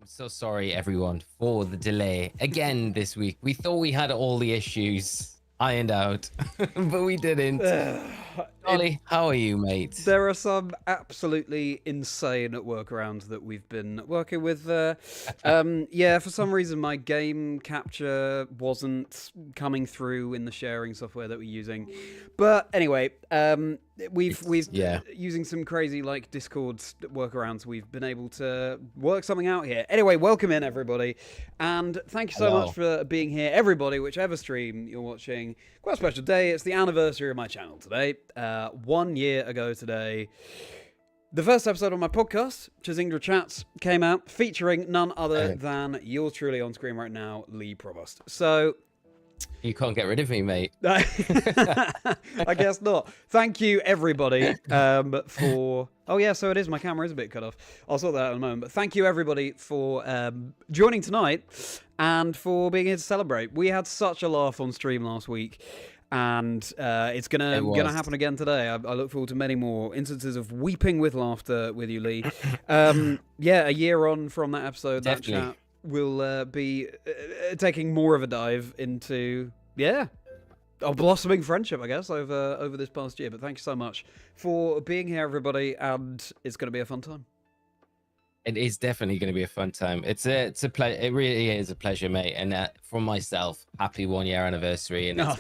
I'm so sorry, everyone, for the delay again this week. We thought we had all the issues ironed out, but we didn't. Ollie, how are you, mate? There are some absolutely insane workarounds that we've been working with. Yeah, for some reason my game capture wasn't coming through in the sharing software that we're using. But anyway, we've using some crazy like Discord workarounds, we've been able to work something out here. Anyway, welcome in everybody, and thank you so much for being here, everybody, whichever stream you're watching. Quite a special day. It's the anniversary of my channel today. 1 year ago today, the first episode of my podcast, Chazingdra Chats, came out, featuring none other than yours truly on screen right now, Lee Provost. So you can't get rid of me, mate. I guess not. Thank you, everybody, for... Oh, yeah, so it is. My camera is a bit cut off. I'll sort that out in a moment. But thank you, everybody, for joining tonight and for being here to celebrate. We had such a laugh on stream last week, and it's gonna happen again today. I look forward to many more instances of weeping with laughter with you, Lee. Yeah, a year on from that episode, Definitely. that chat will be taking more of a dive into, a blossoming friendship, I guess, over this past year. But thank you so much for being here, everybody, and it's going to be a fun time. It is definitely going to be a fun time. It really is a pleasure, mate. And for myself, happy 1 year anniversary. And it's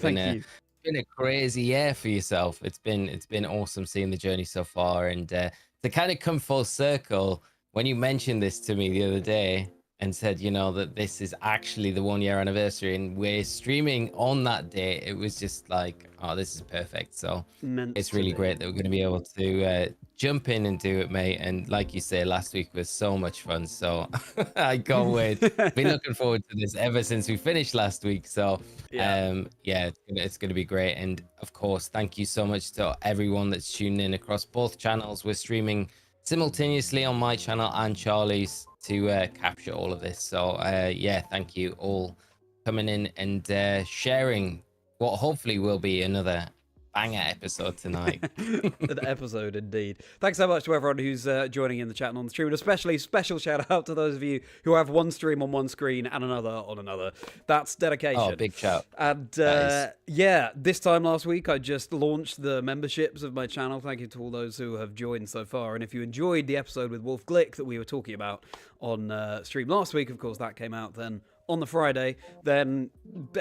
been a crazy year for yourself. It's been awesome seeing the journey so far, and to kind of come full circle when you mentioned this to me the other day and said, you know, that this is actually the 1 year anniversary and we're streaming on that day. It was just like, oh, this is perfect. So it's really great that we're going to be able to jump in and do it, mate. And like you say, last week was so much fun. So I can't wait. Been looking forward to this ever since we finished last week. So it's going to be great. And of course, thank you so much to everyone that's tuning in across both channels. We're streaming simultaneously on my channel and Charlie's to capture all of this. So thank you all coming in and sharing what hopefully will be another banger episode tonight. An episode indeed. Thanks so much to everyone who's joining in the chat and on the stream, and especially special shout out to those of you who have one stream on one screen and another on another. That's dedication. Oh, big shout. And this time last week I just launched the memberships of my channel. Thank you to all those who have joined so far. And if you enjoyed the episode with Wolf Glick that we were talking about on stream last week, of course that came out then on the Friday, then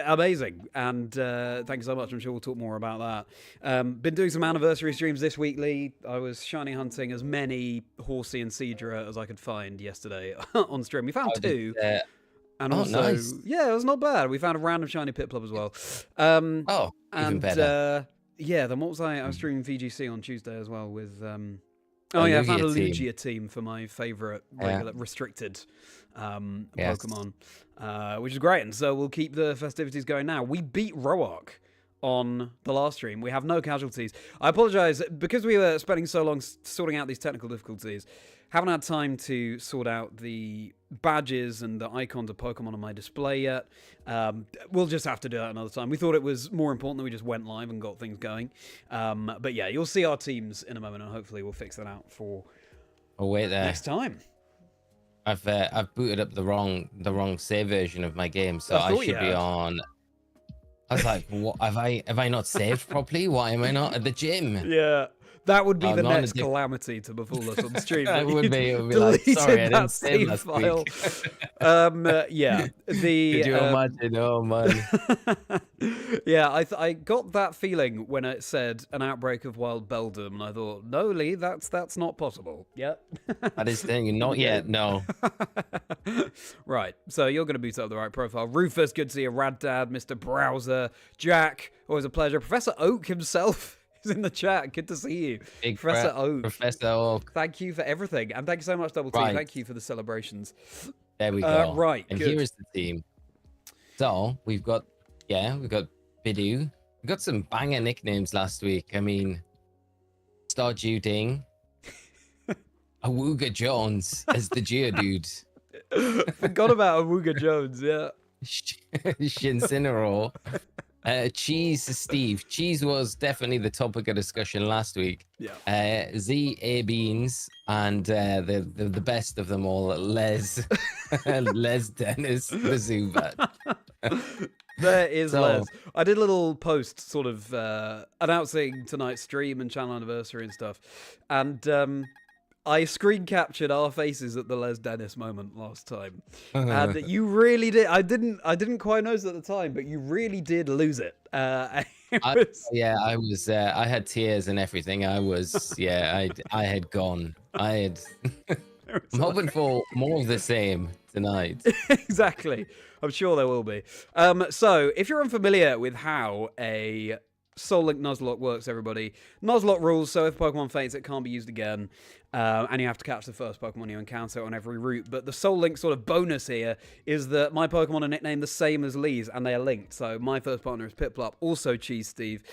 amazing. And thank you so much. I'm sure we'll talk more about that. Been doing some anniversary streams this week, Lee. I was shiny hunting as many Horsey and Cedra as I could find yesterday on stream. We found two. And also, nice. Yeah, it was not bad. We found a random shiny Piplup as well. Even better. Then what was I was streaming VGC on Tuesday as well with... I found a Lugia team for my favourite regular restricted Pokemon, which is great. And so we'll keep the festivities going now. We beat Roark on the last stream. We have no casualties. I apologise, because we were spending so long sorting out these technical difficulties, haven't had time to sort out the badges and the icons of Pokemon on my display yet. We'll just have to do that another time. We thought it was more important that we just went live and got things going. But yeah, you'll see our teams in a moment, and hopefully we'll fix that out for next time. I've booted up the wrong save version of my game, so I should be on. I was like, what, have I not saved properly? Why am I not at the gym? Yeah. That would be the next calamity to befall us on stream. It would be like, sorry, I didn't save last file. week. Did you imagine? Oh man. Yeah, I got that feeling when it said an outbreak of wild beldom, and I thought, no, Lee, that's not possible. Yep. That is thing, not yet. No. Right. So you're going to boot up the right profile. Rufus, good to see you. Rad Dad, Mr. Browser, Jack, always a pleasure. Professor Oak himself. He's in the chat. Good to see you. Professor Oak. Professor Oak. Thank you for everything. And thank you so much, Double T. Right. Thank you for the celebrations. There we go. Right. And good. here is the team. So we've got Bidoo. We got some banger nicknames last week. I mean, Stardew Ding. Awooga Jones as the Geodude. Forgot about Awooga Jones, yeah. Shincinero. Cheese, Steve. Cheese was definitely the topic of discussion last week. Yeah. Z.A. Beans and the best of them all, Les, Les Dennis, the Zubat. There is So- Les. I did a little post sort of announcing tonight's stream and channel anniversary and stuff. And I screen captured our faces at the Les Dennis moment last time. And you really did. I didn't quite notice at the time, but you really did lose it. I had tears and everything. I had gone. I'm hoping for more of the same tonight. Exactly. I'm sure there will be. So, if you're unfamiliar with how a Soul Link Nuzlocke works, everybody, Nuzlocke rules, so if Pokemon faints, it can't be used again. And you have to catch the first Pokemon you encounter on every route. But the Soul Link sort of bonus here is that my Pokemon are nicknamed the same as Lee's, and they are linked. So my first partner is Piplup, also Cheese Steve,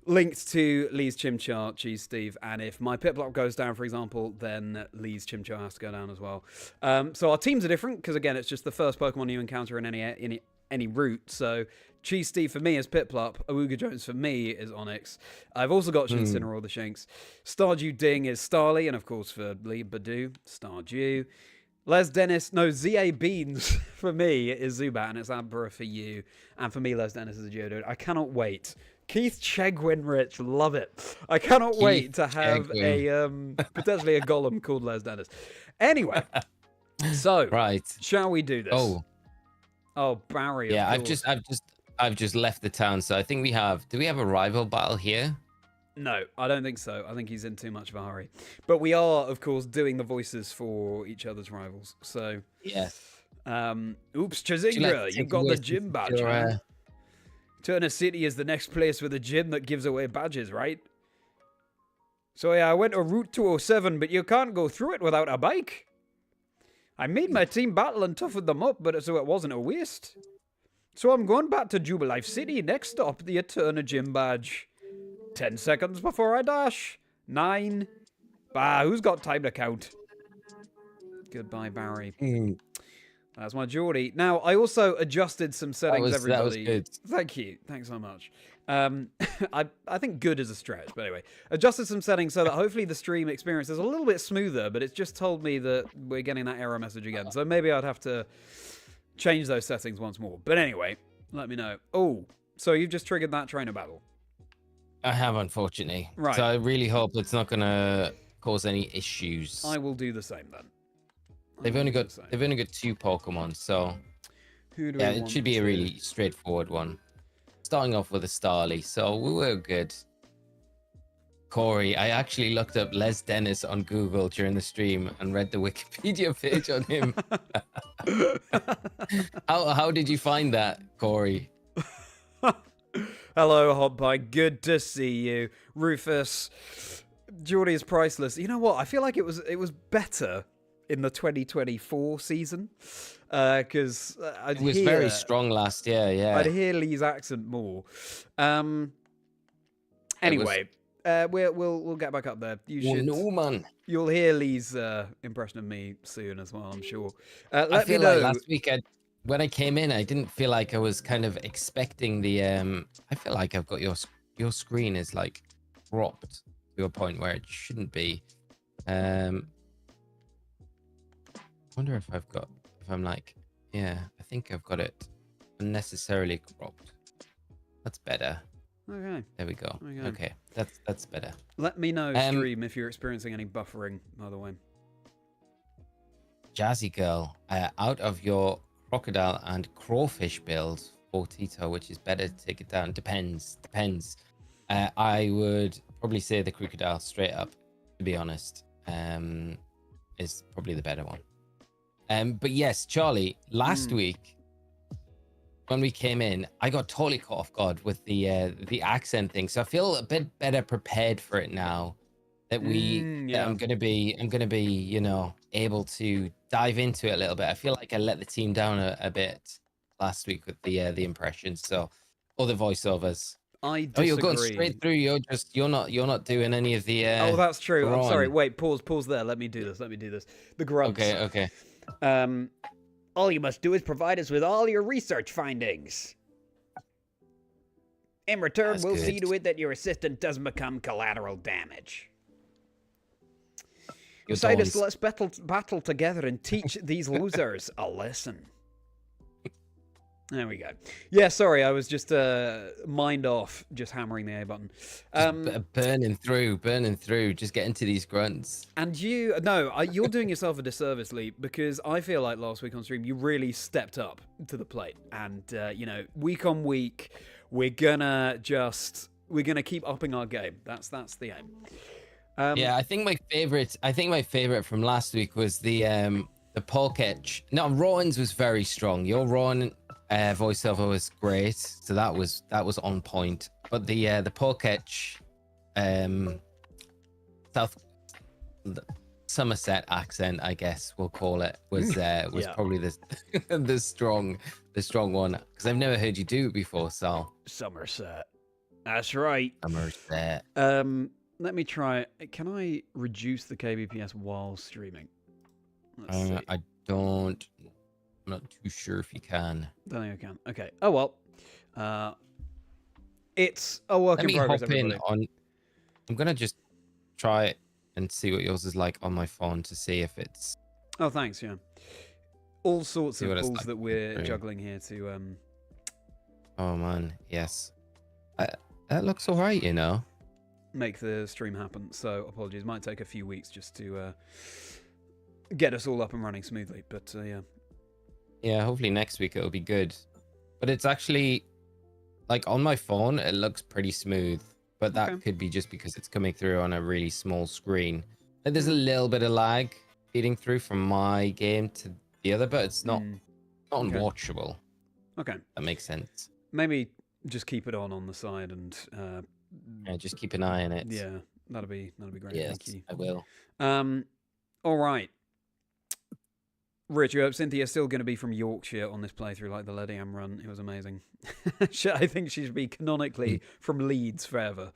linked to Lee's Chimchar, Cheese Steve. And if my Piplup goes down, for example, then Lee's Chimchar has to go down as well. So our teams are different, because again, it's just the first Pokemon you encounter in any route. So Cheese Steve for me is Piplup. Awooga Jones for me is Onyx. I've also got Incineroar the Shinx. Stardew Ding is Starly, and of course for Lee Badoo, Stardew. Les Dennis, no, Z.A. Beans for me is Zubat, and it's Abra for you. And for me, Les Dennis is a Geodude. I cannot wait. Keith Chegwin-Rich, love it. I cannot wait to have potentially a golem called Les Dennis. Anyway, so right, shall we do this? Oh, Barry. Yeah, I've just left the town, so I think we have. Do we have a rival battle here? No, I don't think so. I think he's in too much of a hurry. But we are, of course, doing the voices for each other's rivals. So yes. Oops, Chazingdra, you got the gym badge. Huh? Turner City is the next place with a gym that gives away badges, right? So yeah, I went to Route 207, but you can't go through it without a bike. I made my team battle and toughened them up, but so it wasn't a waste. So I'm going back to Jubilife City. Next stop, the Eterna Gym badge. 10 seconds before I dash. 9. Bah, who's got time to count? Goodbye, Barry. That's my Geordie. Now, I also adjusted some settings, everybody. That was good. Thank you. Thanks so much. I think good is a stretch, but anyway. Adjusted some settings so that hopefully the stream experience is a little bit smoother, but it's just told me that we're getting that error message again. So maybe I'd have to change those settings once more. But anyway, let me know. Oh, so you've just triggered that trainer battle. I have, unfortunately. Right. So I really hope it's not going to cause any issues. I will do the same then. They've only got 2 Pokemon, so yeah, it should be a really straightforward one. Starting off with a Starly, so we were good. Corey, I actually looked up Les Dennis on Google during the stream and read the Wikipedia page on him. How did you find that, Corey? Hello, Hot Pie. Good to see you, Rufus. Geordie is priceless. You know what? I feel like it was better in the 2024 season because it was very strong last year. Yeah, I'd hear Lee's accent more. Anyway, we'll get back up there. You'll hear Lee's impression of me soon as well, I'm sure. I feel like last week when I came in, I didn't feel like I was kind of expecting the. I feel like I've got your screen is like cropped to a point where it shouldn't be. Wonder if I'm like, yeah, I think I've got it unnecessarily cropped. That's better. Okay. There we go. Okay, that's better. Let me know, stream, if you're experiencing any buffering, by the way. Jazzy Girl, out of your crocodile and crawfish build for Tito, which is better to take it down? Depends. I would probably say the crocodile straight up, to be honest, is probably the better one. But yes, Charlie, last week when we came in, I got totally caught off guard with the accent thing. So I feel a bit better prepared for it now that I'm gonna be, you know, able to dive into it a little bit. I feel like I let the team down a bit last week with the impressions. So other voiceovers. I disagree. Oh, you're going straight through. You're not doing any of the. Oh, that's true. I'm sorry. Wait, pause there. Let me do this. The grubs. Okay. All you must do is provide us with all your research findings. In return, That's we'll good. see to it that your assistant doesn't become collateral damage. Osirus, let's battle together and teach these losers a lesson. There we go. Yeah, sorry, I was just mind off, just hammering the A button. Burning through, just get into these grunts. And you're doing yourself a disservice, Lee, because I feel like last week on stream you really stepped up to the plate, and week on week we're gonna keep upping our game. That's the aim. Yeah, I think my favorite from last week was the Pokémon. No, Rowan's was very strong. Your Rowan voiceover was great, so that was on point. But the Pokémon Somerset accent, I guess we'll call it, was probably the strong one, because I've never heard you do it before. So Somerset, that's right. Somerset. Let me try. Can I reduce the kbps while streaming? I'm not too sure if you can. Don't think I can. Okay. Oh well. It's a work in progress. I'm gonna just try it and see what yours is like on my phone to see if it's. Oh, thanks. Yeah. All sorts of balls that we're juggling here to. Oh man, yes. That looks all right, Make the stream happen. So apologies. Might take a few weeks just to get us all up and running smoothly. But yeah. Yeah, hopefully next week it'll be good. But it's actually, like, on my phone, it looks pretty smooth. But that could be just because it's coming through on a really small screen. Like, there's a little bit of lag feeding through from my game to the other, but it's not unwatchable. Okay. That makes sense. Maybe just keep it on the side and... yeah, just keep an eye on it. Yeah, that'll be great. Yes, Thank you. I will. All right. Rich, you hope Cynthia's still going to be from Yorkshire on this playthrough, like the Lady Am run. It was amazing. I think she should be canonically from Leeds forever.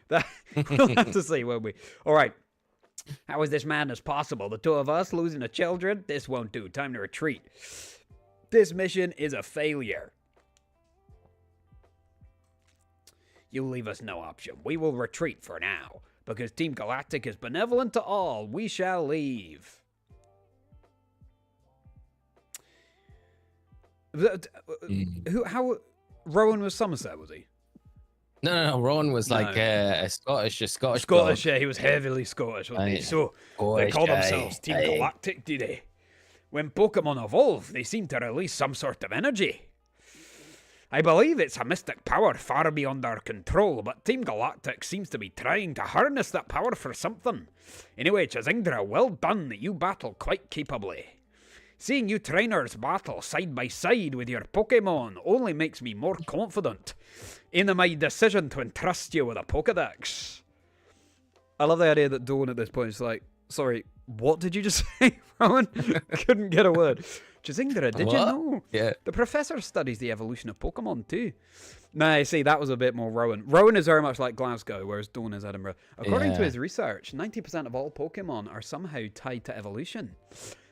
We'll have to see, won't we? All right. How is this madness possible? The two of us losing the children? This won't do. Time to retreat. This mission is a failure. You leave us no option. We will retreat for now. Because Team Galactic is benevolent to all, we shall leave. How Rowan was Somerset, was he? No. Rowan was like a Scottish. Scottish, yeah, he was heavily Scottish, wasn't he? So they called themselves Team Galactic, did they? When Pokemon evolve, they seem to release some sort of energy. I believe it's a mystic power far beyond our control, but Team Galactic seems to be trying to harness that power for something. Anyway, Chazingdra, well done. You battle quite capably. Seeing you trainers battle side by side with your Pokemon only makes me more confident in my decision to entrust you with a Pokedex. I love the idea that Dawn at this point is like, sorry, what did you just say, Rowan? Couldn't get a word. Chazingdra, did you know? Yeah. The professor studies the evolution of Pokemon too. No, see, that was a bit more Rowan. Rowan is very much like Glasgow, whereas Dawn is Edinburgh. According to his research, 90% of all Pokemon are somehow tied to evolution.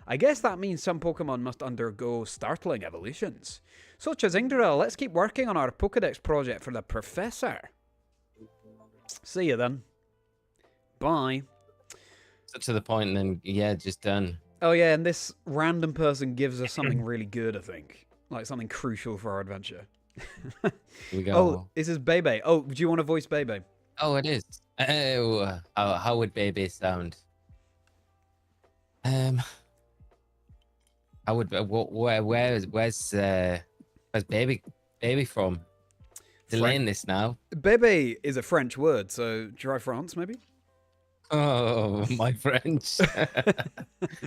I guess that means some Pokemon must undergo startling evolutions. So, Chazingdra, let's keep working on our Pokedex project for the professor. See you then. Bye. So to the point, and then, yeah, just done. Oh, yeah, and this random person gives us something really good, I think. Like, something crucial for our adventure. Here we go. Oh, this is Bebe. Oh, do you want to voice Bebe? Oh, it is. Oh, how would Bebe sound? I would. Where's Baby from? Delaying this now. Bebe is a French word, so try France maybe. Oh, my French.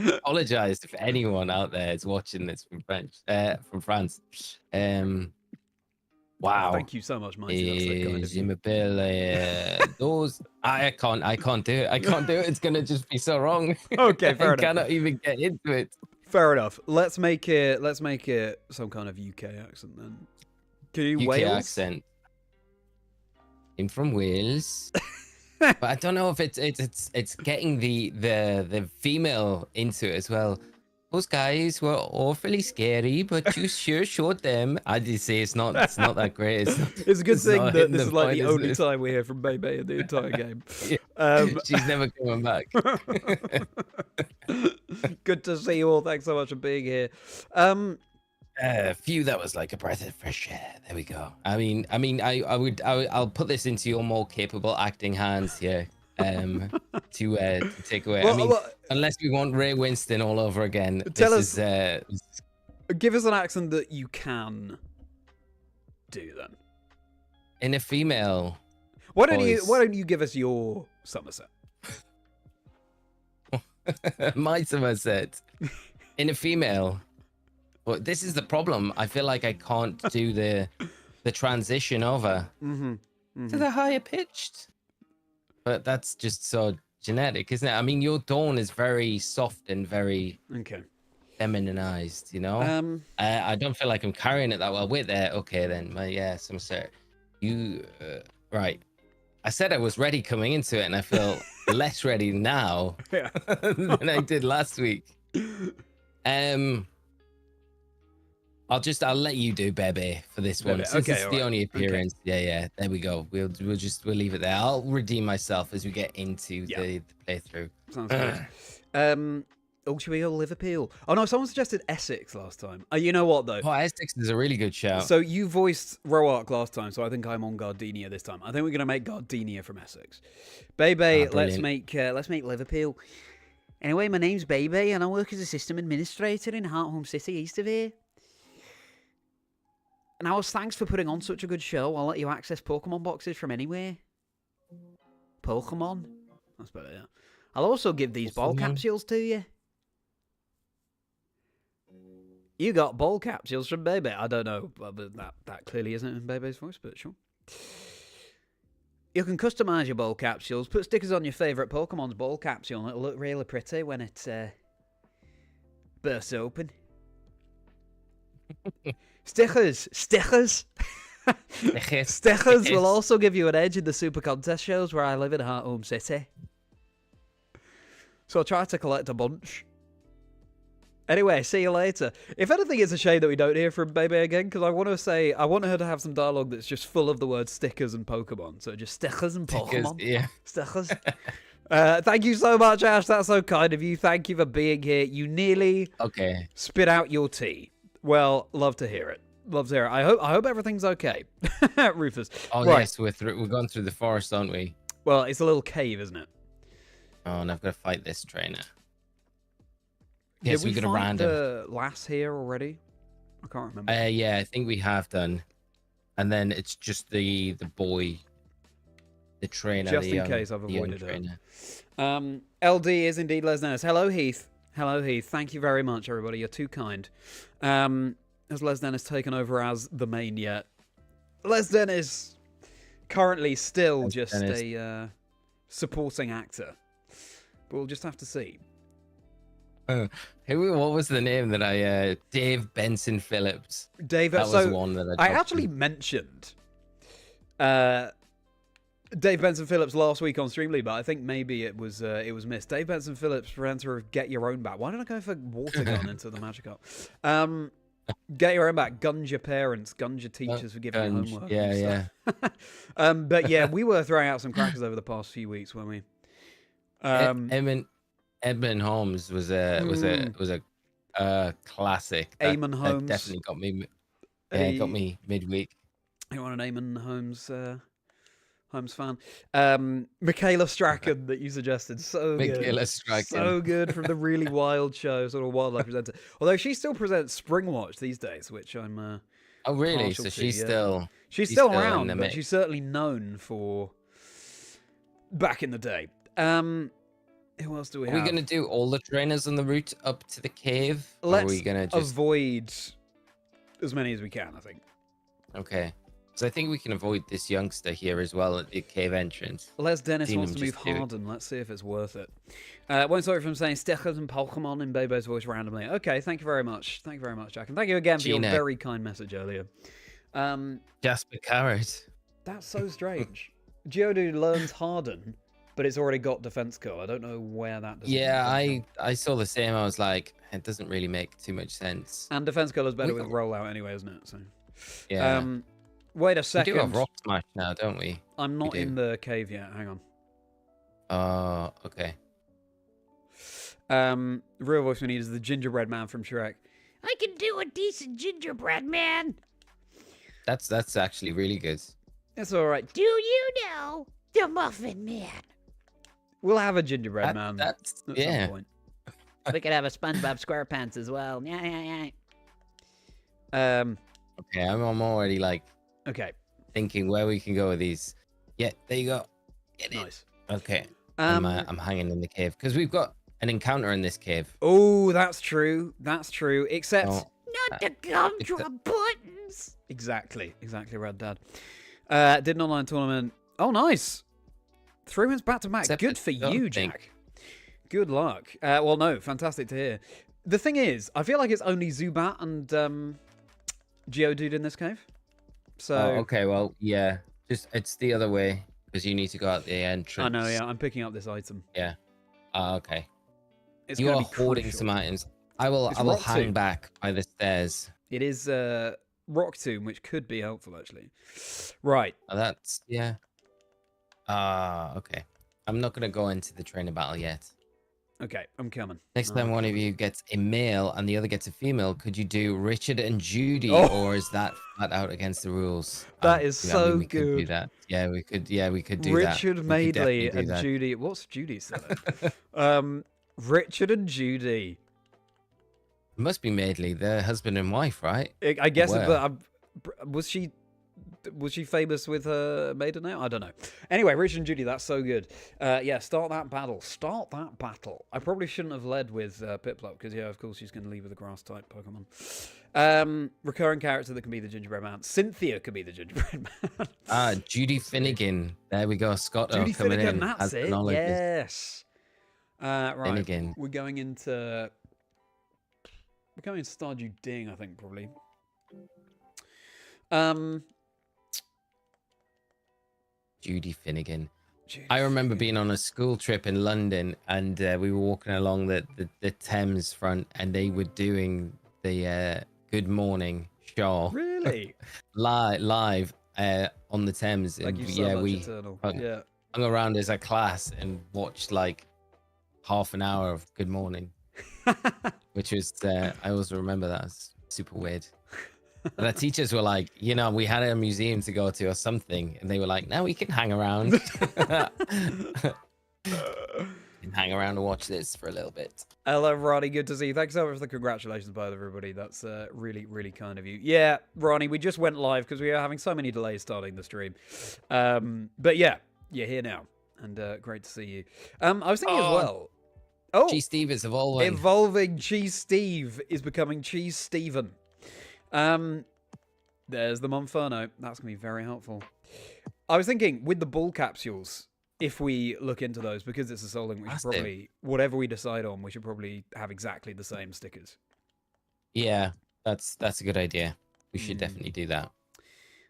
Apologize if anyone out there is watching this from France. Wow. Thank you so much, Mighty. That's so kind of you. Those I can't do it. I can't do it. It's gonna just be so wrong. Okay, fair enough. I cannot even get into it. Fair enough. Let's make it some kind of UK accent then. Can you UK Wales? Accent. I'm from Wales. But I don't know if it's getting the female into it as well. those guys were awfully scary, but you sure showed them. I did say it's not that great. It's a good thing that this is like point, the only time we hear from Bebe in the entire game. Yeah. She's never coming back. Good to see you all. Thanks so much for being here. Phew, that was like a breath of fresh air. There we go. I'll put this into your more capable acting hands here. To take away. Unless we want Ray Winston all over again. Give us an accent that you can do then. In a female. Why don't you give us your Somerset? My Somerset. In a female. But this is the problem. I feel like I can't do the transition over to the higher pitched. But that's just so genetic, isn't it? I mean, your Dawn is very soft and very femininized, you know? I don't feel like I'm carrying it that well. Wait there. Okay, then. Yeah, Somerset. You, right. I said I was ready coming into it, and I feel less ready now than I did last week. I'll let you do Bebe for this one. Since it's the only appearance. Okay. Yeah. There we go. We'll leave it there. I'll redeem myself as we get into the playthrough. Sounds good. Should we go Liverpool? Oh no, someone suggested Essex last time. You know what though? Oh, Essex is a really good shout. So you voiced Roark last time, so I think I'm on Gardenia this time. I think we're gonna make Gardenia from Essex. Bebe, let's make Liverpool. Anyway, my name's Bebe, and I work as a system administrator in Hearthome City, east of here. And Alice, thanks for putting on such a good show. I'll let you access Pokemon boxes from anywhere. Pokemon? That's better, yeah. I'll also give these ball capsules to you. You got ball capsules from Bebe. I don't know, but that clearly isn't in Bebe's voice, but sure. You can customize your ball capsules. Put stickers on your favourite Pokemon's ball capsule, and it'll look really pretty when it bursts open. Stickers will also give you an edge in the Super Contest shows where I live in Hearthome City. So I'll try to collect a bunch. Anyway, see you later. If anything, it's a shame that we don't hear from Bebe again, because I want her to have some dialogue that's just full of the word stickers and Pokemon. So just stickers and Pokemon. Yeah. Stickers. Thank you so much, Ash. That's so kind of you. Thank you for being here. You nearly spit out your tea. Well, love to hear it. Love to hear it. I hope everything's okay. Rufus. Oh, right. Yes, we're going through the forest, aren't we? Well, it's a little cave, isn't it? Oh, and I've got to fight this trainer. Yes, we got a random. The lass here already? I can't remember. Yeah, I think we have done. And then it's just the boy, the trainer. Just in case I've avoided it. LD is indeed Les Dennis. Hello, Heath. Hello, Heath. Thank you very much, everybody. You're too kind. Has Les Dennis taken over as the main yet? Les Dennis, currently still just a supporting actor. But we'll just have to see. What was the name that I... Dave Benson Phillips. That was the one that I actually mentioned Dave Benson Phillips last week on Streambeats, but I think maybe it was missed. Dave Benson Phillips, presenter of Get Your Own Back. Why did I go for Water Gun into the Magikarp? Get Your Own Back. Guns your parents. Guns your teachers for giving you homework. Yeah. But yeah, we were throwing out some crackers over the past few weeks, weren't we? Edmund Holmes was a classic. Eamon Holmes definitely got me. Yeah, got me midweek. You want an Eamon Holmes fan? Michaela Strachan that you suggested, Michaela Strachan, so good, from the Really Wild show, sort of wildlife presenter. Although she still presents Spring Watch these days, which I'm. Oh really? So she's still around, but she's certainly known for back in the day. Who else do we have? Are we going to do all the trainers on the route up to the cave? Let's or are we gonna just avoid as many as we can, I think. Okay. So I think we can avoid this youngster here as well at the cave entrance. Les Dennis wants to move Harden. Let's see if it's worth it. Won't stop from saying stickers and Pokemon in Bebe's voice randomly. Okay, thank you very much. Thank you very much, Jack. And thank you again for your very kind message earlier. Jasper Carrot. That's so strange. Geodude learns Harden but it's already got defense core. I don't know where that. Yeah, I saw the same. I was like, it doesn't really make too much sense. And defense color is better with rollout anyway, isn't it? So. Yeah. Wait a We second. do have rock smash now, don't we? I'm not in the cave yet. Hang on. Oh, okay. Real voice we need is the gingerbread man from Shrek. I can do a decent gingerbread man. That's actually really good. It's all right. Do you know the Muffin Man? We'll have a gingerbread man. That's at some point. We could have a SpongeBob SquarePants as well. Yeah. Okay, I'm already like. Okay. Thinking where we can go with these. Yeah, there you go. Nice. Okay. I'm hanging in the cave because we've got an encounter in this cave. Oh, that's true. That's true. Except not the gumdrop buttons. Exactly, Red Dad. Did an online tournament. Oh, nice. 3 wins back to back. Good for you, Jack. Good luck. Well, no, fantastic to hear. The thing is, I feel like it's only Zubat and Geodude in this cave. So okay, well, yeah, just it's the other way because you need to go out the entrance. I know, yeah. I'm picking up this item. Yeah. Okay. It's you are hoarding some items. I will hang back by the stairs. It is Rock Tomb, which could be helpful actually. Right. That's okay. I'm not gonna go into the trainer battle yet. Okay, I'm coming. Next time one of you gets a male and the other gets a female, could you do Richard and Judy, or is that flat out against the rules? That is so we good. Could do that. Yeah, we could. Yeah, we could do Richard that. Madeley and Judy. What's Judy's name? Richard and Judy. It must be Madeley, they're husband and wife, right? I guess, but was she famous with her maiden name? I don't know. Anyway, Richard and Judy, that's so good. Yeah, start that battle. I probably shouldn't have led with Piplup, because, yeah, of course, she's going to lead with a grass-type Pokemon. Recurring character that can be the gingerbread man. Cynthia could be the gingerbread man. Judy Finnegan. There we go. Scott Judy coming Finnegan, in. that's it. Yes. Right. Finnegan. We're going into Stardew Ding, I think, probably. Judy Finnegan. I remember being on a school trip in London, and we were walking along the Thames front, and they were doing the Good Morning show. Really? live on the Thames. Like and we hung around as a class and watched like half an hour of Good Morning, which was I always remember that. It's super weird. The teachers were like, you know, we had a museum to go to or something, and they were like, "No, we can hang around." And hang around and watch this for a little bit. Hello, Ronnie. Good to see you. Thanks so much for the congratulations, by everybody. That's really, really kind of you. Yeah, Ronnie, we just went live because we are having so many delays starting the stream. But yeah, you're here now, and great to see you. I was thinking as well. Oh, Cheese Steve is evolving. Evolving Cheese Steve is becoming Cheese Steven. There's the Monferno. That's going to be very helpful. I was thinking, with the bull capsules, if we look into those, because it's a Soul Link, we should probably, whatever we decide on, we should probably have exactly the same stickers. Yeah, that's a good idea. We should definitely do that.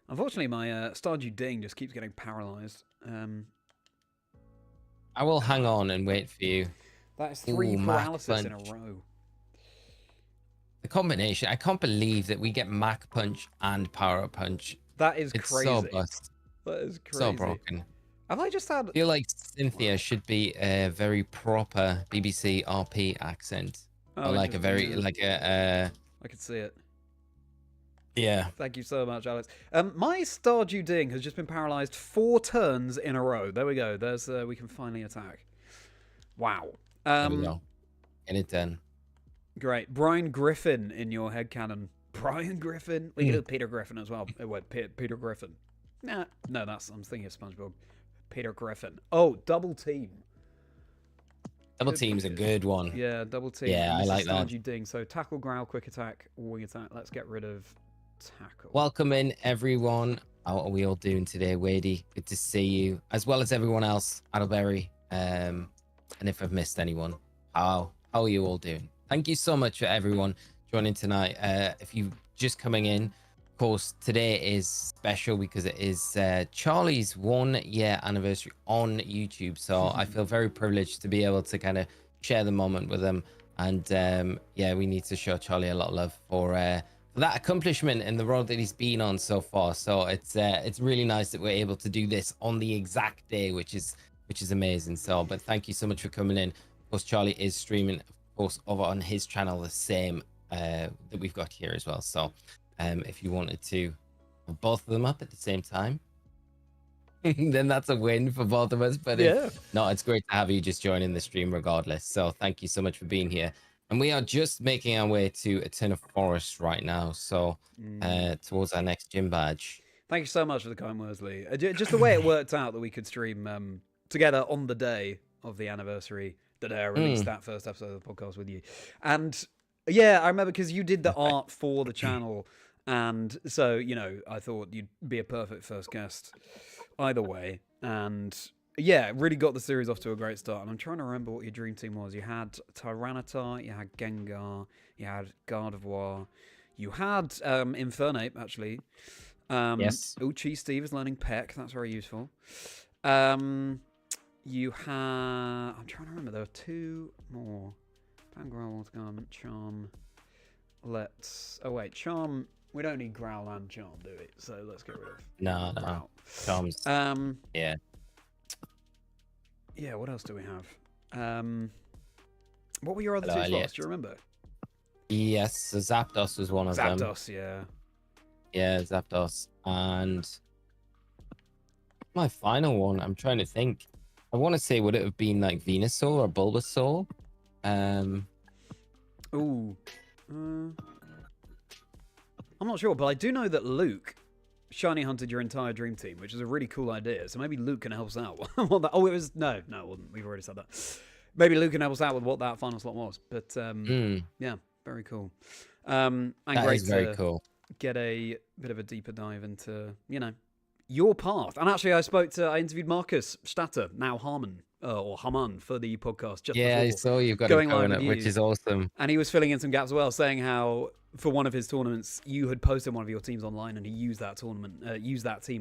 Unfortunately, my Stardew Ding just keeps getting paralyzed. I will hang on and wait for you. That is 3 paralysis in a row. The combination, I can't believe that we get Mac Punch and Power Up Punch. That is crazy. So bust. That is crazy. So broken. Have I just had... I feel like Cynthia should be a very proper BBC RP accent. Or like a very, like a... I could see it. Yeah. Thank you so much, Alex. My Stardew Ding has just been paralyzed 4 turns in a row. There we go. There's we can finally attack. Wow. There we go. Get it done. Great. Brian Griffin in your headcanon. Brian Griffin? We can do Peter Griffin as well. Wait, Peter Griffin. Nah, no, I'm thinking of SpongeBob. Peter Griffin. Oh, Double Team. Double Team's a good one. Yeah, Double Team. Yeah, I like that. Ding. So tackle, growl, quick attack, wing attack. Let's get rid of tackle. Welcome in, everyone. How are we all doing today, Wadey? Good to see you, as well as everyone else, Adelberry. And if I've missed anyone, how are you all doing? Thank you so much for everyone joining tonight. If you're just coming in, of course, today is special because it is Charlie's 1 year anniversary on YouTube. So I feel very privileged to be able to kind of share the moment with him. And yeah, we need to show Charlie a lot of love for that accomplishment and the road that he's been on so far. So it's really nice that we're able to do this on the exact day, which is amazing. So, but thank you so much for coming in. Of course, Charlie is streaming, of course, over on his channel, the same that we've got here as well. So if you wanted to have both of them up at the same time, then that's a win for both of us. But yeah, no, it's great to have you just joining the stream regardless. So thank you so much for being here. And we are just making our way to Eternal Forest right now. So towards our next gym badge. Thank you so much for the kind words, Lee. Just the way it worked out that we could stream together on the day of the anniversary, the day I released that first episode of the podcast with you. And yeah, I remember because you did the art for the channel. And so, you know, I thought you'd be a perfect first guest either way. And yeah, it really got the series off to a great start. And I'm trying to remember what your dream team was. You had Tyranitar, you had Gengar, you had Gardevoir, you had Infernape, actually. Yes. Uchi Steve is learning Peck. That's very useful. You had... I'm trying to remember. There were 2 more. Pangrowl, Water Garment, Charm. Let's... Oh, wait. Charm... We don't need Growl and Charm, do we? So let's get rid of... No. Charms. Yeah. Yeah, what else do we have? What were your other 2 slots? Do you remember? Yes, so Zapdos was one of them. Zapdos, yeah. Yeah, Zapdos. And my final one, I'm trying to think. I want to say, would it have been like Venusaur or Bulbasaur? Ooh. I'm not sure, but I do know that Luke shiny hunted your entire dream team, which is a really cool idea. So maybe Luke can help us out. Oh, it was... No, it wasn't. We've already said that. Maybe Luke can help us out with what that final slot was. But yeah, very cool. And that great is very cool. Get a bit of a deeper dive into, you know, your path. And actually, I interviewed Marcus Statter, now Harmon, or Haman, for the podcast. Just yeah, I saw you've got it going up, which is awesome. And he was filling in some gaps as well, saying how for one of his tournaments, you had posted one of your teams online, and he used that team,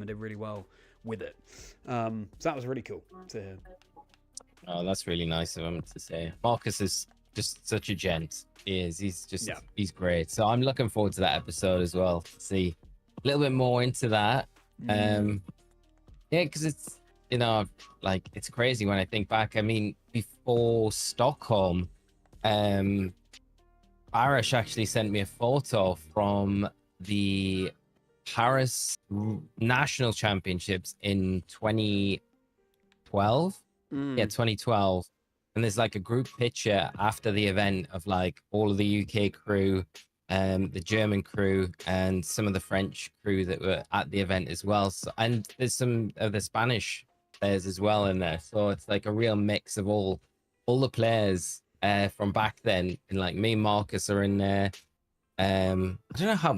and did really well with it. So that was really cool to hear. Oh, that's really nice of him to say. Marcus is just such a gent. He's great. So I'm looking forward to that episode as well, to see a little bit more into that. Yeah, because it's, you know, like, it's crazy when I think back. I mean, before Stockholm, Barish actually sent me a photo from the Paris National Championships in 2012. Yeah, 2012. And there's like a group picture after the event of like all of the UK crew, the German crew, and some of the French crew that were at the event as well. So, and there's some of the Spanish players as well in there. So it's like a real mix of all the players from back then. And like me and Marcus are in there. I don't know how...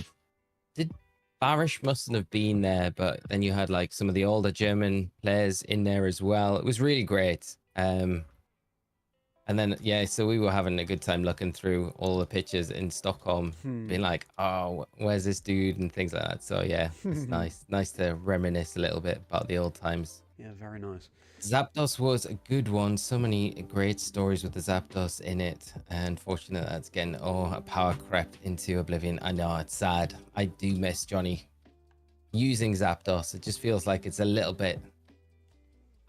Barish mustn't have been there, but then you had like some of the older German players in there as well. It was really great. And then, yeah, so we were having a good time looking through all the pictures in Stockholm, being like, oh, where's this dude, and things like that. So yeah, it's nice to reminisce a little bit about the old times. Yeah, very nice. Zapdos was a good one. So many great stories with the Zapdos in it. And fortunate that's getting a power crept into oblivion. I know, it's sad. I do miss Johnny using Zapdos. It just feels like it's a little bit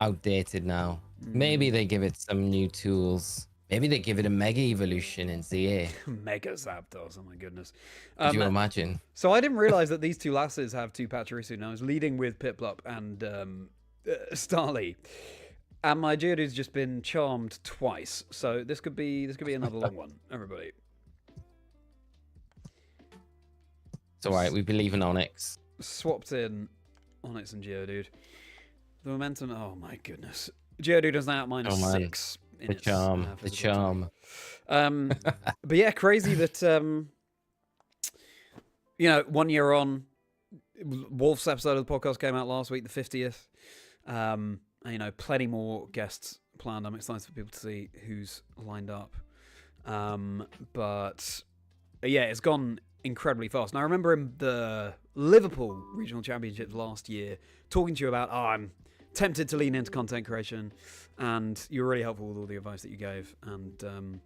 outdated now. Maybe they give it some new tools. Maybe they give it a Mega Evolution in ZA. Mega Zapdos, oh my goodness. Could you imagine? So I didn't realize that these 2 lasses have 2 Pachirisu. And I was leading with Piplup and Starly. And my Geodude's just been charmed twice. So this could be another long one, everybody. It's alright, we believe in Onyx. Swapped in Onyx and Geodude. The momentum, oh my goodness. Geodude is now at -6. The charm. But yeah, crazy that, you know, 1 year on, Wolf's episode of the podcast came out last week, the 50th. And, you know, plenty more guests planned. I'm excited for people to see who's lined up. But yeah, it's gone incredibly fast. And I remember in the Liverpool Regional Championships last year talking to you about, I'm tempted to lean into content creation, and you were really helpful with all the advice that you gave. And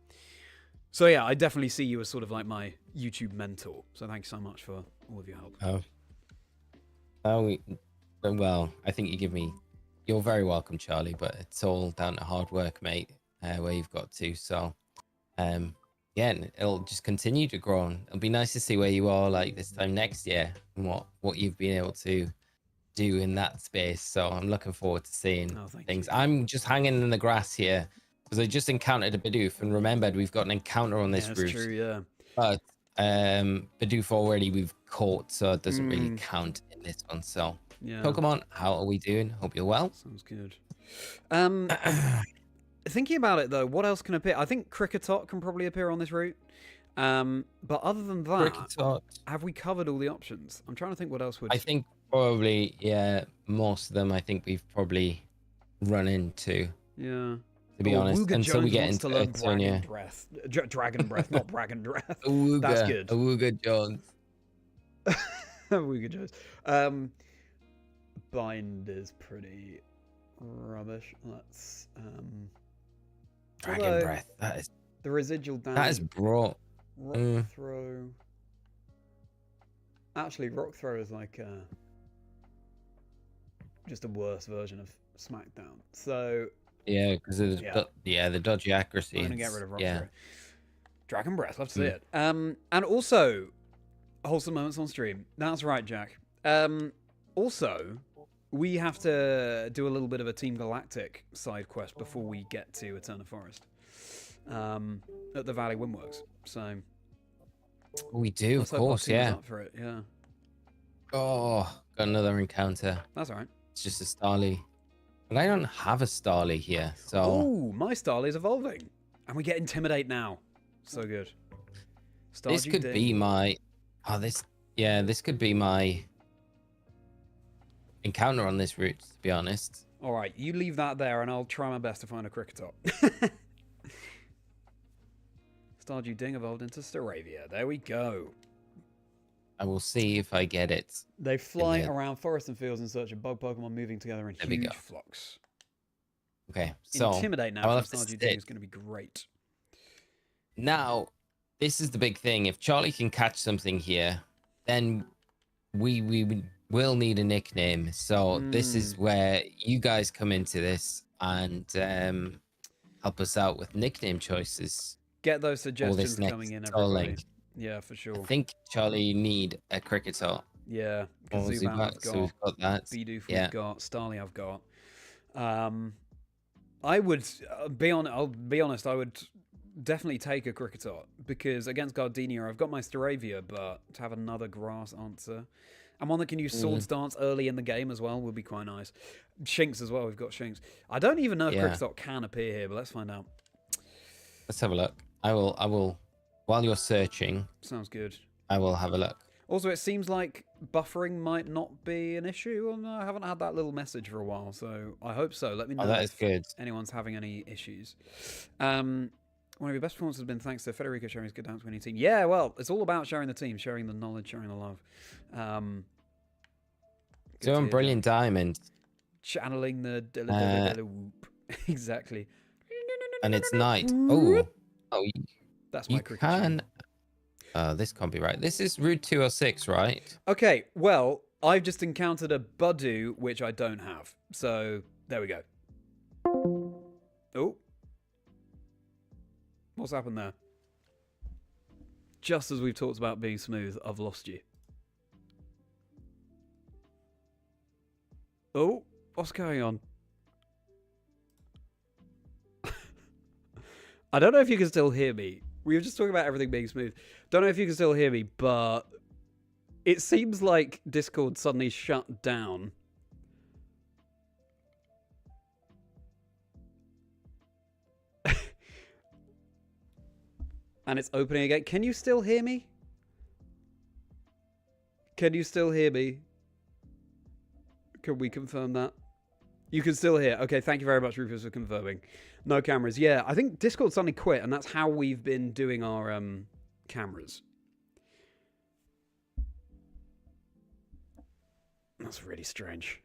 so yeah, I definitely see you as sort of like my YouTube mentor. So thanks so much for all of your help. Well, I think you're very welcome, Charlie, but it's all down to hard work, mate, where you've got to. So yeah, it'll just continue to grow on. It'll be nice to see where you are like this time next year and what you've been able to do in that space. So I'm looking forward to seeing things. I'm just hanging in the grass here because I just encountered a Bidoof and remembered we've got an encounter on this route. That's true, yeah. But Bidoof already we've caught, so it doesn't really count in this one. So yeah. Pokemon, how are we doing? Hope you're well. Sounds good. Thinking about it though, what else can appear? I think Kricketot can probably appear on this route. But other than that, have we covered all the options? I'm trying to think what else would. I think probably, yeah, most of them I think we've probably run into. Yeah. To be honest, Wooga until Jones we get into Dragon Breath. Dragon Breath, not Dragon Breath. Awooga, that's good. Awooga Jones. Wooga Jones. Bind is pretty rubbish. Let's Dragon Breath. That is the residual damage. That is brought. Rock Throw. Actually, Rock Throw is like just a worse version of Smackdown. So yeah, because the dodgy accuracy. I'm gonna get rid of Rock Throw. Dragon Breath. Love to see it. And also, wholesome moments on stream. That's right, Jack. Also, we have to do a little bit of a Team Galactic side quest before we get to Eterna Forest at the Valley Windworks. So we do, of course, yeah. Up for it, yeah. Oh, got another encounter. That's all right. It's just a Starly, and I don't have a Starly here, so. Oh, my Starly is evolving, and we get Intimidate now. So good. This could be my. Oh, this could be my encounter on this route, to be honest. All right, you leave that there, and I'll try my best to find a Kricketot. Stardew Ding evolved into Staravia. There we go. I will see if I get it. They fly around forests and fields in search of bug Pokemon moving together in huge flocks. Okay, so Intimidate now from Stardew Ding is going to be great. Now, this is the big thing. If Charlie can catch something here, then we will need a nickname. So this is where you guys come into this and help us out with nickname choices. Get those suggestions coming in, everybody. Yeah, for sure. I think Charlie, you need a Kricketot. Yeah, because I've got, so we've got that. Bidoof we've got, Starly I've got. I would I'll be honest, I would definitely take a Kricketot because against Gardenia I've got my Staravia, but to have another grass answer and one that can use Sword Stance early in the game as well would be quite nice. Shinx as well, we've got Shinx. I don't even know if Kricketot can appear here, but let's find out. Let's have a look. I will while you're searching. Sounds good. I will have a look. Also, it seems like buffering might not be an issue. Well, I haven't had that little message for a while, so I hope so. Let me know that is good. Anyone's having any issues. One of your best performances has been thanks to Federico sharing his good dance winning team. Yeah, well, it's all about sharing the team, sharing the knowledge, sharing the love. Doing Brilliant Diamond. Channeling the whoop. Exactly. And it's night. Oh, that's my cricket. This can't be right. This is Route 206, right? Okay, well, I've just encountered a Budew, which I don't have. So, there we go. Oh. What's happened there? Just as we've talked about being smooth, I've lost you. Oh, what's going on? I don't know if you can still hear me. We were just talking about everything being smooth. Don't know if you can still hear me, but it seems like Discord suddenly shut down. And it's opening again. Can you still hear me? Can you still hear me? Can we confirm that? You can still hear. Okay, thank you very much, Rufus, for confirming. No cameras. Yeah, I think Discord suddenly quit, and that's how we've been doing our cameras. That's really strange.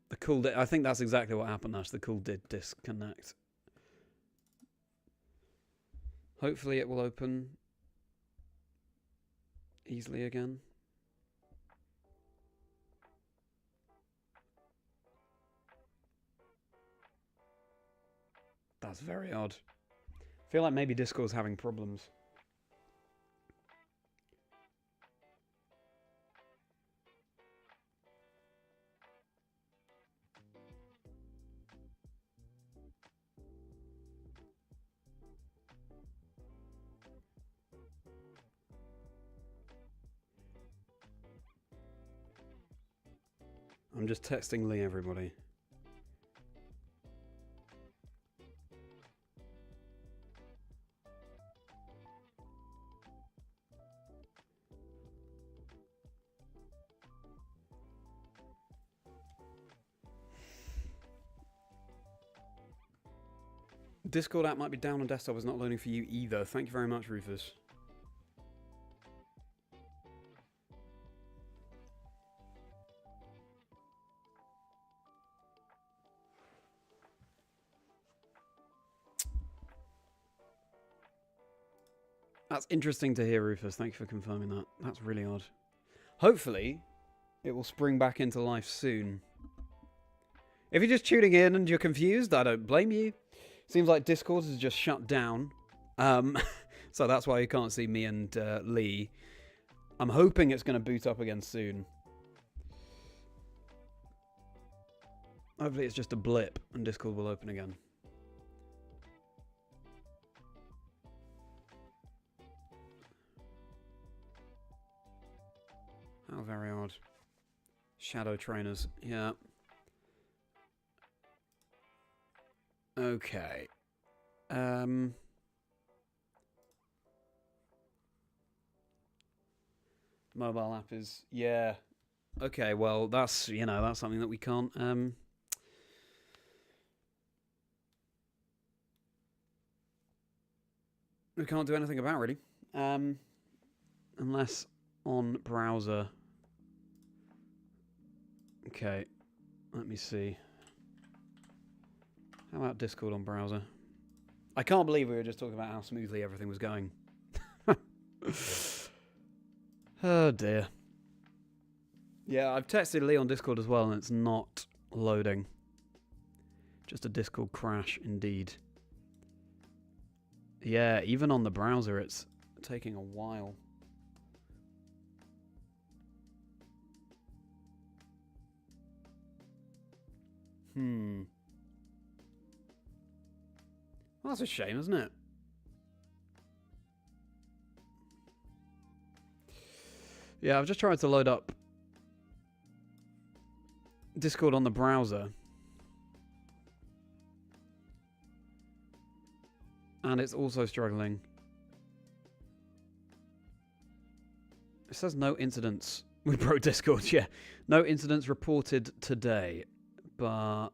The call I think that's exactly what happened, Ash. The call did disconnect. Hopefully it will open easily again. That's very odd. I feel like maybe Discord's having problems. I'm just texting Lee, everybody. Discord app might be down on desktop. It's not loading for you either. Thank you very much, Rufus. That's interesting to hear, Rufus. Thank you for confirming that. That's really odd. Hopefully, it will spring back into life soon. If you're just tuning in and you're confused, I don't blame you. Seems like Discord is just shut down. So that's why you can't see me and Lee. I'm hoping it's going to boot up again soon. Hopefully it's just a blip and Discord will open again. How very odd. Shadow trainers, yeah. Okay. Mobile app is, yeah. Okay, well, that's, you know, that's something that we can't, we can't do anything about, really. Unless on browser. Okay, let me see. How about Discord on browser? I can't believe we were just talking about how smoothly everything was going. Oh dear. Yeah, I've texted Lee on Discord as well and it's not loading. Just a Discord crash indeed. Yeah, even on the browser it's taking a while. Well, that's a shame, isn't it? Yeah, I've just tried to load up Discord on the browser. And it's also struggling. It says no incidents with Pro Discord, yeah. No incidents reported today. But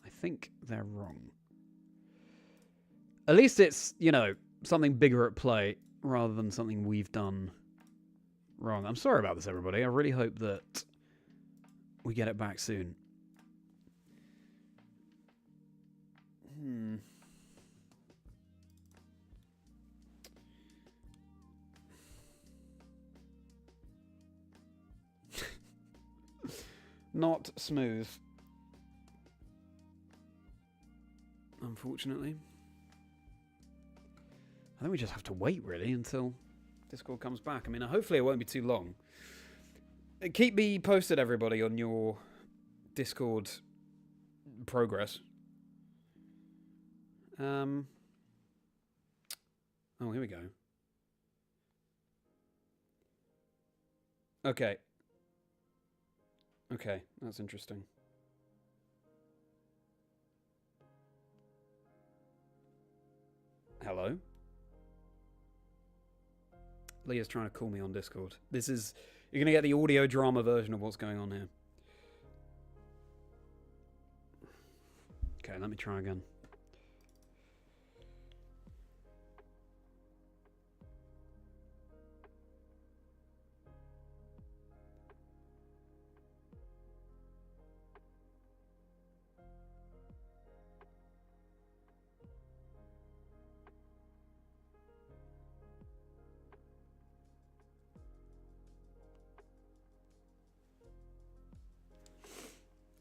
I think they're wrong. At least it's, you know, something bigger at play rather than something we've done wrong. I'm sorry about this, everybody. I really hope that we get it back soon. Not smooth. Unfortunately. I think we just have to wait, really, until Discord comes back. I mean, hopefully it won't be too long. Keep me posted, everybody, on your Discord progress. Oh, here we go. Okay. Okay, that's interesting. Hello? Leah's trying to call me on Discord. This is... You're going to get the audio drama version of what's going on here. Okay, let me try again.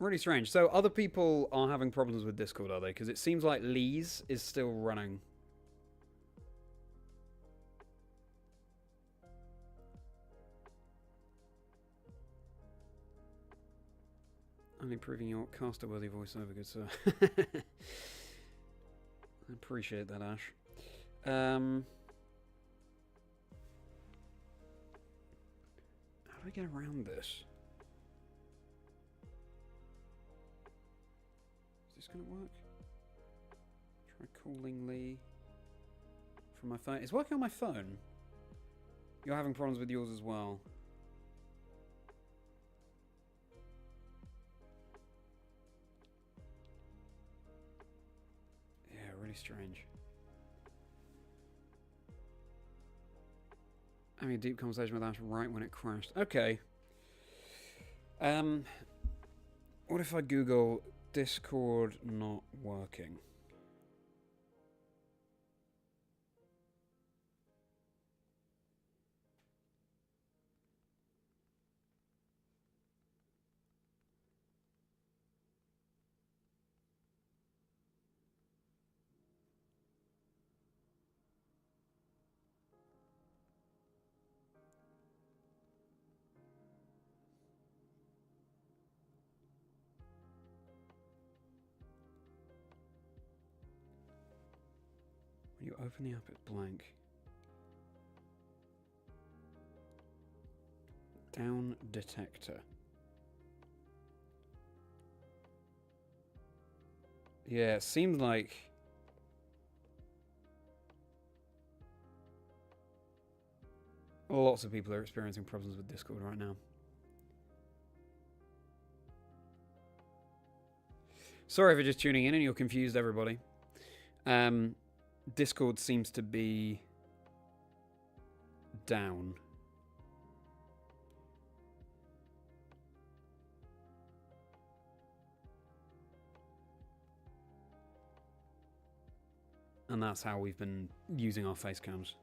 Really strange. So other people are having problems with Discord, are they? Because it seems like Lee's is still running. Only proving your caster-worthy voiceover, good sir. I appreciate that, Ash. How do I get around this? Is this going to work? Try calling Lee from my phone. It's working on my phone. You're having problems with yours as well. Yeah, really strange. Having a deep conversation with Ash right when it crashed. Okay. What if I Google Discord not working? When you open the app, it's blank. Down detector. Yeah, it seems like lots of people are experiencing problems with Discord right now. Sorry for just tuning in and you're confused, everybody. Discord seems to be down. And that's how we've been using our face cams.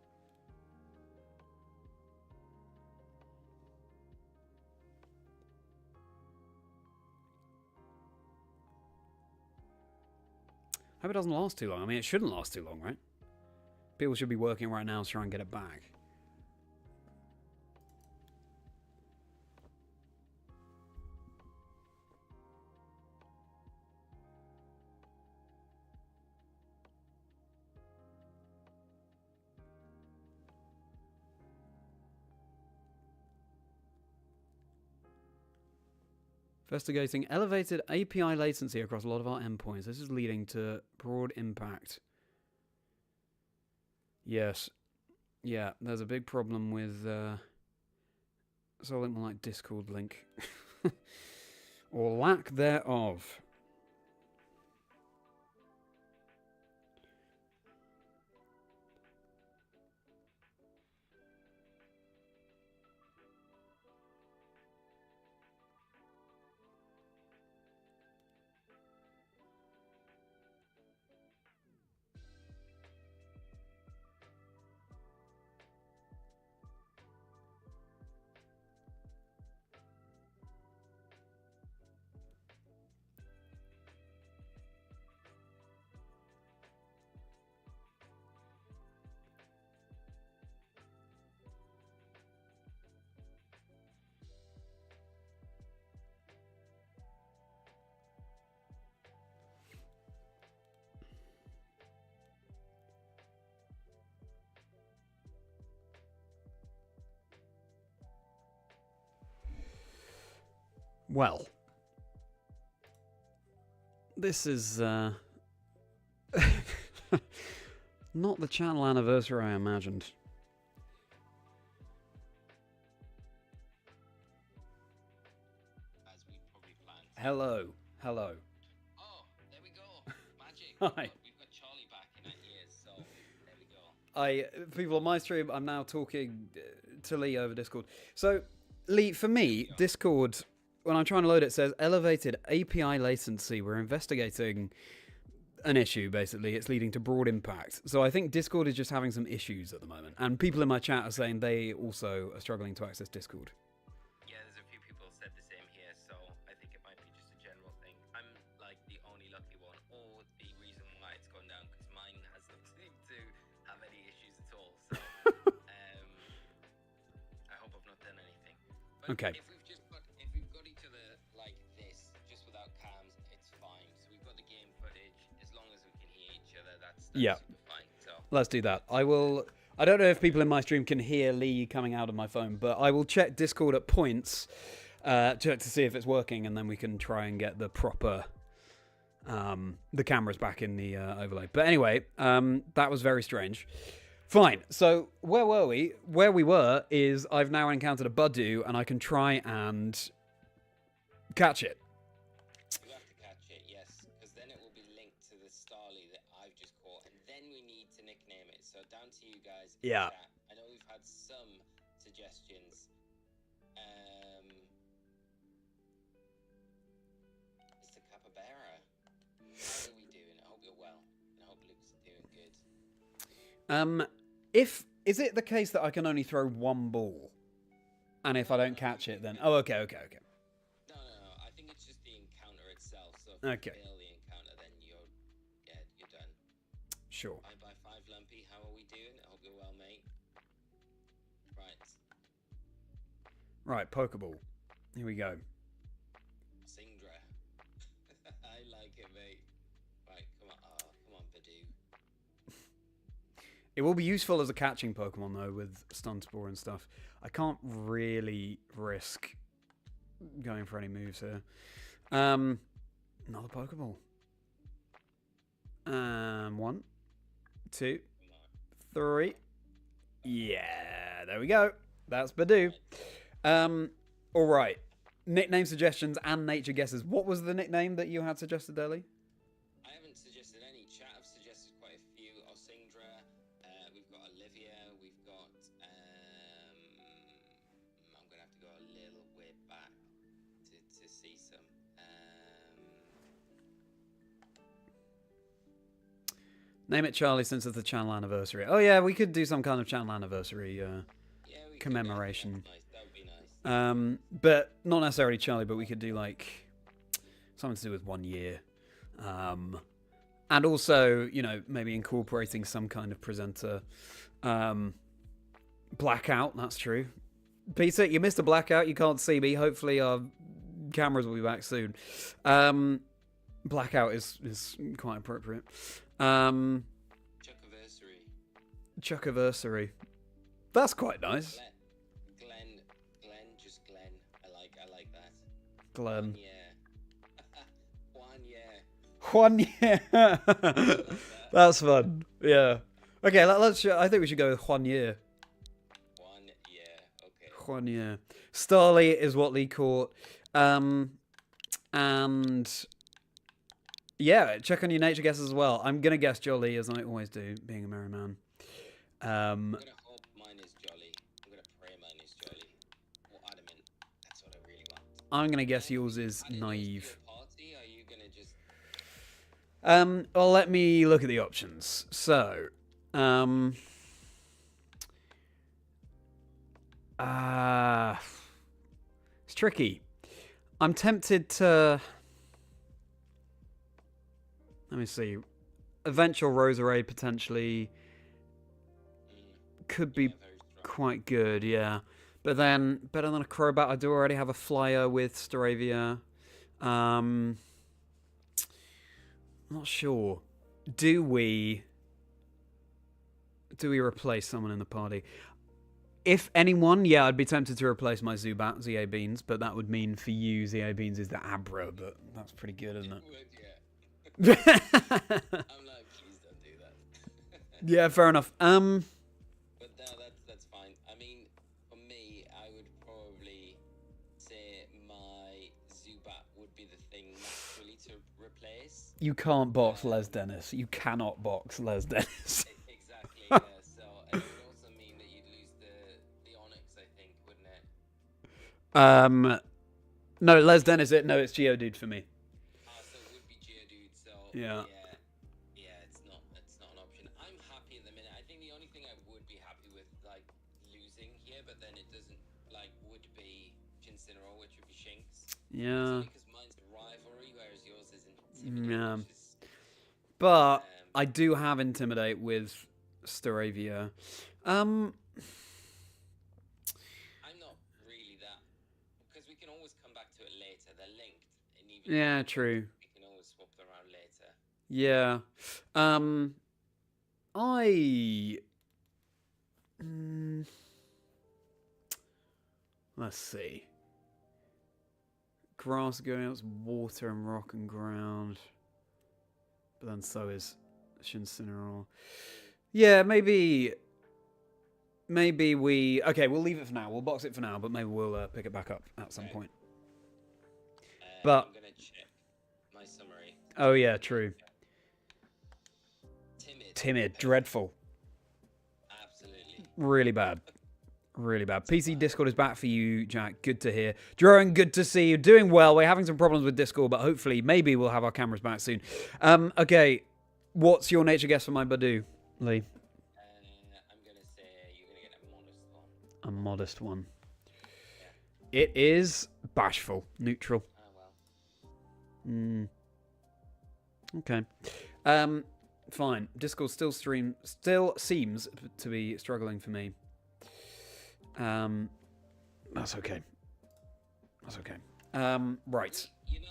Hope it doesn't last too long. I mean, it shouldn't last too long, right? People should be working right now to try and get it back. Investigating elevated API latency across a lot of our endpoints. This is leading to broad impact. Yes. Yeah, there's a big problem with something like Discord link. Or lack thereof. Well, this is not the channel anniversary I imagined. As we probably planned. Hello, hello. Oh, there we go. Magic. Hi. We've got Charlie back in our ears, so there we go. People on my stream, I'm now talking to Lee over Discord. So, Lee, for me, Discord, when I'm trying to load it, says elevated API latency. We're investigating an issue, basically. It's leading to broad impact. So I think Discord is just having some issues at the moment. And people in my chat are saying they also are struggling to access Discord. Yeah, there's a few people said the same here, so I think it might be just a general Okay. If we've got each other like this, just without cams, it's fine. So we've got the game footage. As long as we can hear each other, that's super fine. So let's do that. I don't know if people in my stream can hear Lee coming out of my phone, but I will check Discord at points to see if it's working, and then we can try and get the proper the cameras back in the overlay. But anyway, that was very strange. Fine. So where were we? Where we were is I've now encountered a Budu, and I can try and catch it. You have to catch it, yes, because then it will be linked to the Starly that I've just caught, and then we need to nickname it. So down to you guys. Yeah. I know we've had some suggestions. Mr. Capybara, how are we doing? I hope you're well, and I hope Luke's doing good. Is it the case that I can only throw one ball, and if I don't catch it, then okay. No. I think it's just the encounter itself. So if you fail the encounter, then you're done. Sure. Bye bye 5 Lumpy. How are we doing? I hope you're well, mate. Right, Pokeball. Here we go. Chazingdra. I like it, mate. Right, come on, Badoo. It will be useful as a catching Pokemon, though, with Stun Spore and stuff. I can't really risk going for any moves here. Another Pokeball. 1, 2, 3. Yeah, there we go. That's Badoo. All right. Nickname suggestions and nature guesses. What was the nickname that you had suggested, Deli? I haven't suggested any. Chat have suggested quite a few. Osirus, we've got Olivia, we've got I'm gonna have to go a little way back to see some. Name it Charlie since it's the channel anniversary. Oh yeah, we could do some kind of channel anniversary commemoration. That would be nice. But not necessarily Charlie, but we could do like something to do with 1 year. And also, maybe incorporating some kind of presenter. Blackout, that's true. Peter, you missed a blackout. You can't see me. Hopefully our cameras will be back soon. Blackout is quite appropriate. Chuckiversary. That's quite nice. Glenn, just Glenn. I like that. Glenn. Juan, yeah. That's fun. Yeah. Okay, I think we should go with Juan Year. Okay. Juan Year. Starly is what Lee caught. And yeah, check on your nature guesses as well. I'm gonna guess Jolly, as I always do, being a merry man. I'm gonna hope mine is Jolly. I'm gonna pray mine is Jolly. Or adamant. That's what I really want. I'm gonna guess yours is naive. Party? Are you gonna just... Well, let me look at the options. So, it's tricky. I'm tempted to... Let me see. Eventual Roserade potentially could be quite good, yeah. But then, better than a Crobat, I do already have a Flyer with Staravia. Not sure. Do we replace someone in the party? If anyone, yeah, I'd be tempted to replace my Zubat, ZA Beans, but that would mean for you, ZA Beans is the Abra, but that's pretty good, isn't it? I'm like, please don't do that. Yeah, fair enough. But no, that's fine. I mean, for me, I would probably say my Zubat would be the thing naturally to replace. You can't box Les Dennis. You cannot box Les Dennis. Exactly, yeah. So it would also mean that you'd lose the Onyx, I think, wouldn't it? No, Les Dennis. No, it's Geodude for me. So it would be Geodude. So yeah, it's not an option. I'm happy at the minute. I think the only thing I would be happy with, like, losing here, but then it doesn't, like, would be Incineroar, which would be Shinx. Yeah. Because mine's a rivalry, whereas yours isn't. Yeah. But I do have Intimidate with Staravia. I'm not really that linked. And even Yeah, true. We can always swap them around later. Yeah. Let's see. Grass going out, water and rock and ground. But then so is Shinsenaral. Yeah, maybe we... Okay, we'll leave it for now. We'll box it for now, but maybe we'll pick it back up at some point. But... I'm going to check my summary. Oh, yeah, true. Timid. Dreadful. Absolutely. Really bad. Really bad. PC Discord is back for you, Jack. Good to hear. Drawing, good to see you. Doing well. We're having some problems with Discord, but hopefully, maybe we'll have our cameras back soon. Okay. What's your nature guess for my Badoo, Lee? I'm going to say you're going to get a modest one. A modest one. Yeah. It is bashful. Neutral. Oh, well. Okay. Fine. Discord still seems to be struggling for me. That's okay. That's okay. Right. You know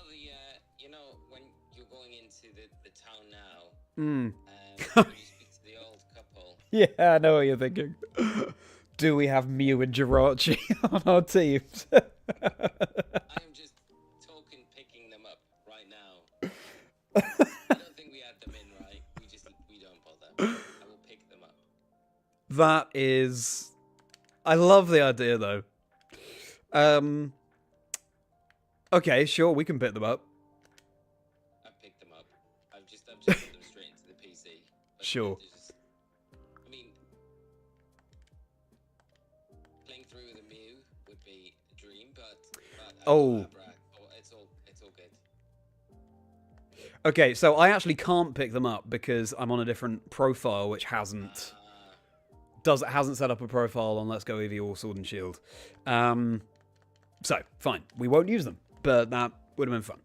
when you're going into the town now, Mm. you speak to the old couple. Yeah, I know what you're thinking. Do we have Mew and Jirachi on our teams? I am just picking them up right now. I don't think we had them in, right? We don't bother. I will pick them up. That is... I love the idea, though. Okay, sure, we can pick them up. I picked them up. I've just put them straight into the PC. Sure. I mean, playing through with a Mew would be a dream, but it's all good. Okay, so I actually can't pick them up because I'm on a different profile, which hasn't set up a profile on Let's Go Eevee or Sword and Shield. So fine, we won't use them, but that would have been fun.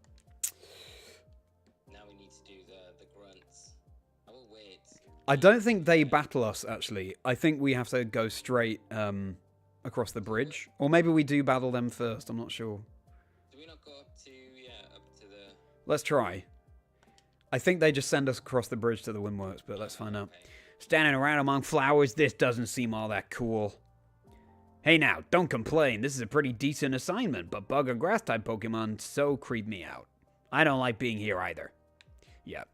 Now we need to do the grunts. I will wait. I don't think they battle us, actually. I think we have to go straight across the bridge, or maybe we do battle them first. I'm not sure. Do we not go up to the? Let's try. I think they just send us across the bridge to the Windworks, but let's find out. Okay. Standing around among flowers, this doesn't seem all that cool. Hey now, don't complain. This is a pretty decent assignment, but bug or grass type Pokemon so creep me out. I don't like being here either. Yep.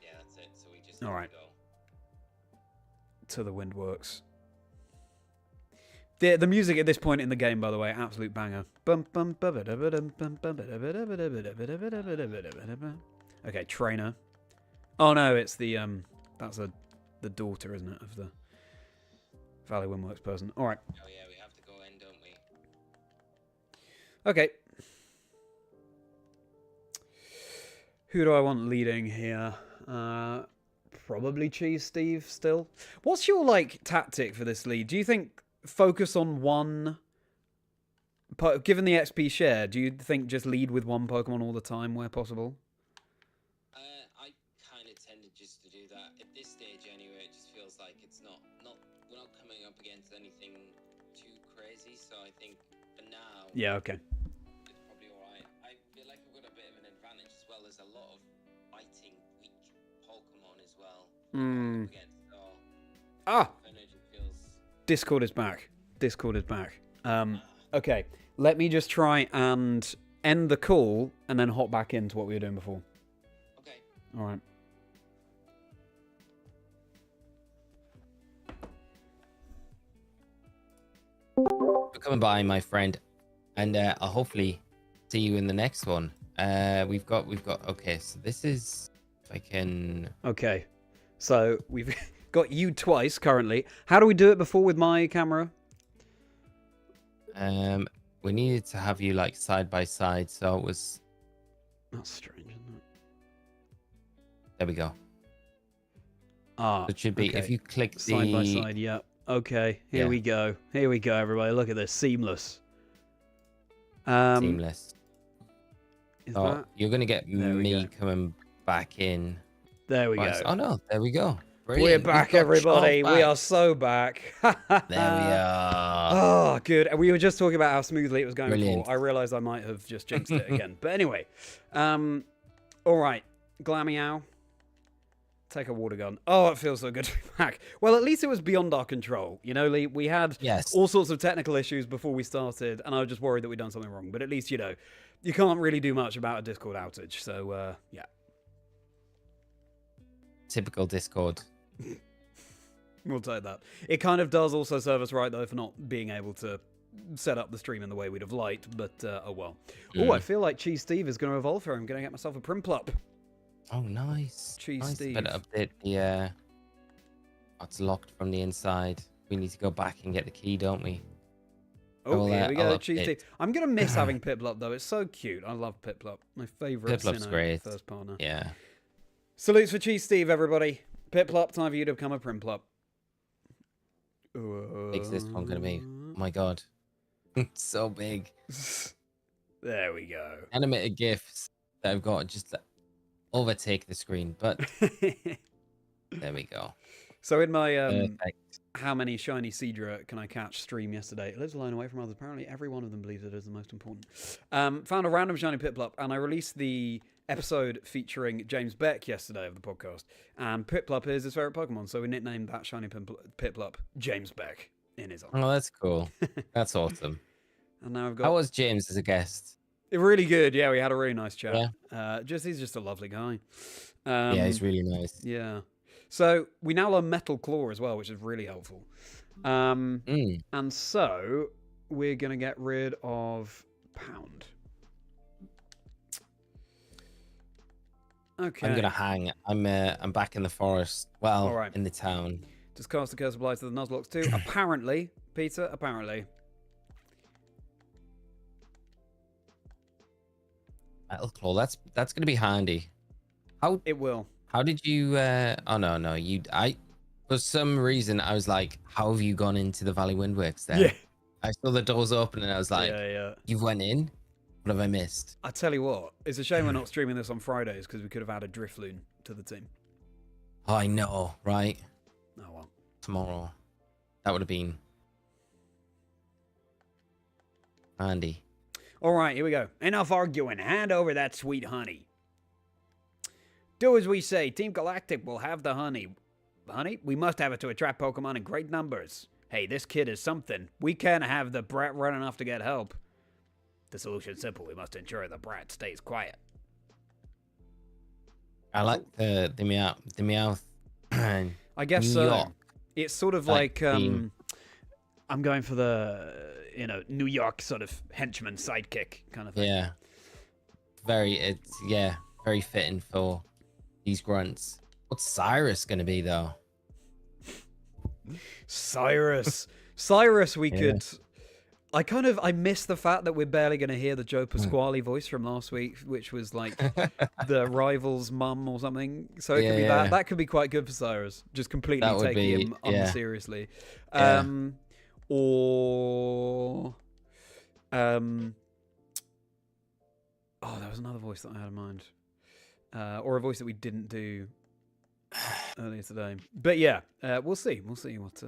Yeah, that's it. So we just all right. Go. To the Windworks. The music at this point in the game, by the way, absolute banger. Okay, trainer. Oh no, it's the that's the daughter, isn't it, of the Valley Windworks person. All right. Oh yeah, we have to go in, don't we? Okay. Who do I want leading here? Probably Cheese Steve still. What's your tactic for this lead? Do you think focus on one? Given the XP share, do you think just lead with one Pokemon all the time where possible? I kind of tended just to do that at this stage anyway. It just feels like it's not we're not coming up against anything too crazy. So I think for now, yeah, okay, it's probably all right. I feel like I've got a bit of an advantage as well. There's a lot of fighting weak Pokemon as well. Against, Discord is back. Discord is back. Okay, let me just try and end the call and then hop back into what we were doing before. Okay. All right. For coming by, my friend, and I'll hopefully see you in the next one. We've got. Okay, so this is. If I can. Okay, so we've got you twice currently. How do we do it before with my camera? We needed to have you side by side, so it was. That's strange, isn't it? There we go. Ah, it should be if you click the side by side. Yeah. Okay. Here we go. Here we go, everybody. Look at this. Seamless. Seamless. Oh, you're gonna get me coming back in. There we go. Oh no, there we go. We're back, everybody. We are so back. There we are. Oh, good. And we were just talking about how smoothly it was going Brilliant. before. I realized I might have just jinxed it again. But anyway, all right. Glameow. Take a water gun. Oh, it feels so good to be back. Well, at least it was beyond our control. You know, Lee, we had all sorts of technical issues before we started, and I was just worried that we'd done something wrong. But at least, you know, you can't really do much about a Discord outage. So, yeah. Typical Discord. We'll take that. It kind of does also serve us right, though, for not being able to set up the stream in the way we'd have liked. But, oh well. Oh, I feel like Cheese Steve is going to evolve here. I'm going to get myself a Primplup. Oh, nice. Cheese Steve. Better update the it's locked from the inside. We need to go back and get the key, don't we? Oh, here we go, Cheese Steve. I'm going to miss having Piplup, though. It's so cute. I love Piplup. My favourite great. First partner. Yeah. Salutes for Cheese Steve, everybody. Piplup, time for you to become a Primplup. Big's this one going to be? Oh, my God. It's so big. There we go. Animated GIFs that I've got just overtake the screen, but there we go. So in my how many shiny Seadra can I catch stream yesterday, it lives alone away from others. Apparently every one of them believes it is the most important. Found a random shiny Piplup, and I released the episode featuring James Beck yesterday of the podcast, and Piplup is his favorite Pokemon, so we nicknamed that shiny Piplup James Beck in his honor. Oh, that's cool. That's awesome. And now I've got... How was James as a guest? Really good. Yeah, we had a really nice chat. Yeah. He's just a lovely guy. Yeah, he's really nice. Yeah. So we now learn Metal Claw as well, which is really helpful. And so we're going to get rid of Pound. Okay. I'm gonna hang. I'm back in the forest. Well, in the town. Just cast the Curse of Blight to the Nuzlocke too. Apparently, Peter. Apparently. Metal Claw. That's gonna be handy. How it will. How did you? Oh no. For some reason I was like, how have you gone into the Valley Windworks there? Yeah. I saw the doors open and I was like, you went in. What have I missed? I tell you what, it's a shame we're not streaming this on Fridays because we could have added Drifloon to the team. Oh, I know, right? Oh well. Tomorrow. That would have been handy. All right, here we go. Enough arguing. Hand over that sweet honey. Do as we say. Team Galactic will have the honey. Honey? We must have it to attract Pokemon in great numbers. Hey, this kid is something. We can't have the brat running off to get help. The solution's simple. We must ensure the brat stays quiet. I like the Meowth. I guess New so. York. It's sort of like I'm going for the New York sort of henchman sidekick kind of thing. Yeah. Very fitting for these grunts. What's Cyrus gonna be though? Cyrus, we could. I miss the fact that we're barely going to hear the Joe Pasquale voice from last week, which was like the rival's mum or something. So it could be that. That could be quite good for Cyrus. Just completely taking him unseriously. Or there was another voice that I had in mind. Or a voice that we didn't do earlier today. But yeah, we'll see. We'll see what...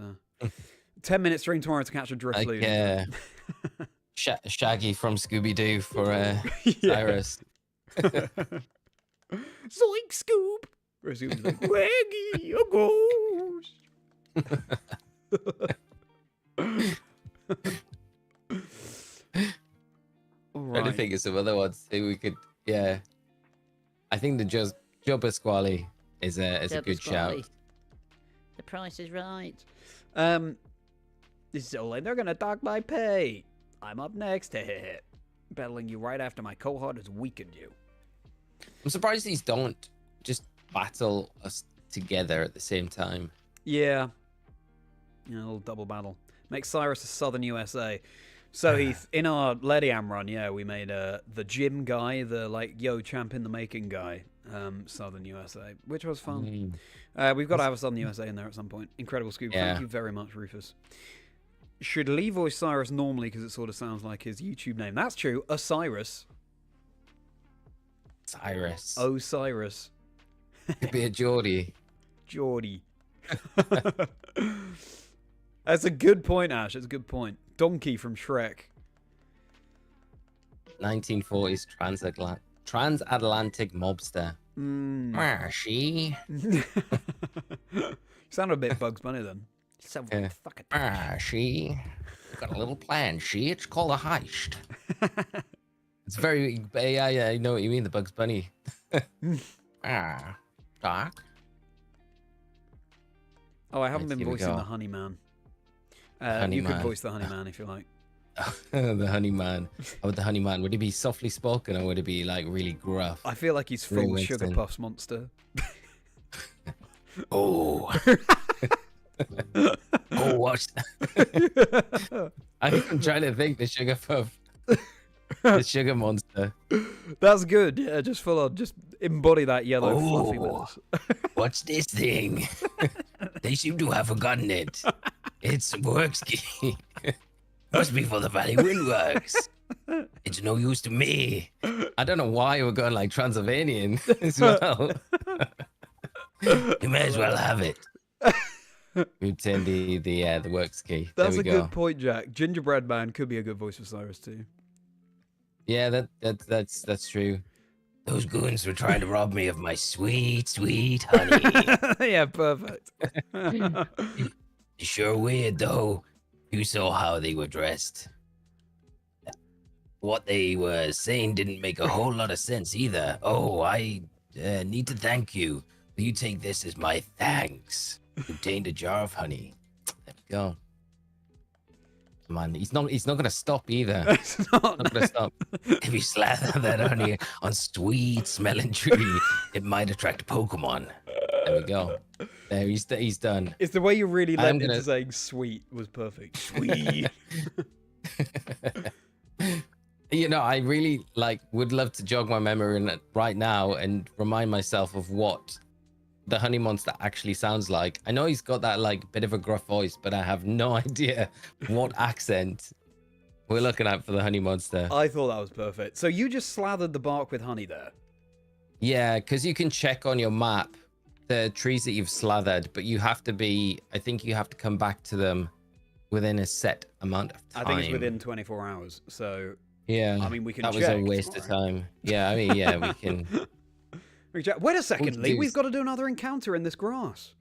10-minute stream tomorrow to catch a Drifloon. Shaggy from Scooby-Doo for Cyrus. Zoink, Scoob! Where Scoob's like, Waggy, a ghost! Trying to think of some other ones too. We could, I think the Joe Pasquale is a good shout. The price is right. So they're gonna dock my pay. I'm up next. Battling you right after my cohort has weakened you. I'm surprised these don't just battle us together at the same time. Yeah. A little double battle. Make Cyrus a Southern USA. So Heath, in our Lediam run, we made the gym guy, the champ in the making guy, Southern USA, which was fun. We've got to have a Southern USA in there at some point. Incredible Scoop. Thank you very much, Rufus. Should Lee voice Cyrus normally because it sort of sounds like his YouTube name. That's true. Osiris. Cyrus. Osiris. Could be a Geordie. Geordie. That's a good point, Ash. That's a good point. Donkey from Shrek. 1940s transatlantic mobster. She. You sound a bit Bugs Bunny then. So fucking. She. Got a little plan. It's called a heist. It's very. Yeah, I know what you mean. The Bugs Bunny. Doc. Oh, I haven't been voicing the Honey Man. You could voice the Honey Man if you like. The Honey Man. Oh, the Honey Man. Would he be softly spoken or would it be like really gruff? I feel like he's full Sugar Puffs monster. Oh. Oh, what's I'm trying to think the Sugar Puff. The Sugar Monster. That's good. Yeah, just full on. Just embody that yellow fluffiness. What's this thing? They seem to have forgotten it. It's a works key. Must be for the Valley Windworks. It's no use to me. I don't know why we're going like Transylvanian as well. You may as well have it. Return the works key. That's a good point, Jack. Gingerbread Man could be a good voice for Cyrus too. Yeah, that's true. Those goons were trying to rob me of my sweet, sweet honey. Yeah, perfect. Sure weird though. You saw how they were dressed. What they were saying didn't make a whole lot of sense either. Oh, I need to thank you. Will you take this as my thanks? Contained a jar of honey. There we go. Come on, he's not gonna stop either. It's not Gonna stop. If you slather that honey on sweet smelling tree, it might attract Pokemon. There we go. There, he's done. It's the way you really led into saying sweet was perfect. Sweet. You know, I really would love to jog my memory right now and remind myself of what the honey monster actually sounds like. I know he's got that bit of a gruff voice, but I have no idea what accent we're looking at for the honey monster. I thought that was perfect. So you just slathered the bark with honey there? Yeah, because you can check on your map the trees that you've slathered, but you have to I think you have to come back to them within a set amount of time. I think it's within 24 hours. So yeah, I mean, we can that check. was a waste of time. Yeah, I mean, yeah, we can. Wait a second, Lee. We've got to do another encounter in this grass.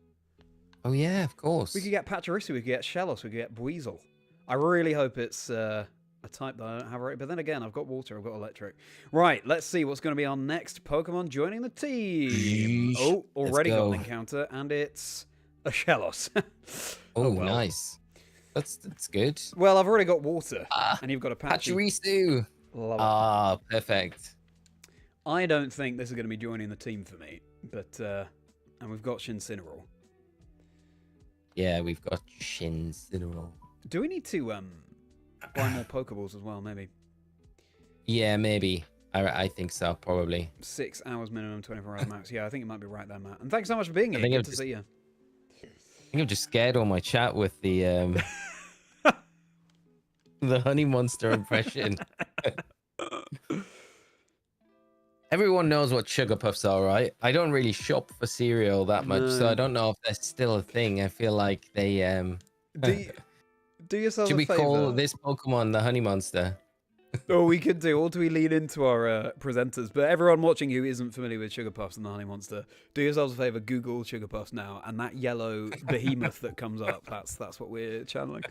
Oh yeah, of course. We could get Pachyrhyssi, we could get Shellos, we could get Buizel. I really hope it's a type that I don't have right, but then again, I've got water, I've got electric. Right, let's see what's going to be our next Pokemon joining the team. Oh, already got an encounter, and it's a Shellos. Oh, well. Nice. That's good. Well, I've already got water, and you've got a Pachyrhyssi. Ah, perfect. I don't think this is going to be joining the team for me, but and we've got Shincineraw. Yeah, we've got Shincineraw. Do we need to buy more Pokeballs as well, maybe? Yeah, maybe. I think so, probably. 6 hours minimum, 24 hours max. Yeah, I think it might be right there, Matt. And thanks so much for being here. Good to see you. I think I've just scared all my chat with the the honey monster impression. Everyone knows what sugar puffs are, right? I don't really shop for cereal that much, so I don't know if that's still a thing. I feel like they do yourself should a we favor. call this Pokemon the honey monster? Oh, we could do. Or do we lead into our presenters? But everyone watching who isn't familiar with Sugar Puffs and the Honey Monster, do yourselves a favor, Google Sugar Puffs now, and that yellow behemoth that comes up, that's what we're channeling.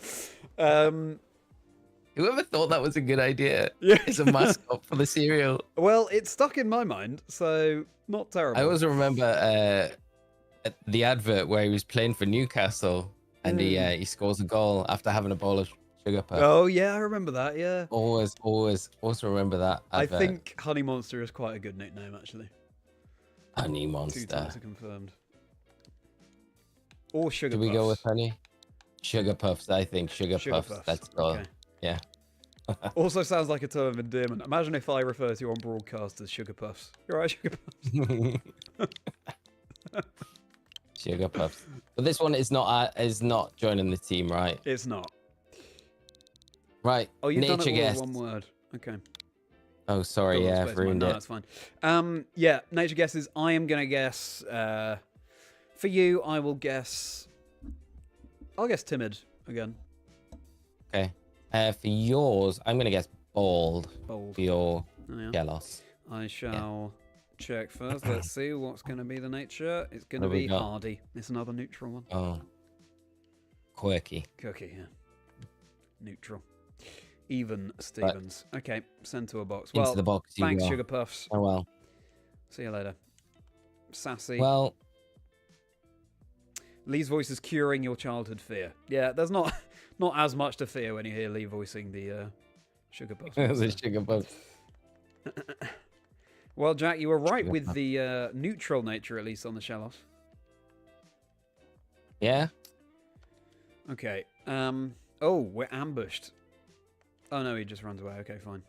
Whoever thought that was a good idea? Yeah. It's a mascot for the cereal. Well, it's stuck in my mind, so not terrible. I always remember the advert where he was playing for Newcastle and he scores a goal after having a bowl of Sugar Puff. Oh yeah, I remember that. Yeah. Always remember that advert. I think Honey Monster is quite a good nickname, actually. Honey Monster. 2 times are confirmed. Or Sugar Puffs. Do we go with Honey? Sugar Puffs, I think. Sugar Puffs. Let's go. Okay. Yeah. Also sounds like a term of endearment. Imagine if I refer to you on broadcast as Sugar Puffs. You're right, Sugar Puffs. Sugar Puffs. But this one is not joining the team, right? It's not. Right. Oh, you've done it all guest. in one word. Okay. Oh, sorry. Yeah, I've ruined it. No, that's fine. Yeah, nature guesses. I am going to guess For you, I will guess. I'll guess timid again. Okay. For yours, I'm gonna guess bold. Bold. For your Oh, yeah. jealous. I shall check first. Let's see what's going to be the nature. It's going to What have we be got? hardy. It's another neutral one. Oh. Quirky. Cookie, yeah. Neutral. Even Stevens. Okay, send to a box. Into Well, the box. You thanks, go. Sugar Puffs. Oh well. See you later. Sassy. Well, Lee's voice is curing your childhood fear. Yeah, there's not as much to fear when you hear Lee voicing the Sugar Puffs. the sugar puffs. Well, Jack, you were right Sugar with Puff. the neutral nature, at least on the Shellos. Yeah. Okay. Oh, we're ambushed. Oh no, he just runs away. Okay, fine.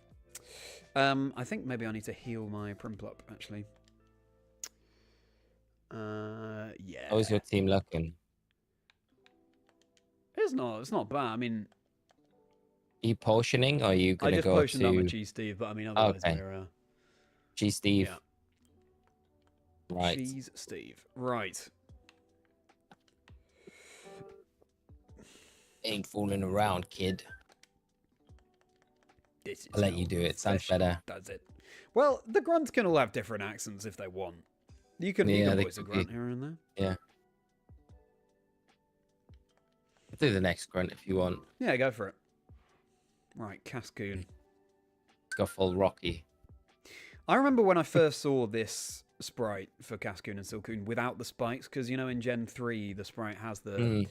I think maybe I need to heal my Primplup, actually. Yeah. How's your team looking? It's not bad. I mean, Are you potioning, or are you I gonna just go potioned on my to Cheese Steve, but I mean, otherwise Okay. we're G Steve? yeah. Right. Cheese Steve. Right. Ain't fooling around, kid. This is I'll let how you do it. Sounds professional better. Does it? Well, the grunts can all have different accents if they want. You can Yeah, they voice a could grunt be. here and there. Yeah. I'll do the next grunt if you want. Yeah, go for it. Right, Cascoon. It's got full Rocky. I remember when I first saw this sprite for Cascoon and Silcoon without the spikes, because, you know, in Gen 3, the sprite has the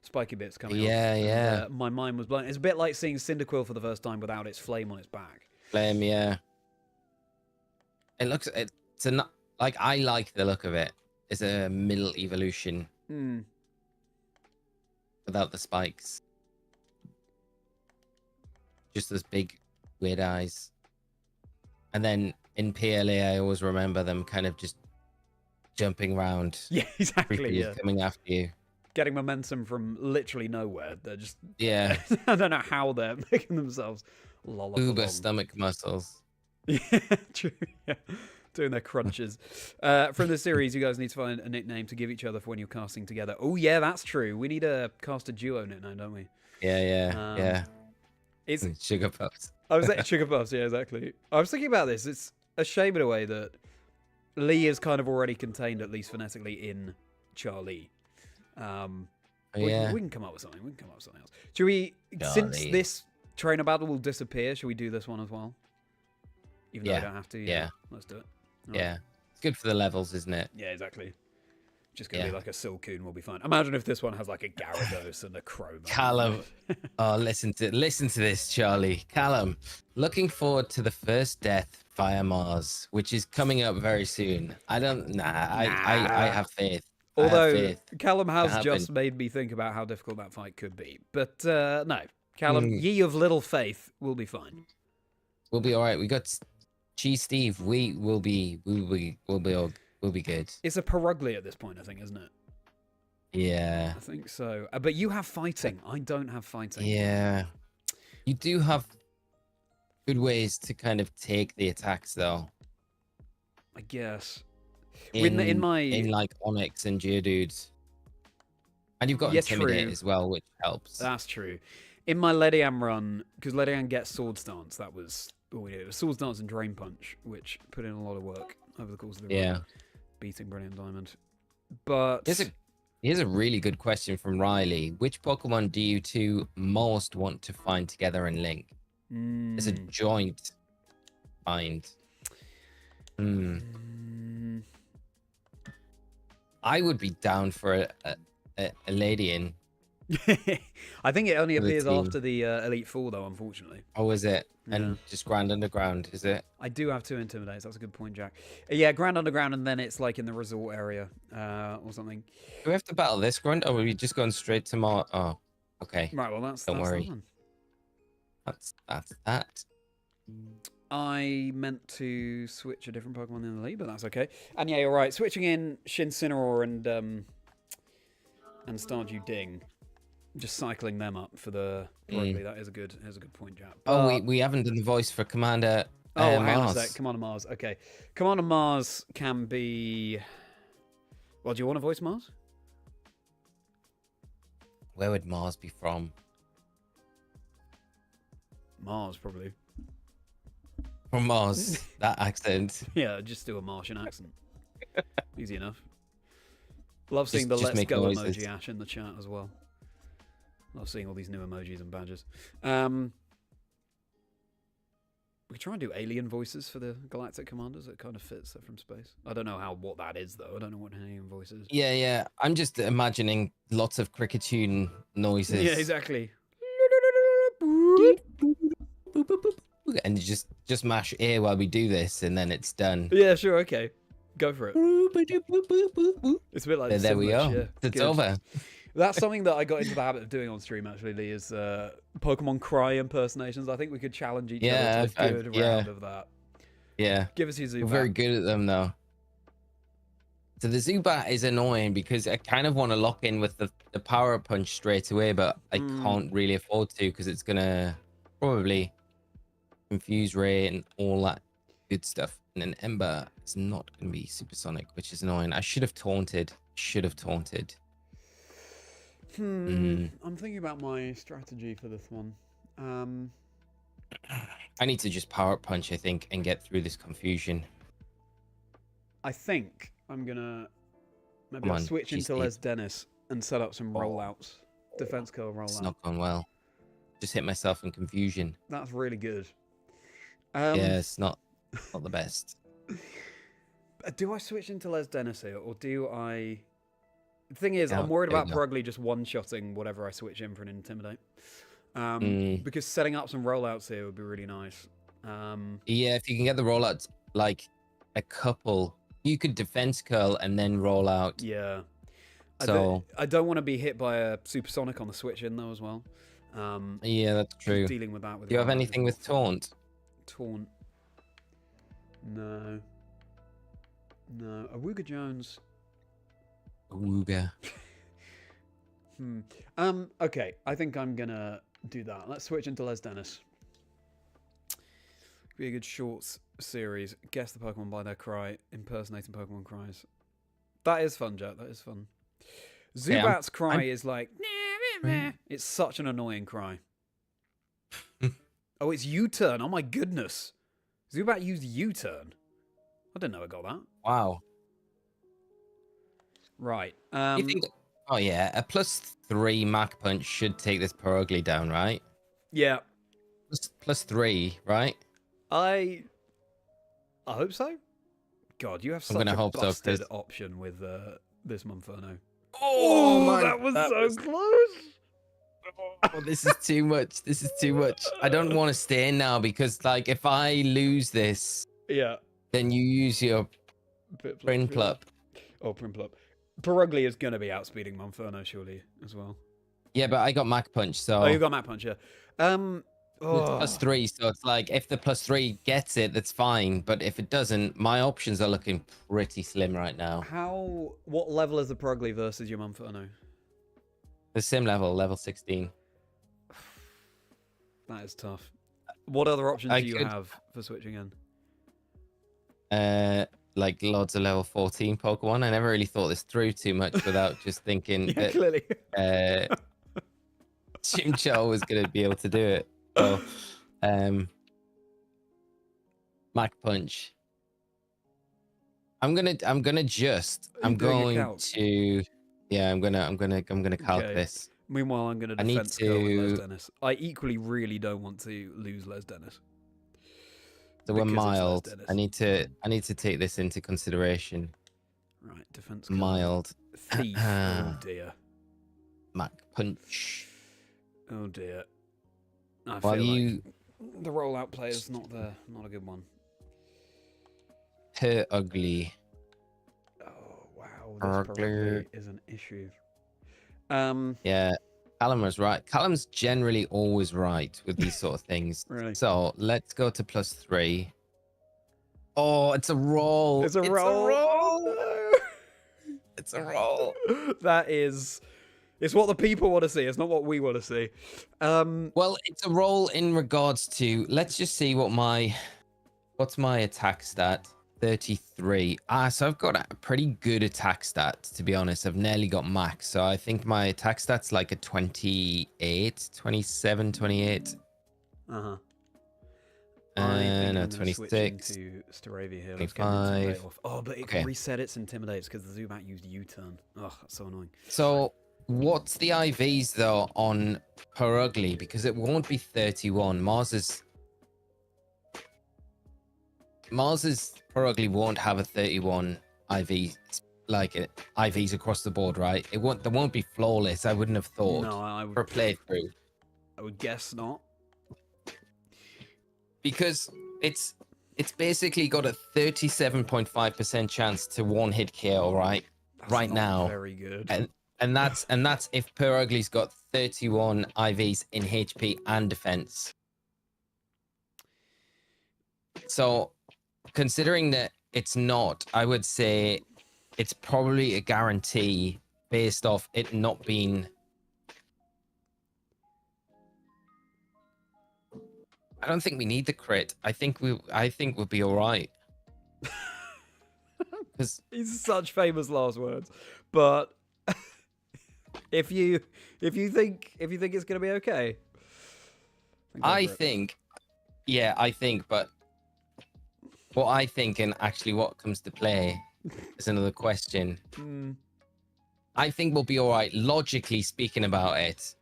spiky bits coming off. Yeah, and, yeah. my mind was blown. It's a bit like seeing Cyndaquil for the first time without its flame on its back. Flame, yeah. It looks. It's a like I like the look of it. It's a middle evolution Hmm. without the spikes. Just those big weird eyes. And then in PLA, I always remember them kind of just jumping around, Yeah, exactly. creatures Yeah. coming after you. Getting momentum from literally nowhere. They're just... Yeah, I don't know how they're making themselves lollop uber along. stomach muscles. Yeah, true. Yeah. Doing their crunches. From the series, you guys need to find a nickname to give each other for when you're casting together. Oh, yeah, that's true. We need a cast a duo nickname, don't we? Yeah, yeah. It's Sugar puffs. I was at Sugar Puffs, yeah, exactly. I was thinking about this. It's a shame in a way that Lee is kind of already contained, at least phonetically, in Charlie. We can come up with something. We can come up with something else. Should we, since Charlie. this trainer battle will disappear, should we do this one as well? Even though I Yeah. don't have to. Yeah. Let's do it. All Yeah. right. It's good for the levels, isn't it? Yeah, exactly. Just gonna be Yeah. like a Silcoon, we'll be fine. Imagine if this one has like a Gyarados and a Chroma. Callum. Oh, listen to this, Charlie. Callum, looking forward to the first death via Mars, which is coming up very soon. I have faith. I have Although faith. Callum has happen. just made me think about how difficult that fight could be. But no, Callum, Mm. ye of little faith, will be fine. We'll be all right. We got Cheese Steve. We'll be good. It's a Perugly at this point, I think, isn't it? Yeah. I think so. But you have fighting. I don't have fighting. Yeah. You do have good ways to kind of take the attacks, though. I guess. In my like Onyx and Geodude. And you've got Yeah, Intimidate true. as well, which helps. That's true. In my Lediam run, because Lediam gets Sword Stance, that was all we did. It was Sword Stance and Drain Punch, which put in a lot of work over the course of the Yeah. run, beating Brilliant Diamond. But Here's a really good question from Riley. Which Pokemon do you two most want to find together and link? As a joint find. I would be down for a Ladian. I think it only For the appears team. after the Elite Four, though, unfortunately. Oh, is it? Yeah. And just Grand Underground, is it? I do have 2 Intimidates. That's a good point, Jack. Yeah, Grand Underground, and then it's like in the resort area or something. Do we have to battle this Grunt, or are we just going straight to Mars? Oh, okay. Right, well, that's Don't that's worry. that one. That's that. I meant to switch a different Pokemon in the league, but that's okay. And yeah, you're right. Switching in Shincineraor and Stardew Ding, just cycling them up for the Perugly. That is a good point, Jack. Oh, we haven't done the voice for Commander hang on a Mars. sec. Commander Mars. Okay, Commander Mars can be. Well, do you want to voice Mars? Where would Mars be from? Mars, probably. From Mars. That accent. Yeah, just do a Martian accent. Easy enough. Love seeing the just Let's make Go noises. emoji Ash in the chat as well. Love seeing all these new emojis and badges. We could try and do alien voices for the Galactic Commanders. It kind of fits that from space. I don't know what that is, though. I don't know what an alien voice is. Yeah. I'm just imagining lots of cricketune noises. Yeah, exactly. And you just mash A while we do this, and then it's done. Yeah, sure, okay. Go for it. It's a bit like there we go. Yeah. It's Good. over. That's something that I got into the habit of doing on stream, actually, Lee, is Pokemon Cry impersonations. I think we could challenge each other to a good round of that. Yeah. Give us your Zubat. We're very good at them, though. So the Zubat is annoying because I kind of want to lock in with the Power Punch straight away, but I can't really afford to because it's going to probably confuse Ray and all that good stuff. And then Ember is not going to be supersonic, which is annoying. I should have taunted. I'm thinking about my strategy for this one. I need to just Power Punch, I think, and get through this confusion. I think I'm gonna maybe switch into Les Dennis and set up some rollouts. Defense curl rollout. It's not going well. Just hit myself in confusion. That's really good. Yeah, it's not the best. Do I switch into Les Dennis here, or do I... The thing is, I'm worried about Brugly just one-shotting whatever I switch in for an Intimidate. Because setting up some rollouts here would be really nice. Yeah, if you can get the rollouts, like a couple, you could defense curl and then roll out. Yeah. So I don't want to be hit by a supersonic on the switch in though as well. Yeah, that's true. Dealing with that. With Do you have anything with taunt? Taunt. No. No. Awooga Jones. Awooga. Okay, I think I'm gonna do that. Let's switch into Les Dennis. Be a good short series. Guess the Pokemon by their cry. Impersonating Pokemon cries. That is fun, Jack. That is fun. Zubat's cry is like... It's such an annoying cry. Oh, it's U-turn. Oh my goodness. Zubat used U-turn. I didn't know I got that. Wow. Right. You think... Oh yeah, a +3 Mach Punch should take this Perugly down, right? Yeah. +3, right? I hope so. God, you have such a busted option with this Monferno. Oh my! That was so close. Oh, this is too much. This is too much. I don't want to stay in now because, like, if I lose this, yeah, then you use your Prinplup. Oh, Prinplup. Perugly is going to be outspeeding Monferno, surely, as well. Yeah, but I got Mach Punch, so... Oh, you got Mach Punch, yeah. It's +3, so it's like, if the +3 gets it, that's fine. But if it doesn't, my options are looking pretty slim right now. What level is the Perugly versus your Monferno? The sim level 16. That is tough. What other options do you have for switching in? Like loads of level 14 Pokemon. I never really thought this through too much without just thinking yeah, that clearly. Chimchar was going to be able to do it. So, Mach Punch. I'm going to calc this. Meanwhile, I'm going to defense go with Les Dennis. I equally really don't want to lose Les Dennis. So we're mild. I need to take this into consideration. Right, defense. Mild. Thief. Oh dear. Mach Punch. Oh dear. I feel like the rollout play is not a good one. Perugly. Oh wow, this Perugly is an issue. Yeah. Callum was right. Callum's generally always right with these sort of things. Really? So let's go to +3. Oh, it's a roll. It's a roll. No. It's a roll. That is... It's what the people want to see. It's not what we want to see. Well, it's a roll in regards to... Let's just see what's my attack stat. 33. So I've got a pretty good attack stat, to be honest. I've nearly got max. So I think my attack stat's like a 28, 27, 28. Uh-huh. No, 26. To Staravia here. 25. Oh, but it reset its intimidates because the zoom out used U-turn. Oh, that's so annoying. So what's the IVs though on Perugly? Because it won't be 31. Mars's Perugly won't have a 31 IV, like IVs across the board, right? They won't be flawless. I wouldn't have thought. No, I would, for a playthrough. I would guess not. Because it's basically got a 37.5% chance to one hit KO, right? That's right not now. Very good. And that's if Perugly's got 31 IVs in HP and defense. So considering that it's not, I would say it's probably a guarantee based off it not being. I don't think we need the crit. I think we'll be all right. Because these are such famous last words, but if you think it's gonna be okay, I think, but what I think and actually what comes to play is another question. I think we'll be all right. Logically speaking about it,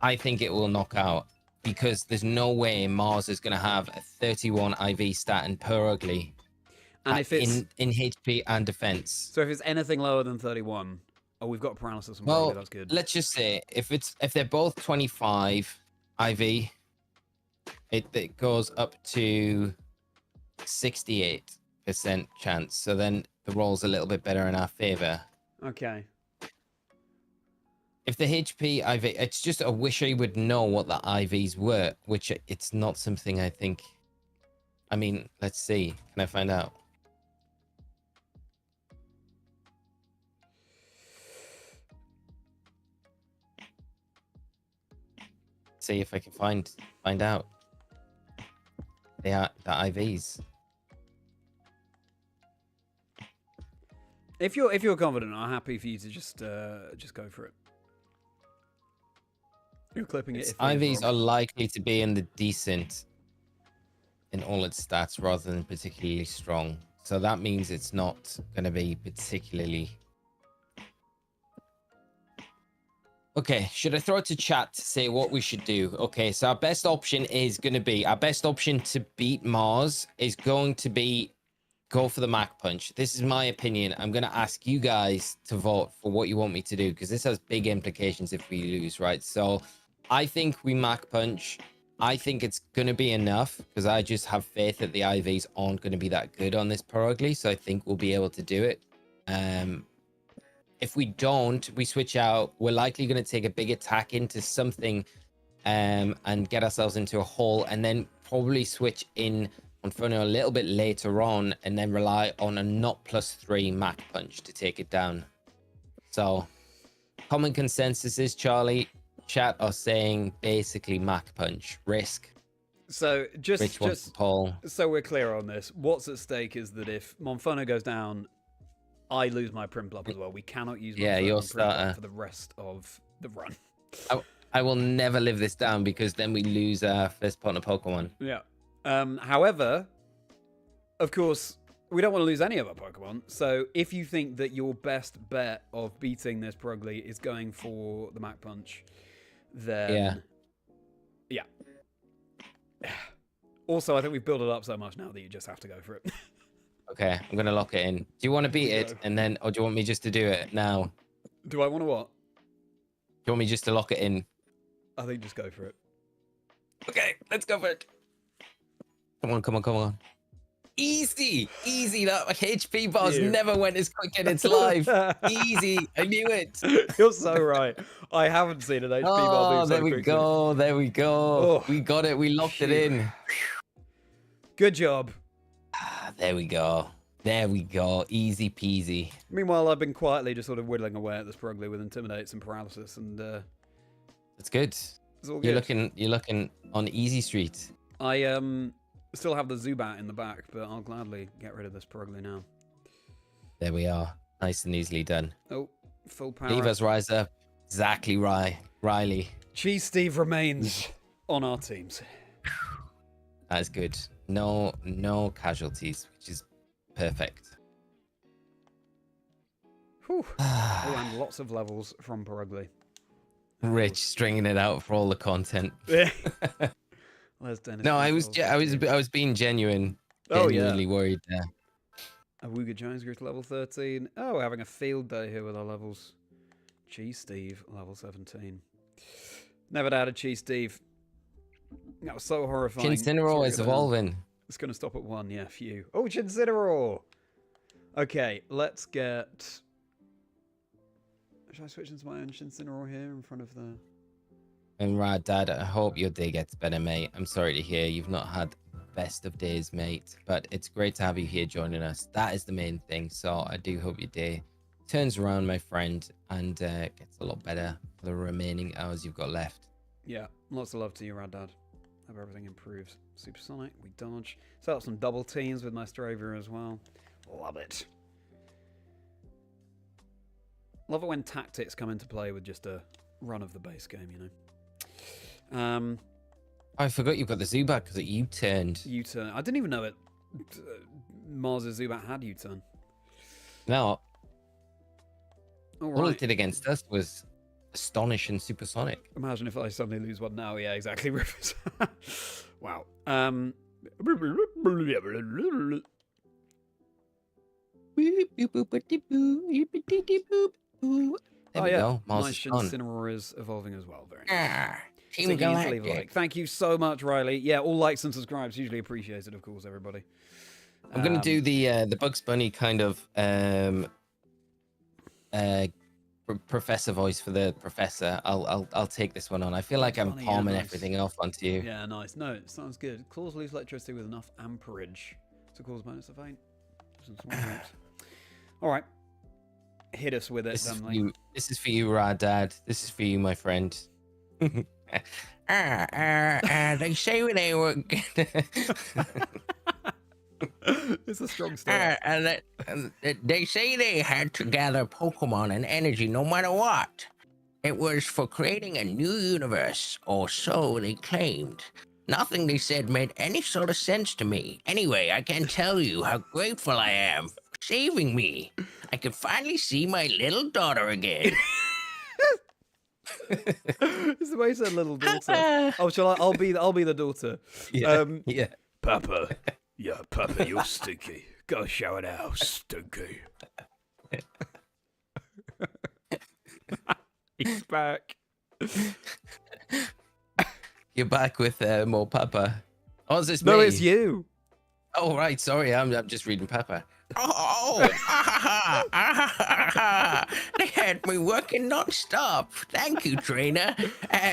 I think it will knock out. Because there's no way Mars is going to have a 31 IV stat in Perugly, and if it's in HP and defense. So if it's anything lower than 31, we've got paralysis. And well, that's good. Let's just say if they're both 25 IV, it goes up to 68% chance. So then the roll's a little bit better in our favor. Okay. If the HP IV, it's just I wish I would know what the IVs were, which it's not something I think. I mean, let's see. Can I find out? See if I can find out. They are the IVs. If you're confident, I'm happy for you to just go for it. You're clipping it. IVs are likely to be in the decent in all its stats rather than particularly strong. So that means it's not going to be particularly. Okay, should I throw it to chat to say what we should do? Okay, so our best option to beat Mars is going to be go for the Mach Punch. This is my opinion. I'm going to ask you guys to vote for what you want me to do because this has big implications if we lose, right? So I think we Mach Punch. I think it's going to be enough because I just have faith that the IVs aren't going to be that good on this Perugly. So I think we'll be able to do it. If we don't, we switch out. We're likely going to take a big attack into something and get ourselves into a hole and then probably switch in on Inferno a little bit later on and then rely on a not +3 Mach Punch to take it down. So common consensus is, Charlie, chat are saying basically Mach Punch. Risk. So just Paul. So we're clear on this. What's at stake is that if Monferno goes down, I lose my Primplop as well. We cannot use your starter for the rest of the run. I will never live this down because then we lose our first partner Pokemon. Yeah. However, of course, we don't want to lose any of our Pokemon. So if you think that your best bet of beating this Perugly is going for the Mach Punch, then yeah. Also, I think we've built it up so much now that you just have to go for it. Okay, I'm gonna lock it in. Do you want to beat it and then, or do you want me just to do it now? Do I want to what? Do you want me just to lock it in? I think just go for it. Okay, let's go for it. Come on. Easy. That HP bar's never went as quick in its life. Easy. I knew it. You're so right. I haven't seen an HP bar move so quickly. There we go. Oh. We got it. We locked it in. Good job. There we go. Easy peasy. Meanwhile, I've been quietly just sort of whittling away at this Perugly with Intimidates and Paralysis, and that's good. It's all good. You're looking on easy street. I Still have the Zubat in the back, but I'll gladly get rid of this Purugly now. There we are. Nice and easily done. Oh, full power. Leave us rise up. Exactly right, Riley. Cheese Steve remains on our teams. That's good. No casualties, which is perfect. Whew. Oh, and lots of levels from Purugly. Rich stringing it out for all the content. Dennis No, I was being genuine. Genuinely worried there. Awooga Giants grew to level 13. Oh, we're having a field day here with our levels. Cheese Steve, level 17. Never doubted Cheese Steve. That was so horrifying. Incineroar is evolving. It's going to stop at 1, yeah, phew. Oh, Incineroar! Okay, let's get... Should I switch into my own Incineroar here in front of the... And Rad Dad, I hope your day gets better, mate. I'm sorry to hear you've not had the best of days, mate. But it's great to have you here joining us. That is the main thing. So I do hope your day turns around, my friend, and gets a lot better for the remaining hours you've got left. Yeah, lots of love to you, Rad Dad. Hope everything improves. Supersonic, we dodge. Set up some double teams with my Stravia as well. Love it. Love it when tactics come into play with just a run of the base game, you know. I forgot you've got the Zubat because it U-turned. U-turn. I didn't even know it. Mars's Zubat had U-turn. No. All All it did against us was astonish and supersonic. Imagine if I suddenly lose one now. Yeah, exactly. Wow. There we go. My Mars Incineroar is evolving as well. Very nice. Team Galactic. Like. Thank you so much, Riley. Yeah, all likes and subscribes hugely appreciated, of course, everybody. I'm gonna do the Bugs Bunny kind of professor voice for the professor. I'll take this one on. I feel like I'm palming everything off onto you. Yeah, nice. No, it sounds good. Cause lose electricity with enough amperage to cause bonus of 8. All right, hit us with it. This is for you, Rad Dad. This is for you, my friend. They say they were. It's a strong start. They say they had to gather Pokemon and energy no matter what. It was for creating a new universe, or so they claimed. Nothing they said made any sort of sense to me. Anyway, I can tell you how grateful I am for saving me. I can finally see my little daughter again. This is the way he said little daughter. Oh, shall I? I'll be the daughter. Yeah. Yeah. Papa. Yeah, Papa, you're stinky. Go shower now, stinky. He's back. You're back with more Papa. Oh, is this me? No, it's you. Oh, right. Sorry, I'm just reading Papa. Oh, they had me working non-stop. Thank you, trainer.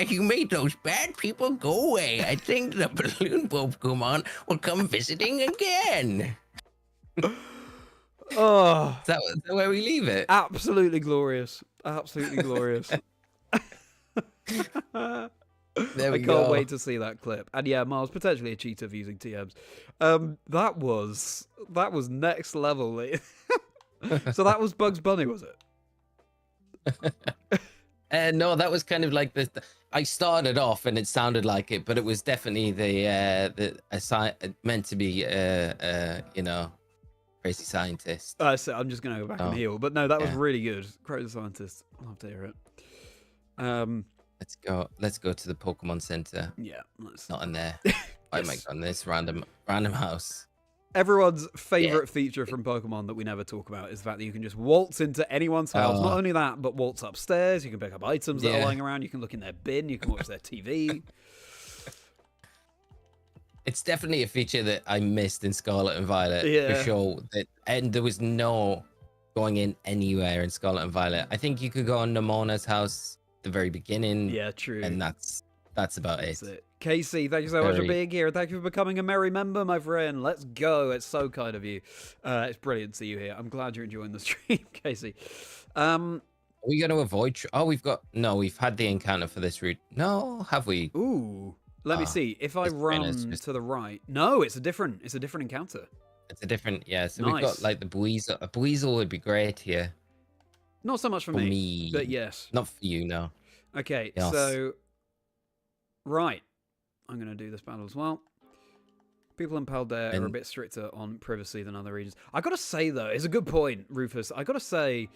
You made those bad people go away. I think the balloon Pokemon will come visiting again. Oh, is that where we leave it? Absolutely glorious. Absolutely glorious. There we I go. can't wait to see that clip. And yeah, Miles, potentially a cheater for using TMs. That was next level. So that was Bugs Bunny, was it? No, that was kind of like the. I started off and it sounded like it, but it was definitely meant to be you know, crazy scientist. So I'm just gonna go back and heal. But no, that was really good. Crazy scientist. I'll have to hear it. Let's go to the Pokemon Center. Yeah, not in there. I might go on this random house. Everyone's favorite feature from Pokemon that we never talk about is the fact that you can just waltz into anyone's house. Not only that, but waltz upstairs. You can pick up items that are lying around. You can look in their bin. You can watch their TV. It's definitely a feature that I missed in Scarlet and Violet for sure. And there was no going in anywhere in Scarlet and Violet. I think you could go on Nemona's house the very beginning. Yeah, true. And that's about it. Casey, thank you so much for being here. Thank you for becoming a Merri member, my friend. Let's go. It's so kind of you. It's brilliant to see you here. I'm glad you're enjoying the stream, Casey. Are we going to avoid? We've had the encounter for this route. No, have we? Ooh, Let me see. If I run to the right, no, it's a different encounter. It's a different, yeah. So Nice. we've got like the Buizel. A Buizel would be great here. Not so much for me, but yes. Not for you, no. Okay, Yes. so right, I'm going to do this battle as well. People in Paldare are a bit stricter on privacy than other regions. I got to say though, it's a good point, Rufus. I got to say,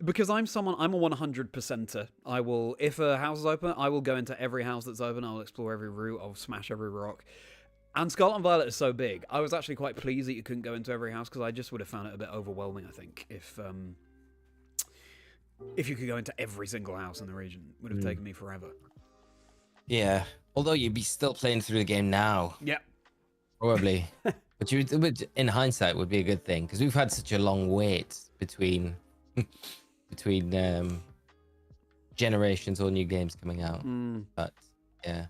because I'm a 100%er. I will, if a house is open, I will go into every house that's open. I'll explore every route. I'll smash every rock. And Scarlet and Violet is so big. I was actually quite pleased that you couldn't go into every house because I just would have found it a bit overwhelming. I think if you could go into every single house in the region, it would have taken me forever. Yeah, although you'd be still playing through the game now. Yeah. Probably. But in hindsight, would be a good thing because we've had such a long wait between generations or new games coming out. But yeah.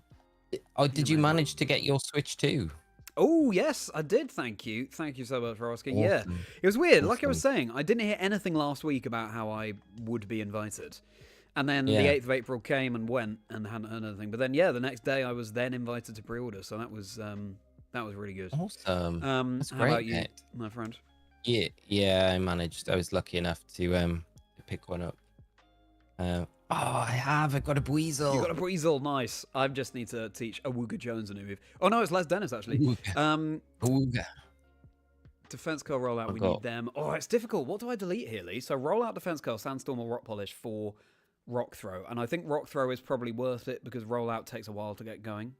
Oh, did you manage to get your Switch too? Oh yes, I did. Thank you so much for asking. Awesome. Yeah, it was weird. Like I was saying, I didn't hear anything last week about how I would be invited, and then the 8th of April came and went, and hadn't heard anything. But then, the next day I was then invited to pre-order, so that was really good. Awesome. That's great, how about you, mate. my friend? Yeah, I managed. I was lucky enough to pick one up. I've got a Buizel. You got a Buizel, nice. I just need to teach Awooga Jones a new move. Oh no, it's Les Dennis actually. Awooga. Defense curl rollout, we need them. Oh, it's difficult. What do I delete here, Lee? So rollout, defense curl, sandstorm, or rock polish for rock throw, and I think rock throw is probably worth it because rollout takes a while to get going.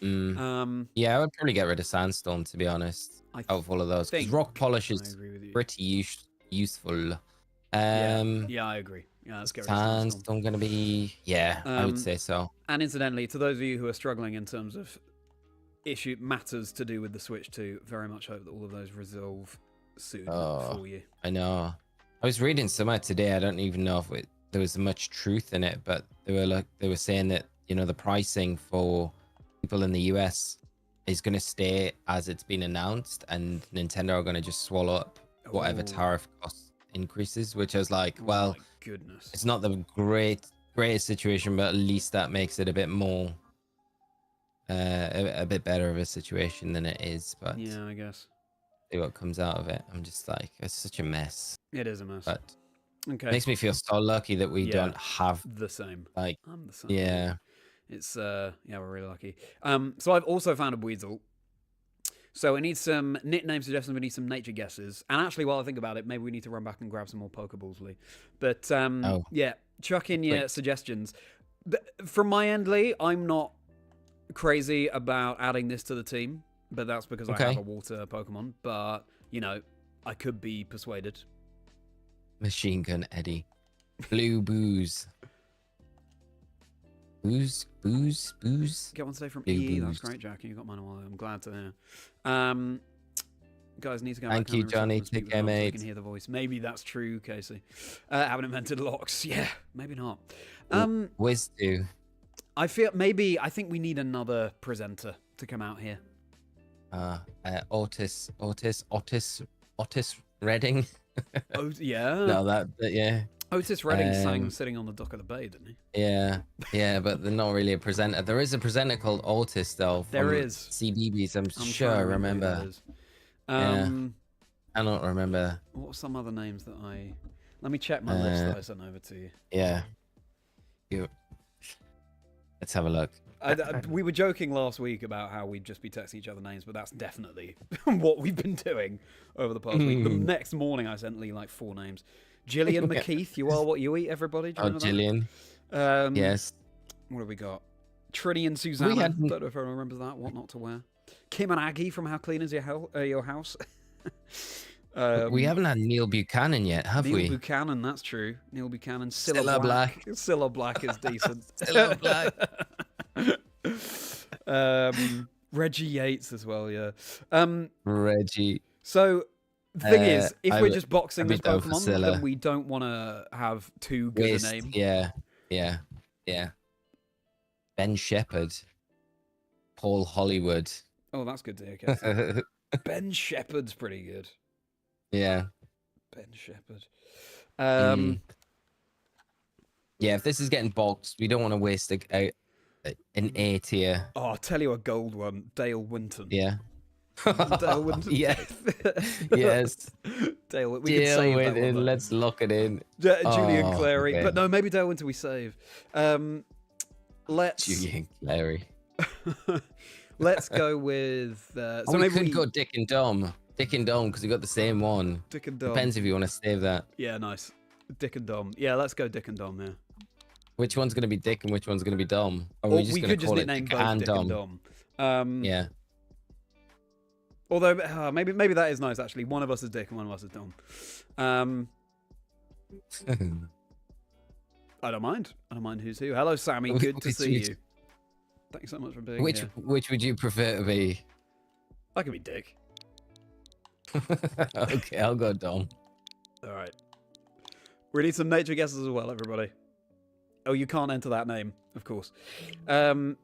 Yeah, I would probably get rid of sandstorm to be honest. Out of all of those, because rock polish is pretty useful. Yeah, I agree. Yeah, let's get rid of sandstorm. Going to be I would say so. And incidentally, to those of you who are struggling in terms of matters to do with the Switch 2, very much hope that all of those resolve soon for you. I know. I was reading somewhere today. I don't even know if there was much truth in it, but they were saying that the pricing for people in the US is going to stay as it's been announced, and Nintendo are going to just swallow up whatever tariff cost increases. Which I was like, well, my goodness, it's not the greatest situation, but at least that makes it a bit more, a bit better of a situation than it is. But yeah, I guess see what comes out of it. I'm just like, it's such a mess. It is a mess. But okay, makes me feel so lucky that we don't have the same. Like, I'm the same. Yeah. It's we're really lucky. So I've also found a Buizel. So it needs some nickname suggestions. We need some nature guesses. And actually, while I think about it, maybe we need to run back and grab some more Pokeballs, Lee. But yeah, chuck in your suggestions. From my end, Lee, I'm not crazy about adding this to the team, but that's because I have a water Pokemon. But I could be persuaded. Machine Gun Eddie, Blue Booze. Booze. Get one today from Blue E. Booze. That's great, Jack. You got mine a while ago. I'm glad to hear. Guys, need to go back. Thank you, Johnny. Take care, mate. You can hear the voice. Maybe that's true, Casey. Haven't invented locks. Yeah, maybe not. Wiz do. I think we need another presenter to come out here. Otis Redding. Oh yeah. No, yeah. Otis Redding sang sitting on the dock of the bay, didn't he? Yeah, but they're not really a presenter. There is a presenter called Otis, though. There is. CBBS, I'm sure I remember. I don't remember. What were some other names that I... Let me check my list that I sent over to you. Yeah. Let's have a look. We were joking last week about how we'd just be texting each other names, but that's definitely what we've been doing over the past week. The next morning, I sent Lee like 4 names. Gillian McKeith, you are what you eat, everybody. Do you remember Gillian. That? Yes. What have we got? Trini and Susanna. Don't know if everyone remembers that. What not to wear. Kim and Aggie from How Clean Is Your House? We haven't had Neil Buchanan yet, have we? Neil Buchanan, that's true. Neil Buchanan. Cilla Black. Cilla Black is decent. Cilla Black. Reggie Yates as well, yeah. Reggie. So... The thing is, if we're just boxing this Pokemon, then we don't want to have too good a name. Yeah. Ben Shepherd. Paul Hollywood. Oh, that's good to hear, Casey. Ben Shepherd's pretty good. Yeah. Ben Shepherd. Yeah, if this is getting boxed, we don't want to waste an A tier. Oh, I'll tell you a gold one. Dale Winton. Yeah. Dale Winton. Yes. Yes. Dale, we can save that one, though. Let's lock it in. Julian Clary. Okay. But no, maybe Dale Winton we save. Let's... Julian Clary. Let's go with... so we maybe could go Dick and Dom. Dick and Dom, because we got the same one. Dick and Dom. Depends if you want to save that. Yeah, nice. Dick and Dom. Yeah, let's go Dick and Dom, yeah. Which one's going to be Dick and which one's going to be Dom? Or Or we just we going could to just call it nickname Dick both and Dick Dom? and Dom. Yeah. Although, maybe that is nice, actually. One of us is Dick and one of us is Dom. I don't mind. I don't mind who's who. Hello, Sammy. Good to see you. Thanks so much for being here. Which would you prefer to be? I could be Dick. Okay, I'll go Dom. All right. We need some nature guesses as well, everybody. Oh, you can't enter that name, of course. Oh,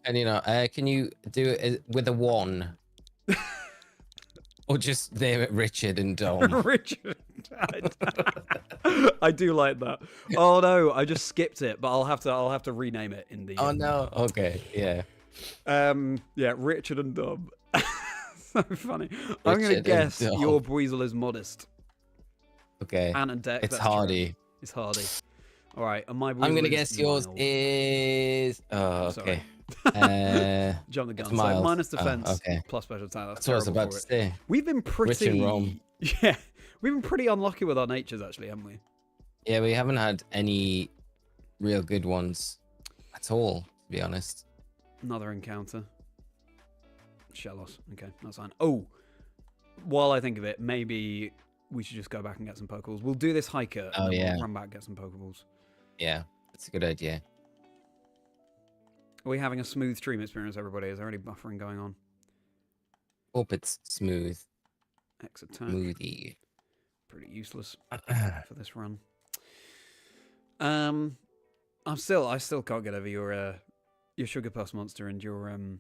can you not? Can you do it with a 1? Or just name it Richard and Dom? Richard. I do like that. Oh no, I just skipped it, but I'll have to rename it in the. Oh no. Okay. Yeah. Yeah, Richard and Dom. So funny. I'm gonna guess your Buizel is modest. Okay. And Deck. It's Hardy. True. It's Hardy. All right, and my. I'm gonna guess yours is. Oh, okay. Jump the gun. Miles. So minus defense, okay. plus special attack. That's what I was about to say. We've been pretty. Rich and Rome. Yeah, we've been pretty unlucky with our natures, actually, haven't we? Yeah, we haven't had any real good ones at all, to be honest. Another encounter. Shellos. Okay, that's fine. Oh, while I think of it, maybe we should just go back and get some Pokeballs. We'll do this hiker. Oh, yeah. We'll run back and get some Pokeballs. Yeah, that's a good idea. Are we having a smooth stream experience, everybody? Is there any buffering going on? Hope it's smooth. X attack. Smoothie. Pretty useless for this run. I still can't get over your Sugar Puffs monster and your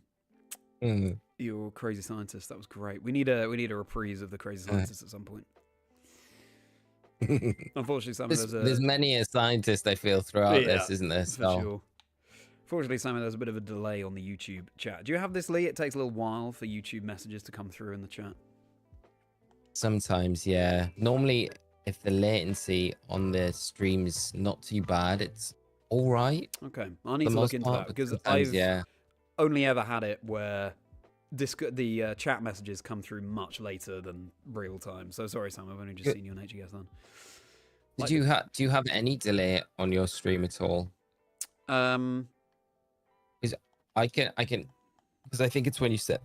crazy scientist. That was great. We need a reprise of the crazy scientist at some point. Unfortunately, Simon, there's many a scientist I feel throughout this, isn't there? For sure. Fortunately, Simon, there's a bit of a delay on the YouTube chat. Do you have this, Lee? It takes a little while for YouTube messages to come through in the chat. Sometimes, yeah. Normally, if the latency on the stream is not too bad, it's all right. Okay, I need to look into that because I've only ever had it where the chat messages come through much later than real time. So sorry, Sam, I've only just seen your nature guess then. Do you have any delay on your stream at all? Because I can because I think it's when you set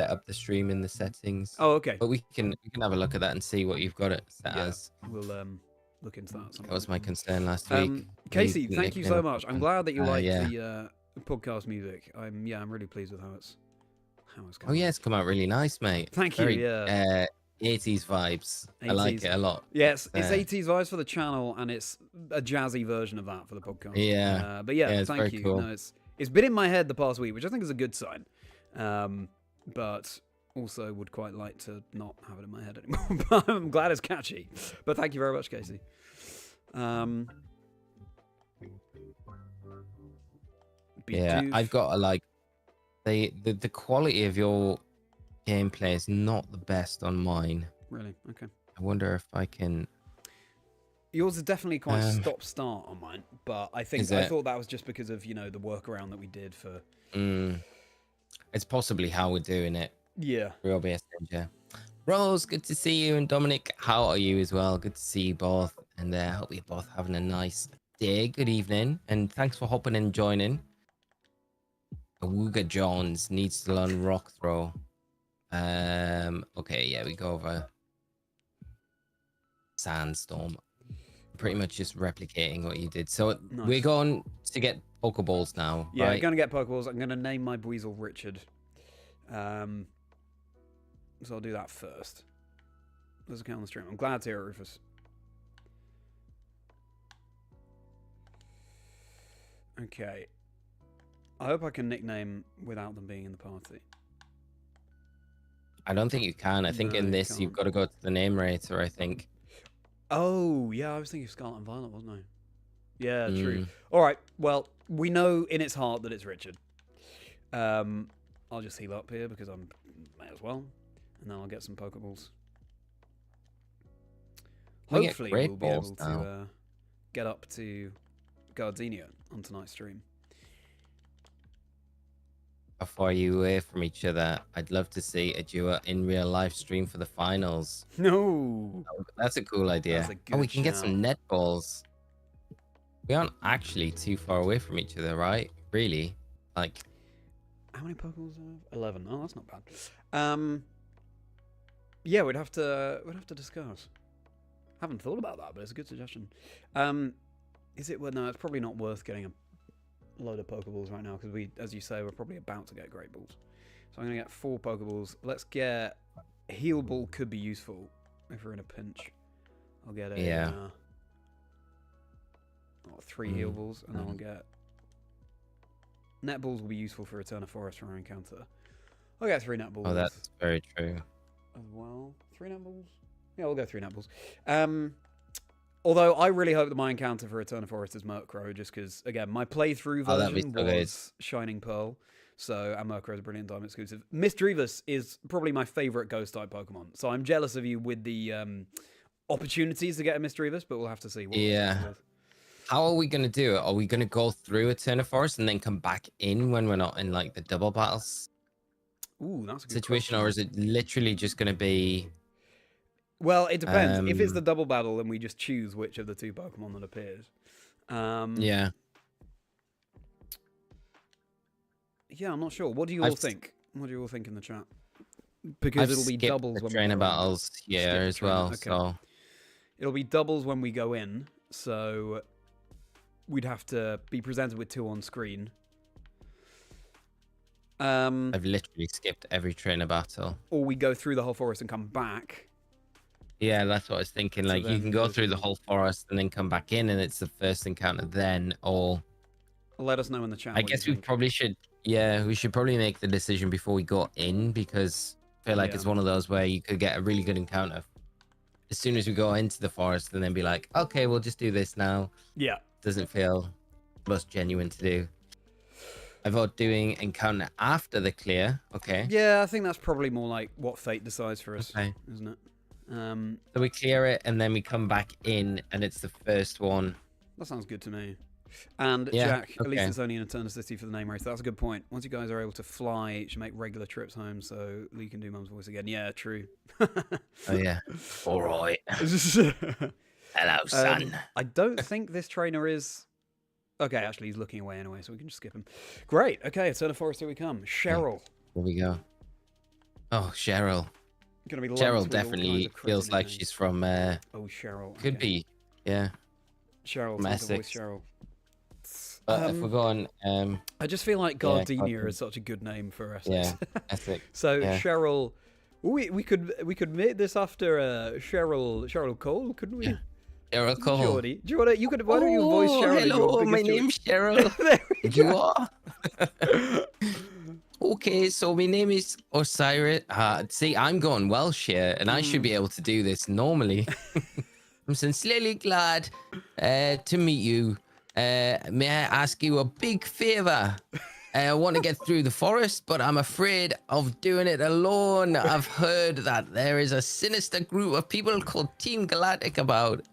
up the stream in the settings. Oh, okay. But we can have a look at that and see what you've got it set as. We'll look into that. That was my concern last week. Casey, thank you so much. I'm glad that you like the podcast music. I'm really pleased with how it's going. Oh yeah, it's come out really nice, mate. Thank you. Yeah. 80s vibes. 80s. I like it a lot. Yes, it's 80s vibes for the channel, and it's a jazzy version of that for the podcast. Yeah. But yeah, thank you. Cool. No, it's been in my head the past week, which I think is a good sign. But also would quite like to not have it in my head anymore. But I'm glad it's catchy. But thank you very much, Casey. I've got the quality of your gameplay is not the best on mine. Really? Okay. I wonder if I can. Yours is definitely quite stop-start on mine, but I thought that was just because of the workaround that we did for. It's possibly how we're doing it. Yeah. Real OBS Ninja. Rose, good to see you, and Dominic, how are you as well? Good to see you both, and I hope you're both having a nice day. Good evening, and thanks for hopping and joining. Awooga Jones needs to learn rock throw. Okay, yeah, we go over Sandstorm. Pretty much just replicating what you did. So nice. We're going to get Pokeballs now. Yeah, right? I'm going to get Pokeballs. I'm going to name my Buizel Richard. So I'll do that first. There's a count on the stream. I'm glad to hear it, Rufus. Okay. I hope I can nickname without them being in the party. I don't think you can. I think in this you've got to go to the name rater, I think. Oh, yeah, I was thinking Scarlet and Violet, wasn't I? Yeah, true. All right, well, we know in its heart that it's Richard. I'll just heal up here because I may as well, and then I'll get some Pokeballs. Hopefully, we'll be able to get up to Gardenia on tonight's stream. How far are you away from each other? I'd love to see a duo in real live stream for the finals. No, that's a cool idea. We can get some netballs. We aren't actually too far away from each other, right? Really? Like, how many Pokeballs do I have? 11. Oh, that's not bad. Yeah, we'd have to discuss. Haven't thought about that, but it's a good suggestion. Is it? Well, no, it's probably not worth getting a load of Pokeballs right now because we, as you say, we're probably about to get Great Balls. So I'm gonna get 4 Pokeballs. Let's get Heal Ball. Could be useful if we're in a pinch. I'll get a 3 Heal Balls, and then I'll get Net Balls. Will be useful for Return of Forest for our encounter. I'll get 3 Net Balls. Oh, that's very true. As well, 3 Net Balls. Yeah, we'll go 3 Net Balls. Although I really hope that my encounter for Return of Forest is Murkrow, just because, again, my playthrough version was Shining Pearl, and Murkrow is a brilliant Diamond exclusive. Misdreavus is probably my favourite Ghost-type Pokemon, so I'm jealous of you with the opportunities to get a Misdreavus, but we'll have to see. How are we going to do it? Are we going to go through Return of Forest and then come back in when we're not in, like, the double battles? Ooh, that's a good situation, question. or is it literally just going to be... Well, it depends. If it's the double battle, then we just choose which of the 2 Pokemon that appears. Yeah. Yeah, I'm not sure. What do you all think? What do you all think in the chat? Because it'll be doubles when we trainer battles as well. Okay. So it'll be doubles when we go in. So we'd have to be presented with 2 on screen. I've literally skipped every trainer battle. Or we go through the whole forest and come back. Yeah, that's what I was thinking. Like, you can go through the whole forest and then come back in, and it's the first encounter then, or... Let us know in the chat. I guess we probably should... Yeah, we should probably make the decision before we go in, because I feel like it's one of those where you could get a really good encounter as soon as we go into the forest, and then be like, okay, we'll just do this now. Yeah. Doesn't feel most genuine to do. I vote doing encounter after the clear. Okay. Yeah, I think that's probably more like what fate decides for us, isn't it? So we clear it and then we come back in and it's the first one. That sounds good to me. And Jack, at least it's only in Eternicity for the name race. That's a good point. Once you guys are able to fly, you should make regular trips home so Lee can do Mum's voice again. Yeah, true. Oh yeah. All right. Hello, son. I don't think this trainer is... Okay, actually, he's looking away anyway, so we can just skip him. Great. Okay, Return of Forest, here we come. Cheryl. Here we go. Oh, Cheryl. Gonna be Cheryl definitely feels like she's from... oh, Cheryl. Could be, yeah. Cheryl, from Essex. Cheryl. But if we're going... I just feel like Gardenia is such a good name for Essex. Yeah, Essex. So, Cheryl... We could make this after Cheryl Cole, couldn't we? Yeah. Cheryl Cole. Jordy, do you want to, why don't you voice Cheryl? Hello, my name's Cheryl. You are? Okay, so my name is Osiris. See, I'm going Welsh here, and I should be able to do this normally. I'm sincerely glad to meet you. May I ask you a big favor? I want to get through the forest, but I'm afraid of doing it alone. I've heard that there is a sinister group of people called Team Galactic about.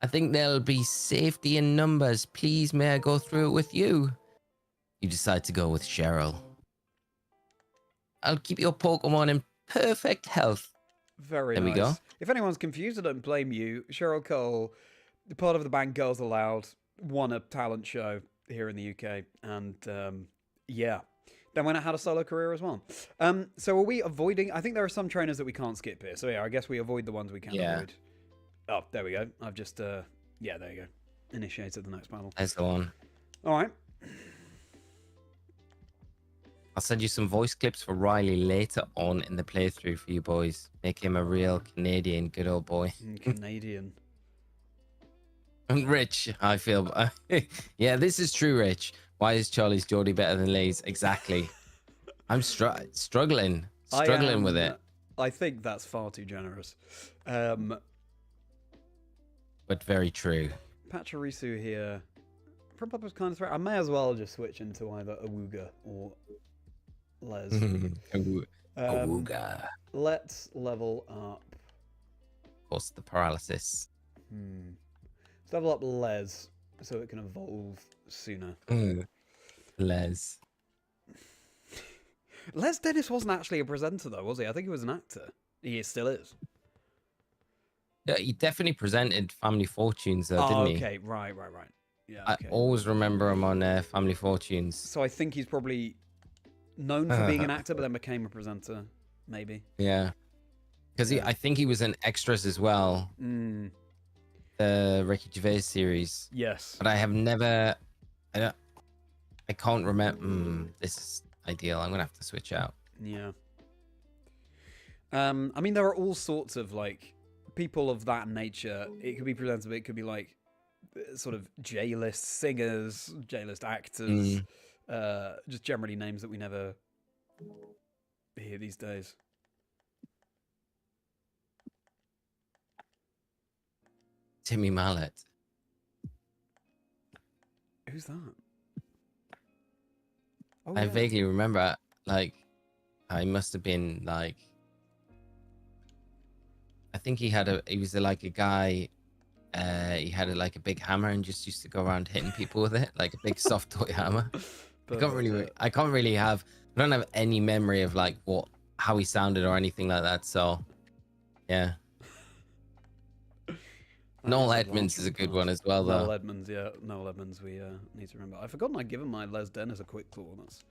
I think there'll be safety in numbers. Please, may I go through it with you? You decide to go with Cheryl. I'll keep your Pokemon in perfect health. Very nice. There we go. If anyone's confused, I don't blame you. Cheryl Cole, part of the band Girls Aloud, won a talent show here in the UK. And, yeah. Then went out had a solo career as well. So are we avoiding... I think there are some trainers that we can't skip here. So, yeah, I guess we avoid the ones we can avoid. Oh, there we go. I've just... yeah, there you go. Initiated the next battle. That's the one. All right. I'll send you some voice clips for Riley later on in the playthrough for you boys. Make him a real Canadian good old boy. Canadian. And Rich, I feel... yeah, this is true, Rich. Why is Charlie's Geordie better than Lee's? Exactly. I'm struggling with it. I think that's far too generous. But very true. Pachirisu here. Prop was kind of threat. I may as well just switch into either Awooga or Les. Awooga. Let's level up. Of course, the paralysis. Let's level up Les so it can evolve sooner. Les. Les Dennis wasn't actually a presenter, though, was he? I think he was an actor. He still is. Yeah, he definitely presented Family Fortunes, though, didn't he? Okay, right. Yeah, okay. I always remember him on Family Fortunes. So I think he's probably known for being an actor, but then became a presenter, maybe. Yeah. Because I think he was in Extras as well. The Ricky Gervais series. Yes. But I have never... I can't remember... this is ideal. I'm going to have to switch out. Yeah. I mean, there are all sorts of, like, people of that nature. It could be presenters, but it could be, like, sort of J-list singers, J-list actors, just generally names that we never hear these days. Timmy Mallet. Who's that? Oh, I yeah. vaguely remember, like, I must have been, like... I think he was like a guy... he had like a big hammer and just used to go around hitting people with it, like a big soft toy hammer. I don't have any memory of like how he sounded or anything like that. So, yeah. Noel Edmonds is a good one as well, though. Noel Edmonds, yeah, Noel Edmonds. We need to remember. I've forgotten I'd given my Les Dennis a quick claw. That's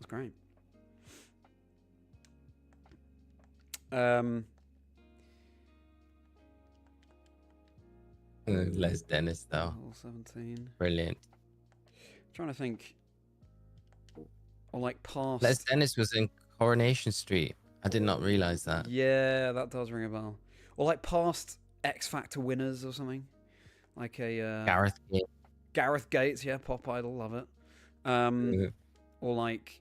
great. Les Dennis, though. 17. Brilliant. Trying to think. Or like past. Les Dennis was in Coronation Street. I did not realize that. Yeah, that does ring a bell. Or like past X Factor winners or something. Like a Gareth Gates. Gareth Gates, yeah, pop idol, love it. Or like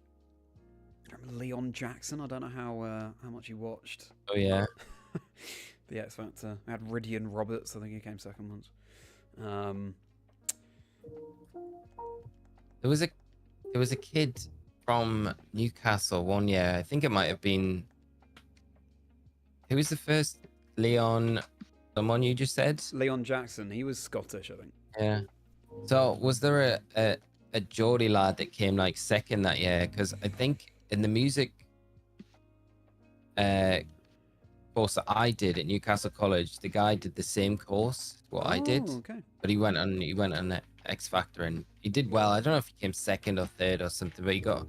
Leon Jackson. I don't know how much you watched. Oh yeah. The X Factor. I had Ridian Roberts. I think he came second once. There was a kid from Newcastle one year. I think it might have been. Who was the first? Leon, someone you just said? Leon Jackson. He was Scottish, I think. Yeah. So was there a Geordie lad that came like second that year? Because I think in the music course that I did at Newcastle College, the guy did the same course what I did. Okay. But he went on X Factor and he did well. I don't know if he came second or third or something, but he got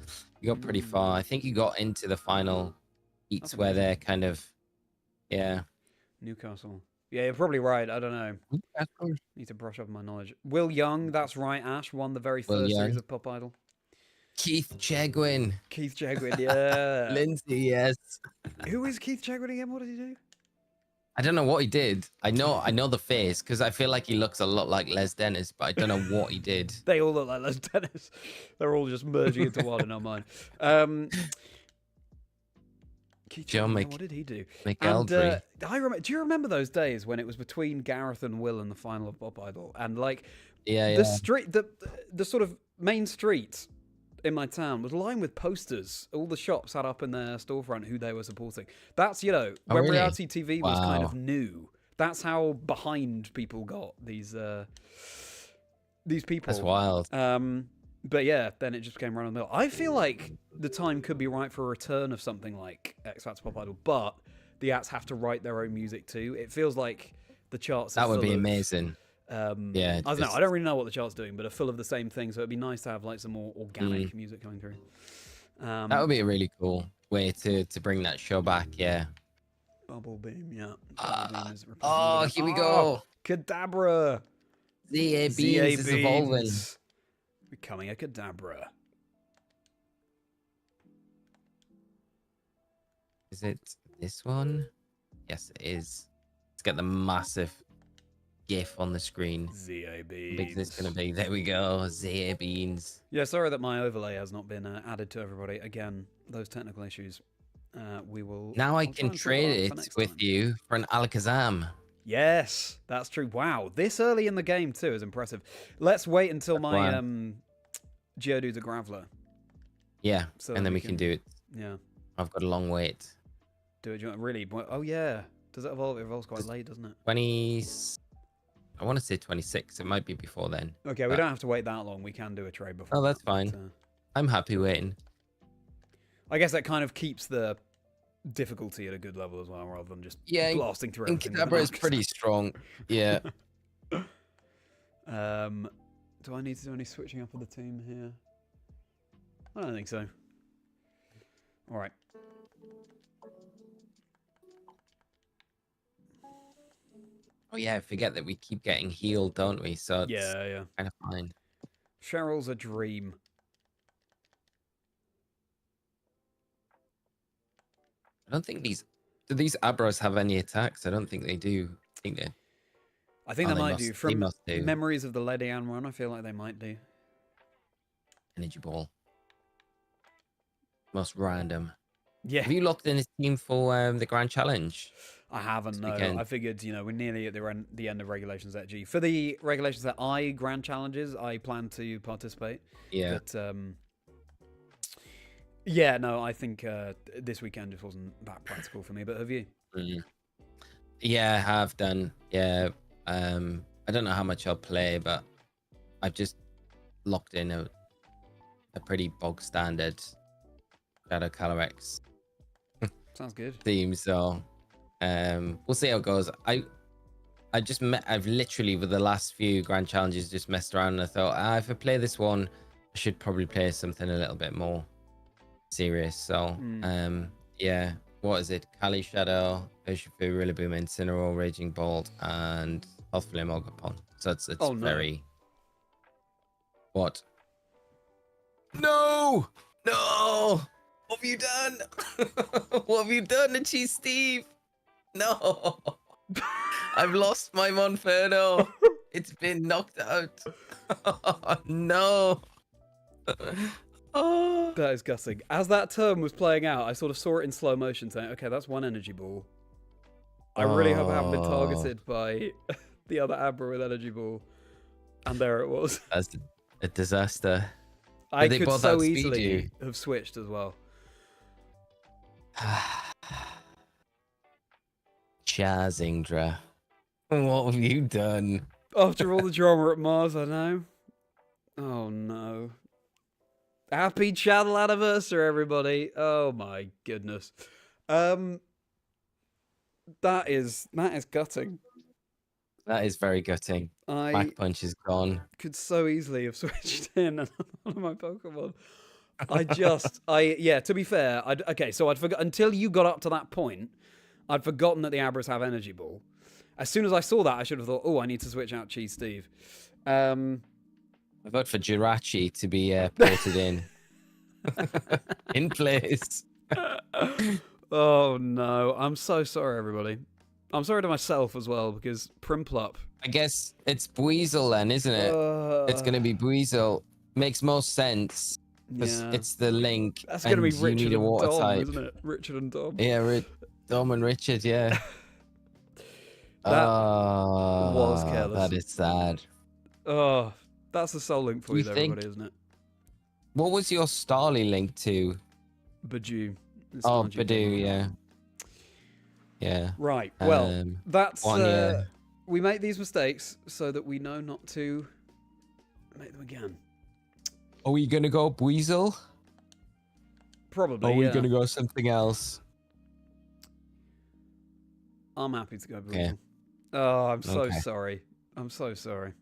pretty far. I think he got into the final heats where they're kind of Newcastle. Yeah, you're probably right. I don't know. Newcastle. Need to brush up my knowledge. Will Young, that's right, Ash, won the very first series of Pop Idol. Keith Chegwin. Keith Chegwin, yeah. Lindsay, yes. Who is Keith Chegwin again? What did he do? I don't know what he did. I know the face because I feel like he looks a lot like Les Dennis, but I don't know what he did. They all look like Les Dennis. They're all just merging into one in our mind. Keith Chegwin, what did he do? McElderry. Do you remember those days when it was between Gareth and Will in the final of Pop Idol? And like the street, the sort of main street in my town was lined with posters. All the shops had up in their storefront who they were supporting. That's, when really? reality TV was kind of new. That's how behind people got these people. That's wild. But yeah, then it just became run of the mill. I feel like the time could be right for a return of something like X Factor Pop Idol, but the acts have to write their own music too. It feels like the charts that would be amazing. I don't know. I don't really know what the chart's doing, but are full of the same thing. So it'd be nice to have like some more organic music coming through. That would be a really cool way to bring that show back. Yeah. Bubble Beam, yeah. Here we go. Kadabra. ZA Beans is evolving. Becoming a Kadabra. Is it this one? Yes, it is. Let's get the massive GIF on the screen. ZA Beans. How big is this going to be? There we go. ZA Beans. Yeah, sorry that my overlay has not been added to everybody. Again, those technical issues. We will. Now I can trade it with you for an Alakazam. Yes, that's true. Wow, this early in the game too is impressive. Let's wait until my Geodude's a Graveler. Yeah, so and then we can do it. Yeah. I've got a long wait. Do it, really? Oh, yeah. Does it evolve? It evolves quite late, doesn't it? 20... I want to say 26. It might be before then. Okay, we don't have to wait that long. We can do a trade before. Oh, that's fine. I'm happy waiting. I guess that kind of keeps the difficulty at a good level as well, rather than just blasting through everything. Kadabra is pretty strong. Yeah. Do I need to do any switching up of the team here? I don't think so. All right. Oh yeah, I forget that we keep getting healed, don't we? So it's yeah. kind of fine. Cheryl's a dream. I don't think do these Abros have any attacks? I don't think they do. I think they might do. From memories of the Ledian run, I feel like they might do. Energy Ball. Most random. Yeah. Have you locked in his team for the Grand Challenge? I haven't, no. I figured, we're nearly at the end of Regulations XG. For the Regulations that Grand Challenges, I plan to participate. Yeah. But, yeah, no, I think this weekend just wasn't that practical for me. But have you? Yeah, I have done. Yeah. I don't know how much I'll play, but I've just locked in a pretty bog standard Shadow Calyrex sounds good theme. So we'll see how it goes. I've literally with the last few Grand Challenges just messed around and I thought if I play this one, I should probably play something a little bit more serious. So yeah, what is it? Kali Shadow, Urshifu, Rillaboom, Incineroar, Raging Bolt, and Healthflame Ogapon. So it's very what? No! What have you done? What have you done to Cheese Steve? No! I've lost my Monferno. It's been knocked out. No! Oh. That is gutting. As that turn was playing out, I sort of saw it in slow motion saying, okay, that's one energy ball. I really hope I haven't been targeted by the other Abra with energy ball. And there it was. That's a disaster. I could so easily have switched as well. Chazingdra. What have you done? After all the drama at Mars, I know. Oh no. Happy channel anniversary, everybody. Oh my goodness. That is gutting. That is very gutting. Back punch is gone. Could so easily have switched in one of my Pokemon. To be fair, so I'd forgot until you got up to that point, I'd forgotten that the Abras have Energy Ball. As soon as I saw that, I should have thought, I need to switch out Cheese Steve. I vote for Jirachi to be ported in. In place. Oh no, I'm so sorry, everybody. I'm sorry to myself as well, because Primplup. I guess it's Buizel then, isn't it? It's going to be Buizel. Makes most sense. Yeah. It's the link. That's going to be Richard and Dom, type. Isn't it? Richard and Dom. Yeah, Dom and Richard, yeah. That was careless. That is sad. Oh, that's the soul link for you, everybody, isn't it? What was your Starly link to? Badoo. Badoo, yeah. Yeah. Right. Well, that's we make these mistakes so that we know not to make them again. Are we gonna go Buizel? Probably. Or are we gonna go something else? I'm happy to go Buizel. Okay. Oh, I'm so sorry. I'm so sorry.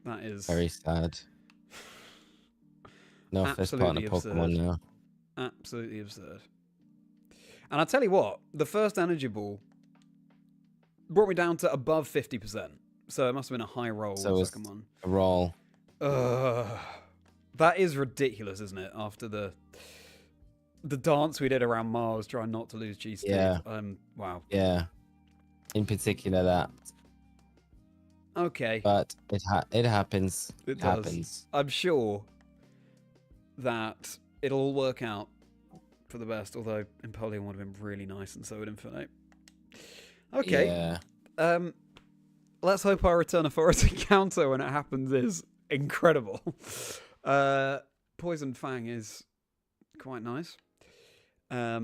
That is very sad. No first partner Pokemon now. Absolutely absurd. And I tell you what, the first Energy Ball brought me down to above 50%. So it must have been a high roll. So the second one. A roll. That is ridiculous, isn't it? After the dance we did around Mars, trying not to lose Cheese Steve. Yeah. Wow. Yeah. In particular, that. Okay. But it happens. It happens. I'm sure that it'll all work out for the best, although Empoleon would have been really nice and so would Infinite. Okay. Yeah. let's hope our Return Authority counter when it happens is incredible. Poison Fang is quite nice. I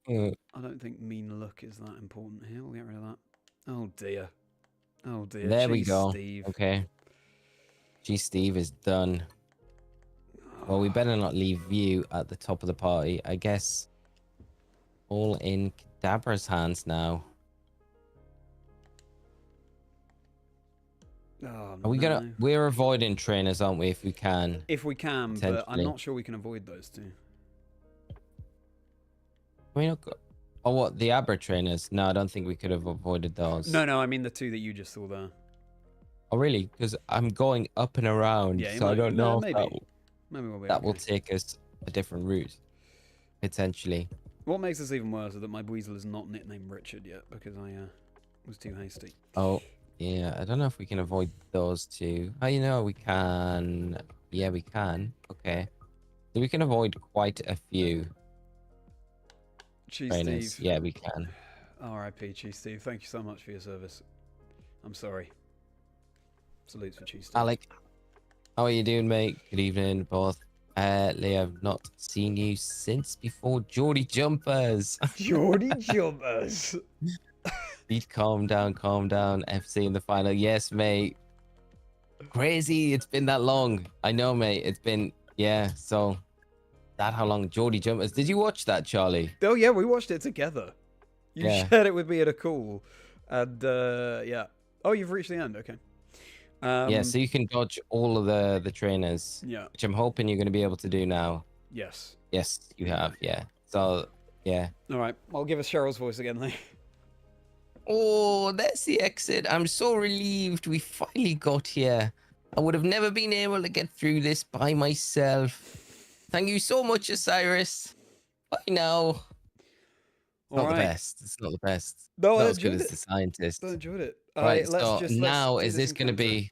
don't think Mean Look is that important here. We'll get rid of that. Oh dear. Oh dear. There we go. Steve. Okay. Steve is done. Well, we better not leave View at the top of the party. I guess all in Kadabra's hands now. Oh, Are we gonna? We're avoiding trainers, aren't we? If we can. If we can, but I'm not sure we can avoid those two. I mean, oh, what, the Abra trainers? No, I don't think we could have avoided those. No, I mean the two that you just saw there. Oh, really? Because I'm going up and around, Yeah, so I don't know maybe. if that will take us a different route, potentially. What makes this even worse is that my Weasel is not nicknamed Richard yet because I was too hasty. Oh, yeah. I don't know if we can avoid those two. Oh, you know, we can. Yeah, we can. Okay. So we can avoid quite a few trainers. Steve. Yeah, we can. R.I.P. Cheese Steve. Thank you so much for your service. I'm sorry. Salutes for Cheese Steve. Alec, how are you doing, mate? Good evening, both. Leah, I've not seen you since before Geordie Jumpers. Geordie Jumpers. Please calm down, FC in the final. Yes, mate. Crazy, it's been that long. I know, mate. It's been, yeah, so that how long? Geordie Jumpers. Did you watch that, Charlie? Oh, yeah, we watched it together. You shared it with me at a call. And, yeah. Oh, you've reached the end. Okay. Yeah, so you can dodge all of the trainers. Yeah. Which I'm hoping you're going to be able to do now. Yes. Yes, you have. Yeah. So, yeah. All right. I'll give us Cheryl's voice again, then. Oh, that's the exit. I'm so relieved we finally got here. I would have never been able to get through this by myself. Thank you so much, Osirus. Bye now. It's not the best. It's not the best. No, not as good as the scientist. I enjoyed it. Right, so now is this going to be...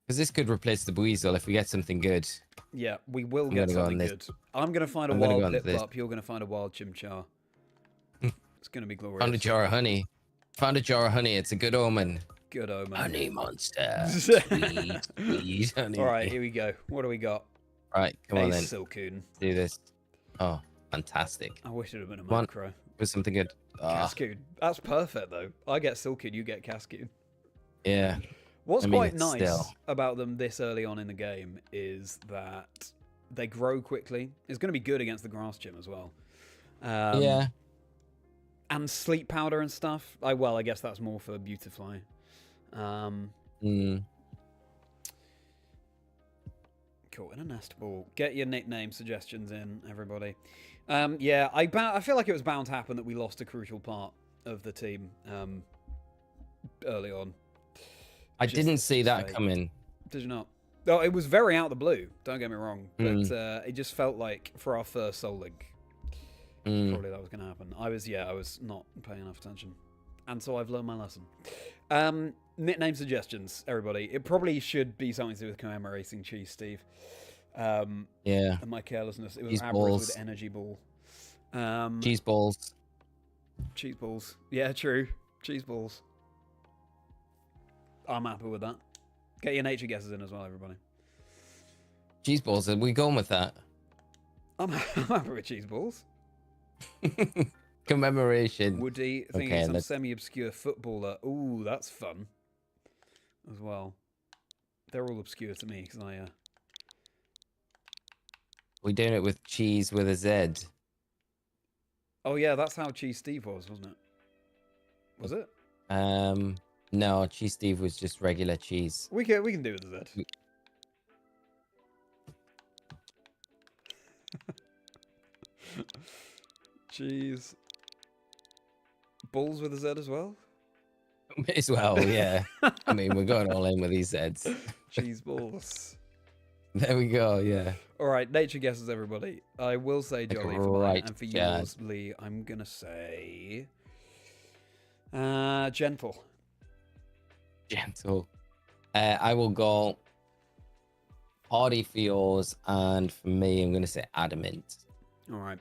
Because this could replace the Weasel if we get something good. Yeah, we will get something good. I'm going to find a wild Pip-Pop. You're going to find a wild Chimchar. It's going to be glorious. Found a jar of honey. Found a jar of honey. It's a good omen. Good omen. Honey monster. Sweet, sweet honey. All right, here we go. What do we got? All right, come on then. Silcoon. Do this. Oh, fantastic. I wish it had been a macro. With something good. Cascoon. That's perfect, though. I get Silcoon, you get Cascoon. Yeah. What's quite nice about them this early on in the game is that they grow quickly. It's going to be good against the grass gym as well. Yeah. And sleep powder and stuff. I guess that's more for Beautifly. Cool. In a nest ball. Get your nickname suggestions in, everybody. Yeah, I feel like it was bound to happen that we lost a crucial part of the team early on. I didn't see that coming. Did you not? Oh, it was very out of the blue. Don't get me wrong, but it just felt like for our first Soul Link, probably that was going to happen. I was not paying enough attention, and so I've learned my lesson. Nickname suggestions, everybody. It probably should be something to do with commemorating Cheese Steve. Yeah. And my carelessness. It was Abra with Energy Ball. Cheese balls. Cheese balls. Yeah, true. Cheese balls. I'm happy with that. Get your nature guesses in as well, everybody. Cheese balls, are we going with that? I'm happy with cheese balls. Commemoration. Woody, thinking some semi-obscure footballer. Ooh, that's fun. As well. They're all obscure to me, because We're doing it with cheese with a Z. Oh, yeah, that's how Cheese Steve was, wasn't it? Was it? No, Cheese Steve was just regular cheese. We can do it with a Z. Cheese. Balls with a Z as well? May as well, yeah. I mean, we're going all in with these Zs. Cheese balls. There we go, yeah. All right, nature guesses, everybody. I will say Jolly for mine, and for yours, Lee, I'm going to say... gentle. Gentle. I will go hardy for yours, and for me, I'm going to say adamant. All right.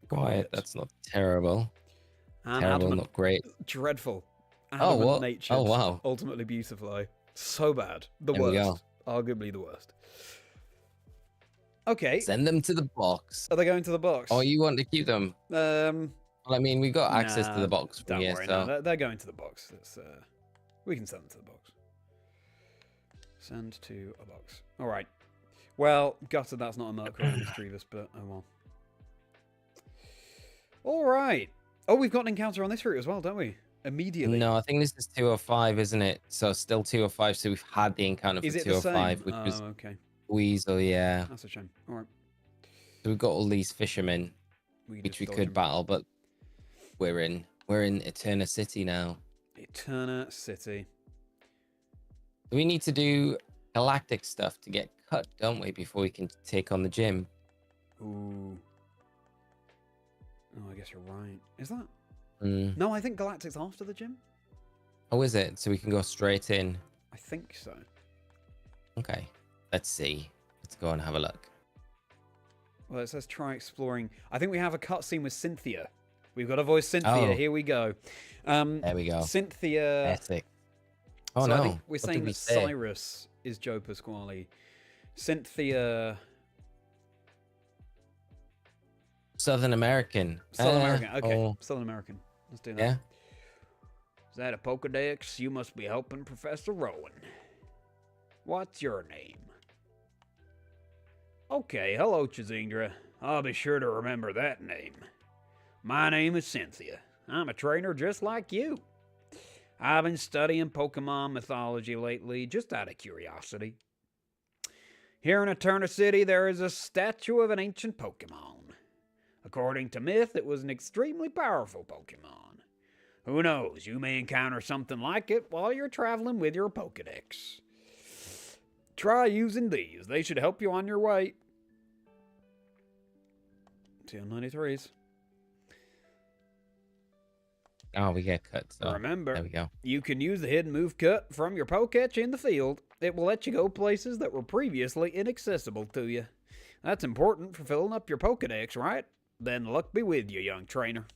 Quiet. That's not terrible. And terrible, adamant. not great. Dreadful. adamant natured. Oh, wow. Ultimately beautiful. So bad. The There we go. worst. Arguably the worst. Okay. Send them to the box. Are they going to the box? Oh, you want to keep them? Well, I mean, we got access to the box from don't here, worry, so... no, they're going to the box. We can send them to the box. Send to a box. All right. Well, gutted that's not a Mercury Mischievous, but oh well. All right. Oh, we've got an encounter on this route as well, don't we? Immediately. No, I think this is 205, isn't it? So still 205, so we've had the encounter for 205, which was okay. Weasel, yeah. That's a shame. All right. So we've got all these fishermen, which we could battle, but we're in Eterna City now. Eterna City. We need to do galactic stuff to get cut, don't we, before we can take on the gym? Ooh. Oh, I guess you're right. Is that? No, I think Galactic's after the gym. Oh, is it? So we can go straight in? I think so. Okay. Let's see. Let's go and have a look. Well, it says try exploring. I think we have a cutscene with Cynthia. We've got to voice Cynthia. Oh. Here we go. There we go. Cynthia. Ethic. Oh, so no. I think we're What saying did we that say? Cyrus is Joe Pasquale. Cynthia. Southern American. Southern American. Okay. Oh, Southern American. Let's do that. yeah. Is that a Pokedex? You must be helping Professor Rowan. What's your name? Okay, hello, Chazingdra. I'll be sure to remember that name. My name is Cynthia. I'm a trainer just like you. I've been studying Pokemon mythology lately, just out of curiosity. Here in Eterna City, there is a statue of an ancient Pokemon. According to myth, it was an extremely powerful Pokemon. Who knows, you may encounter something like it while you're traveling with your Pokedex. Try using these. They should help you on your way. TL93s. Oh, we get cut. So Remember, there we go. you can use the hidden move cut from your Poketch in the field. It will let you go places that were previously inaccessible to you. That's important for filling up your Pokedex, right? Then luck be with you, young trainer.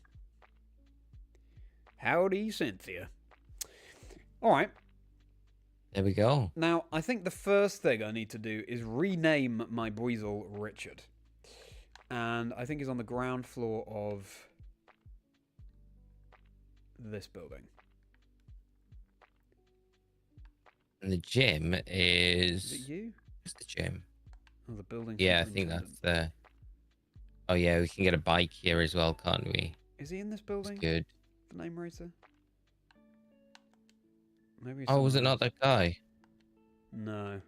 Howdy, Cynthia. All right. There we go. Now, I think the first thing I need to do is rename my Buizel Richard. And I think he's on the ground floor of this building. And the gym is... Is it you? Where's the gym? Oh, the building. Yeah, I think that's the... Oh, yeah, we can get a bike here as well, can't we? Is he in this building? That's good. The name racer? Maybe. Oh, was it not that guy? No.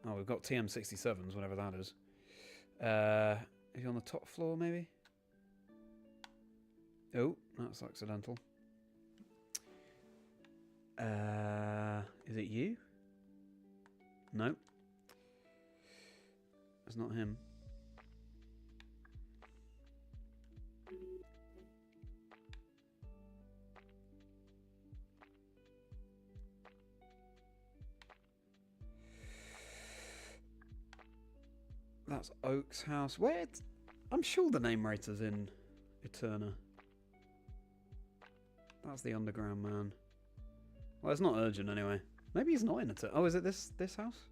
Oh, we've got TM67s, whatever that is. Is he on the top floor, maybe? Oh, that's accidental. Is it you? No. It's not him. That's Oak's house. Where? I'm sure the name rater's in Eterna. That's the underground man. Well, it's not urgent anyway. Maybe he's not in Eterna. Oh, is it this house?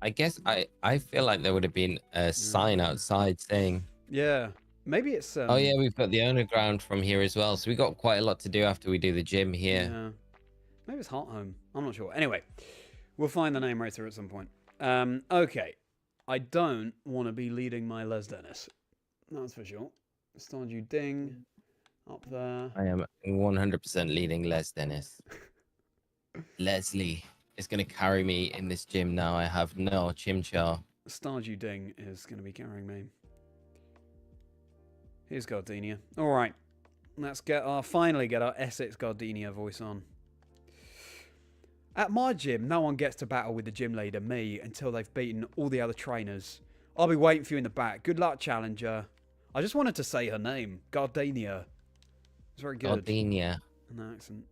I guess I feel like there would have been a sign outside saying... Yeah. Maybe it's... oh, yeah, we've got the underground from here as well. So we got quite a lot to do after we do the gym here. Yeah. Maybe it's Heart Home. I'm not sure. Anyway, we'll find the name rater at some point. Okay. I don't want to be leading my Les Dennis. That's for sure. Stardew Ding. Up there. I am 100% leading Les Dennis. Leslie is going to carry me in this gym now. I have no Chimchar. Stardew Ding is going to be carrying me. Here's Gardenia. All right. Let's finally get our Essex Gardenia voice on. At my gym, no one gets to battle with the gym leader, me, until they've beaten all the other trainers. I'll be waiting for you in the back. Good luck, Challenger. I just wanted to say her name. Gardenia. It's very good. Gardenia. An accent.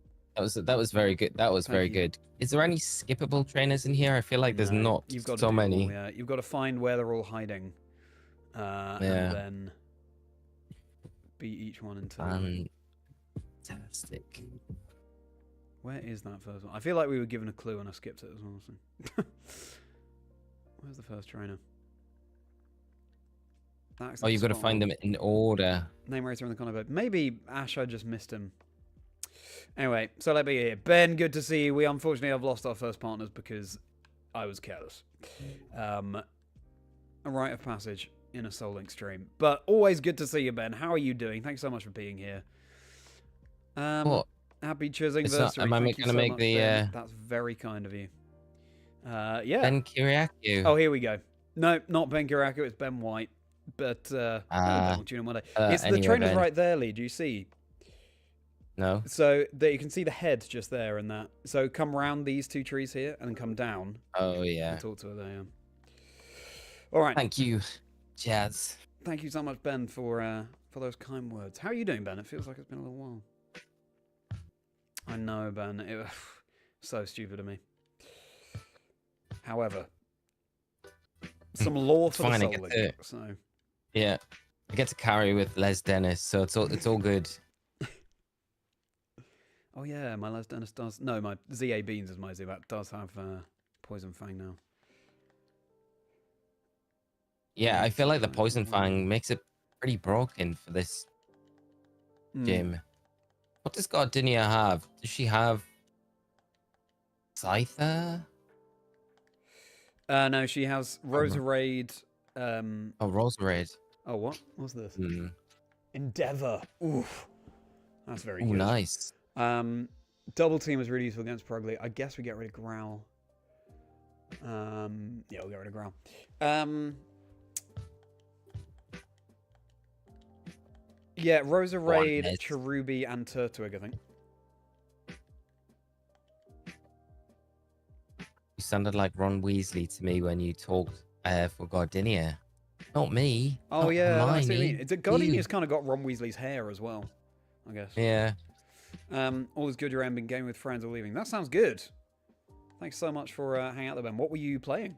That was very good. That was very good. Is there any skippable trainers in here? I feel like there's not so many. Yeah, you've got to find where they're all hiding. And then beat each one in turn. Fantastic. Where is that first one? I feel like we were given a clue and I skipped it as well. So. Where's the first trainer? Oh, you've got to find them in order. Name racer in the convo. Maybe Ash, I just missed him. Anyway, so let me hear. Ben, good to see you. We unfortunately have lost our first partners because I was careless. A rite of passage in a Soul Link stream. But always good to see you, Ben. How are you doing? Thanks so much for being here. What? Happy Chazingdra. Am I going to make the... That's very kind of you. Yeah. Ben Kiriakou. Oh, here we go. No, not Ben Kiriakou. It's Ben White. But we'll tune in one day. It's the trainers Ben. Right there, Lee. Do you see? No. So that you can see the head just there and that. So come round these two trees here and then come down. Oh yeah. And talk to her there. Yeah. All right. Thank you, Jazz. Thank you so much, Ben, for those kind words. How are you doing, Ben? It feels like it's been a little while. I know, Ben. It was so stupid of me. However, some lore for the Soul Link. So. Yeah, I get to carry with Les Dennis, so it's all good. Oh yeah, my Les Dennis does. No, my ZA Beans is my Zubat does have Poison Fang now. Yeah, I feel like the Poison Fang makes it pretty broken for this gym. What does Gardenia have? Does she have Scyther? No, she has Roserade. Oh, Roserade. Oh, what? What's this? Endeavor. Oof. That's very good. Nice. Double Team is really useful against Progly. I guess we get rid of Growl. Yeah, we'll get rid of Growl. Yeah, Roserade, Cherubi, and Turtwig, I think. You sounded like Ron Weasley to me when you talked for Gardenia. Not me. Oh, not yeah. Hermione. Gardenia's kind of got Ron Weasley's hair as well, I guess. Yeah. All is good, you're been gaming with friends or leaving. That sounds good. Thanks so much for hanging out there, Ben. What were you playing?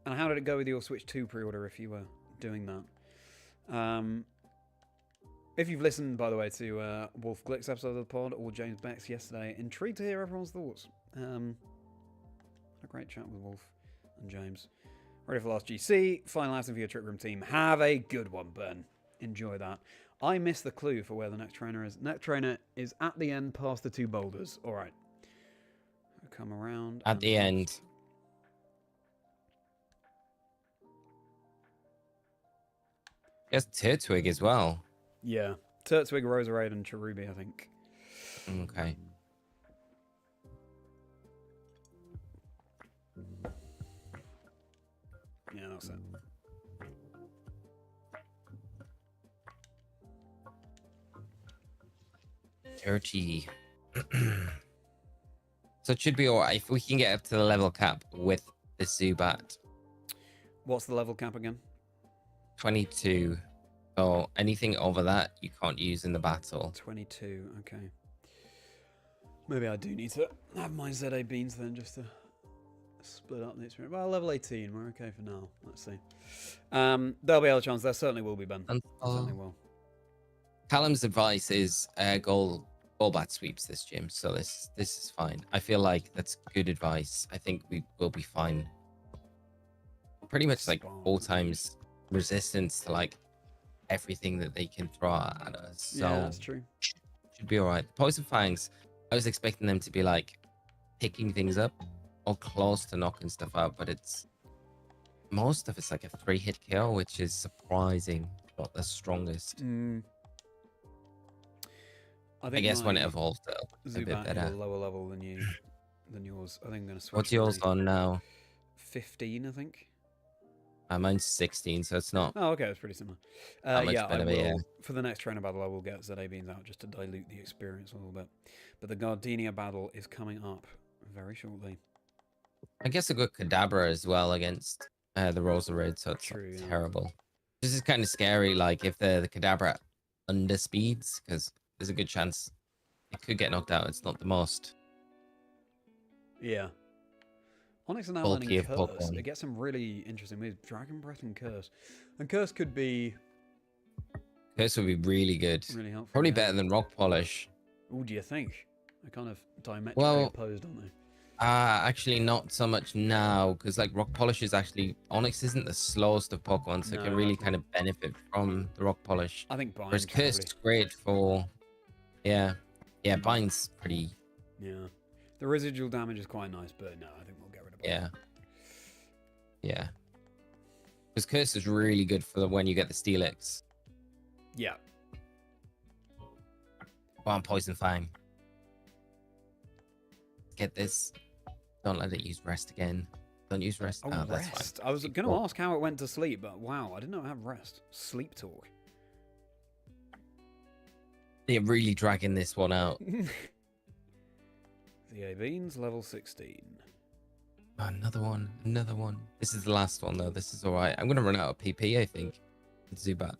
And how did it go with your Switch 2 pre-order if you were doing that? If you've listened, by the way, to Wolf Glick's episode of the pod or James Beck's yesterday, intrigued to hear everyone's thoughts. Had a great chat with Wolf and James. Ready for last GC. Final answer for your Trick Room team. Have a good one, Ben. Enjoy that. I missed the clue for where the next trainer is. Next trainer is at the end past the two boulders. All right. Come around. At the end. There's Turtwig as well. Yeah. Turtwig, Roserade, and Cherubi, I think. Okay. Yeah, that's it. Dirty. So it should be alright if we can get up to the level cap with the Zubat. What's the level cap again? 22. So anything over that you can't use in the battle. 22, okay. Maybe I do need to have my ZA Beans then just to split up the experience. Well, level 18, we're okay for now. Let's see. There'll be other chance. There certainly will be, Ben. Certainly will. Callum's advice is goal bat sweeps this gym, so this is fine. I feel like that's good advice. I think we will be fine. Pretty much like 4 times resistance to like everything that they can throw at us. So yeah, that's true. Should be alright. The Poison Fangs, I was expecting them to be like picking things up or close to knocking stuff out, but it's most of it's like a 3-hit kill, which is surprising. Not the strongest. I guess when it evolved a bit better. Is a lower level than yours. I think I'm gonna switch. What's yours on now? 15, I think. Mine's 16, so it's not. Oh, okay, it's pretty similar. Yeah, I will. For the next trainer battle, I will get ZA Beans out just to dilute the experience a little bit. But the Gardenia battle is coming up very shortly. I guess a good Kadabra as well against the Roserade, so it's true, not terrible. This is kind of scary, like if the Kadabra underspeeds, because there's a good chance it could get knocked out. It's not the most. Yeah. Onyx are now learning Curse. Pokemon. It gets some really interesting moves. Dragon Breath and Curse. And Curse could be Curse would be really good. Really helpful. Probably yeah. better than rock polish. Oh, do you think? They're kind of diametrically Well, opposed, aren't they? Actually not so much now, because like rock polish is actually Onyx isn't the slowest of Pokemon, so it can really kind of benefit from the rock polish. I think Bind. Whereas Curse is great for, yeah, Bind's pretty. Yeah, the residual damage is quite nice, but no, I think we'll get rid of Bind. Yeah. Because Curse is really good for when you get the Steelix. Yeah. Go on, Poison Fang. Get this. Don't let it use rest again. Don't use rest. Oh, that's rest. fine. I was going to ask how it went to sleep, but wow, I didn't know it had rest. Sleep talk. They're really dragging this one out. The Avines, level 16. Oh, another one. This is the last one, though. This is all right. I'm going to run out of PP, I think. Zubat.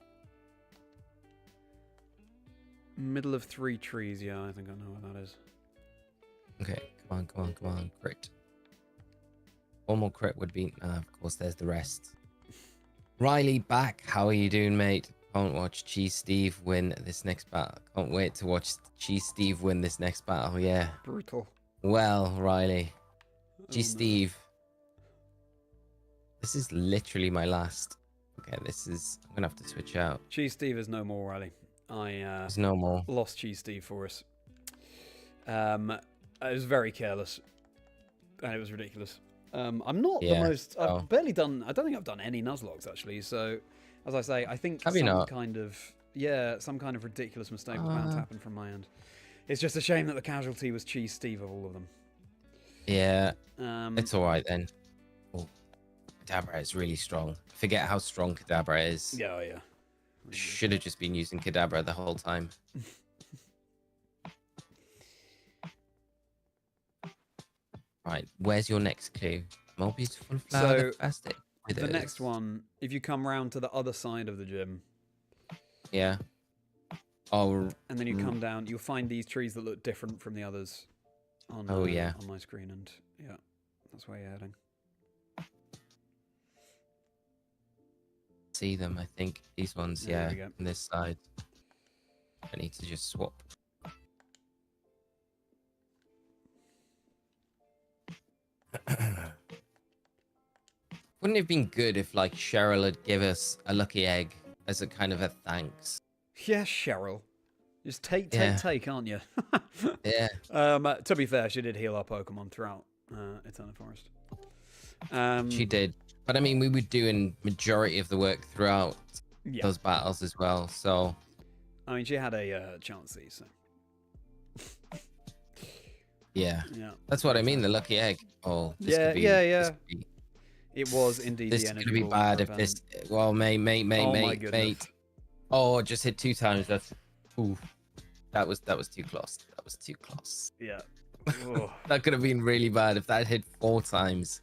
Middle of 3 trees, yeah, I think I know what that is. Okay, come on. Crit. One more crit would be... of course, there's the rest. Riley, back. How are you doing, mate? Can't watch Cheese Steve win this next battle. Can't wait to watch Cheese Steve win this next battle, yeah. Brutal. Well, Riley. Cheese no. Steve. This is literally my last. Okay, this is... I'm going to have to switch out. Cheese Steve is no more, Riley. There's no more. Lost Cheese Steve for us. It was very careless. And it was ridiculous. I'm not the most... I've barely done... I don't think I've done any Nuzlocks, actually. So, as I say, I think some kind of ridiculous mistake was bound to happen from my end. It's just a shame that the casualty was Cheese Steve of all of them. Yeah. It's all right, then. Oh, Kadabra is really strong. Forget how strong Kadabra is. Yeah, yeah. Should have just been using Kadabra the whole time. Right, where's your next clue? More beautiful flower. The next one, if you come round to the other side of the gym. Yeah. Oh. And then you come down, you'll find these trees that look different from the others on, yeah. on my screen, and yeah, that's where you're heading. See them, I think. These ones, Yeah, on this side. I need to just swap. Wouldn't it have been good if, like, Cheryl had give us a lucky egg as a kind of a thanks? Yeah, Cheryl. Just take, aren't you? Yeah. To be fair, she did heal our Pokemon throughout Eternal Forest. She did. But, I mean, we were doing majority of the work throughout those battles as well, so... I mean, she had a Chansey, so... Yeah. That's what I mean, the lucky egg. Oh, this could be... It was indeed this the energy. This could be bad if this... Well, mate. Oh, it just hit 2 times. That's... Ooh. That was too close. That was too close. Yeah. That could have been really bad. If that hit 4 times,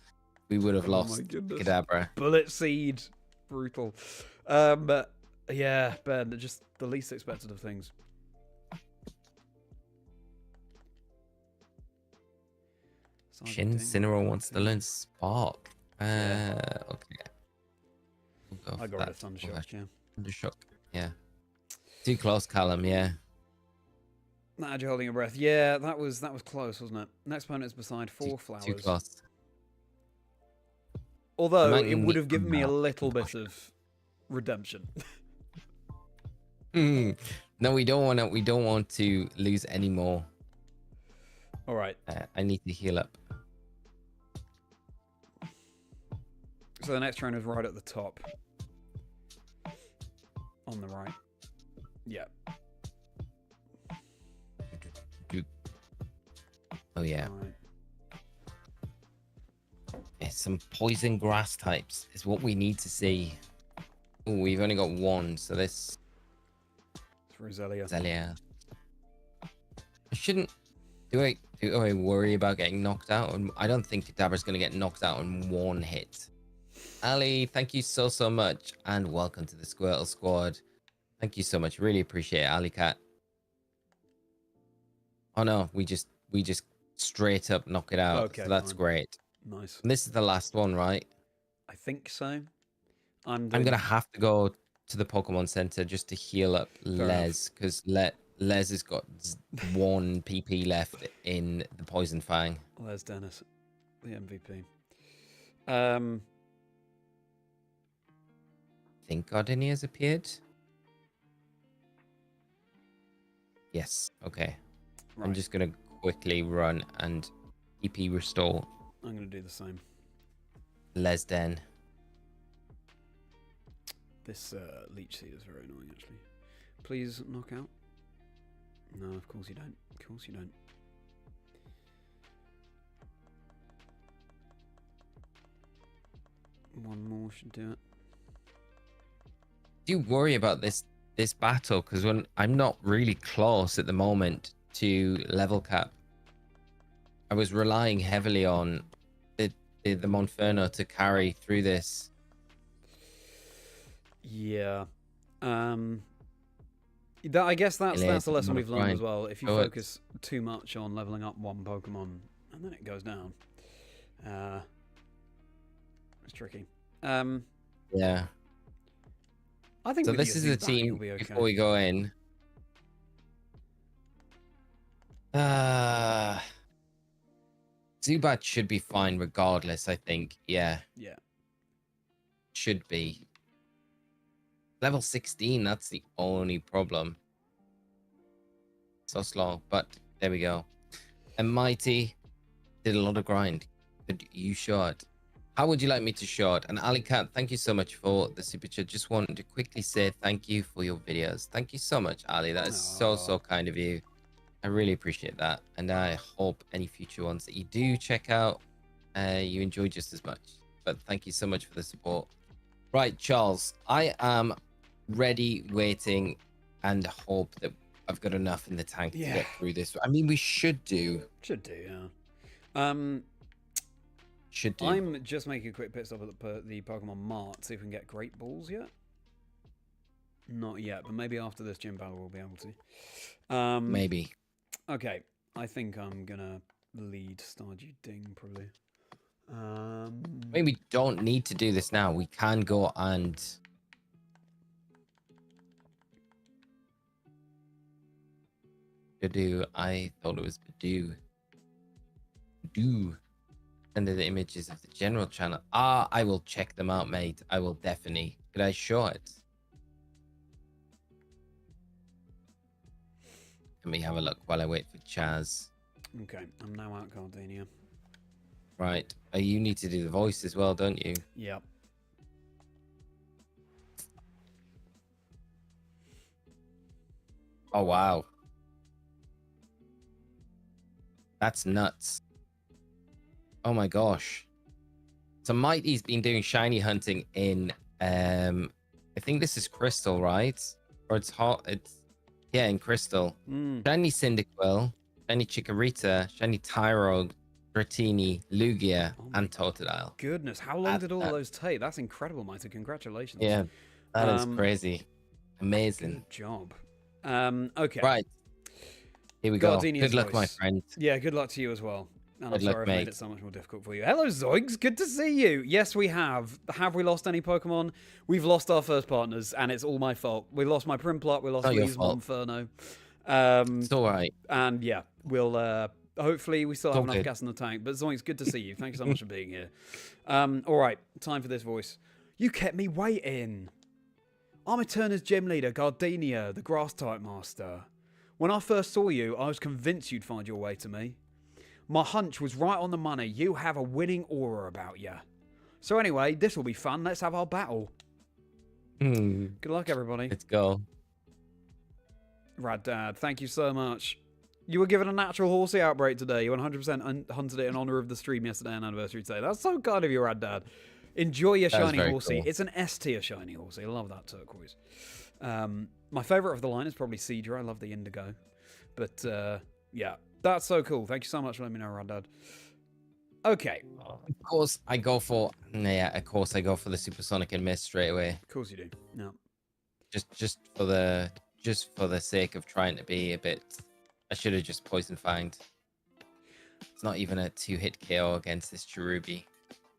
we would have lost Kadabra. Bullet Seed. Brutal. But yeah, Ben, just the least expected of things. Incineroar wants to learn Spark. Okay. I got rid of Thundershock, yeah. Thundershock, yeah. Too close, Callum, yeah. Nah, you're holding your breath. Yeah, that was close, wasn't it? Next opponent is beside 4 flowers. Too close. Although it would have given me a little bit of redemption. No, we don't want to lose any more. All right. I need to heal up. So the next trainer is right at the top. On the right. Yeah. Oh, yeah. Right. Yeah, some poison grass types is what we need to see. Oh, we've only got 1, so this... It's Roselia. I shouldn't... Do I worry about getting knocked out? I don't think Kadabra's going to get knocked out in 1 hit. Ali, thank you so much, and welcome to the Squirtle Squad. Thank you so much. Really appreciate it, Ali Cat. Oh no, we just straight up knock it out. Okay, so that's great. Nice. And this is the last one, right? I think so. I'm gonna have to go to the Pokemon Center just to heal up Les, because Les has got 1 PP left in the Poison Fang. Les Dennis, the MVP. I think Gardenia has appeared. Yes. Okay. Right. I'm just gonna quickly run and PP restore. I'm gonna do the same. Les Den. This Leech Seed is very annoying, actually. Please knock out. No, of course you don't. Of course you don't. One more should do it. Do worry about this battle, because when I'm not really close at the moment to level cap. I was relying heavily on the Monferno to carry through this. Yeah. I guess that's the lesson we've learned as well. If you focus too much on leveling up one Pokemon and then it goes down, it's tricky. Yeah. I think so. This is the team before we go in. Zubat should be fine regardless. I think. Yeah. Yeah. Should be. Level 16, that's the only problem. So slow, but there we go. And Mighty did a lot of grind. But you shot. How would you like me to short? And Ali Cat, thank you so much for the super chat. Just wanted to quickly say thank you for your videos. Thank you so much, Ali. That is so kind of you. I really appreciate that. And I hope any future ones that you do check out, you enjoy just as much. But thank you so much for the support. Right, Charles, I am ready, waiting, and hope that I've got enough in the tank to get through this. I mean, we should do. Should do, yeah. Should do. I'm just making a quick pit stop at the Pokemon Mart, see if we can get Great Balls yet. Not yet, but maybe after this gym battle we'll be able to. Maybe. Okay, I think I'm gonna lead Stardew Ding, probably. Maybe we don't need to do this now. We can go and... Badoo. I thought it was Badoo. Badoo. Send the images of the general channel. I will check them out, mate. I will definitely. Could I show it? Let me have a look while I wait for Chaz. Okay, I'm now out Gardenia. Right. You need to do the voice as well, don't you? Yep. Oh, wow. That's nuts. Oh my gosh. So Mighty's been doing shiny hunting in I think this is Crystal, right? Or it's hot. It's in Crystal. Shiny Cyndaquil, shiny Chikorita, shiny Tyrog, Dratini, Lugia, and Totodile. Goodness, how long did all those take? That's incredible, Mighty. Congratulations. Yeah, that is crazy. Amazing. Good job. Okay. Right. Here we go. Gardenia's Good luck, voice. my friend. Yeah, good luck to you as well. And Good I'm sorry luck, I made mate. it so much more difficult for you. Hello, Zoigs. Good to see you. Yes, we have. Have we lost any Pokemon? We've lost our first partners, and it's all my fault. We lost my Primplot. We lost Lee's Monferno. It's all right. And yeah, we'll hopefully we still have enough gas in the tank. But Zoigs, good to see you. Thank you so much for being here. All right, time for this voice. You kept me waiting. I'm Eterna's gym leader, Gardenia, the Grass-type master. When I first saw you, I was convinced you'd find your way to me. My hunch was right on the money. You have a winning aura about you. So anyway, this will be fun. Let's have our battle. Good luck, everybody. Let's go. Rad Dad, thank you so much. You were given a natural horsey outbreak today. You 100% hunted it in honor of the stream yesterday and anniversary today. That's so kind of you, Rad Dad. Enjoy your shiny horsey. Cool. It's an S tier shiny horsey. I love that turquoise. My favorite of the line is probably Seadra. I love the indigo. But yeah, that's so cool. Thank you so much for letting me know, Rad Dad. Okay. Of course I go for the Supersonic and Mist straight away. Of course you do. No. Just for the sake of trying to be a bit. I should have just Poison Fanged. It's not even a 2-hit KO against this Cherubi.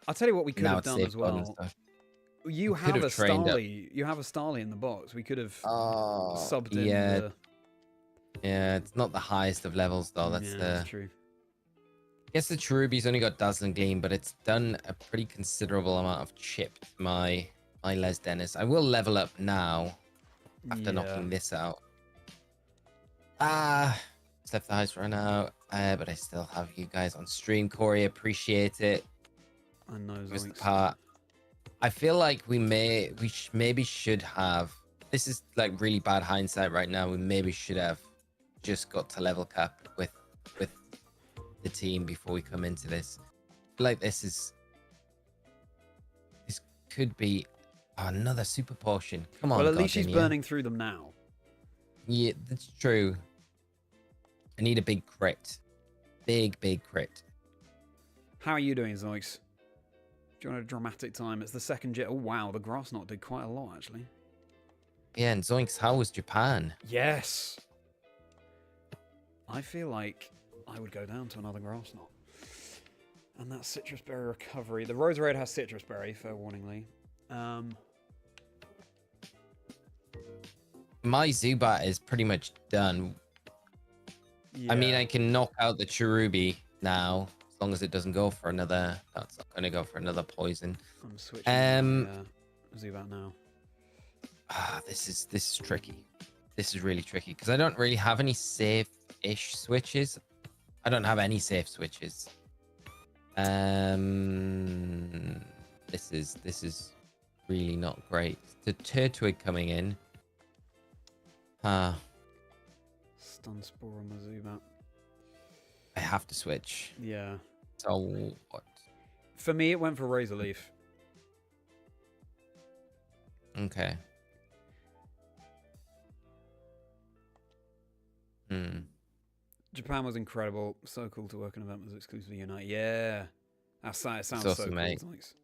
I'll tell you what we could have done as well. You have a Starly. You have a Starly in the box. We could have subbed in the... Yeah, it's not the highest of levels, though. That's true. I guess the Cherubi's only got Dazzling Gleam, but it's done a pretty considerable amount of chip to my Les Dennis. I will level up now after knocking this out. Steph the Heist right now, but I still have you guys on stream. Corey, appreciate it. I know. Was the part. I feel like maybe should have. This is like really bad hindsight right now. We maybe should have just got to level cap with the team before we come into this. Like this could be another super potion. Come on. Well, at least she's burning through them now. Yeah, that's true. I need a big crit. Big crit. How are you doing, Zoix? Do you want a dramatic time? It's the second jet. Oh, wow. The grass knot did quite a lot, actually. Yeah, and Zoinks, how was Japan? Yes. I feel like I would go down to another grass knot. And that's citrus berry recovery. The Rose Red has citrus berry, fair warningly. My Zubat is pretty much done. Yeah. I mean, I can knock out the Cherubi now, as long as it doesn't go for another. That's not going to go for another poison. I'm switching. Zubat now. This is tricky. This is really tricky because I don't really have any safe-ish switches. I don't have any safe switches. This is really not great. The Turtwig coming in. Stun Spore on the Zubat. I have to switch. Yeah. So what? For me, it went for Razor Leaf. Okay. Japan was incredible. So cool to work an event with exclusively Unite. Yeah. It sounds so cool. Mate. Thanks.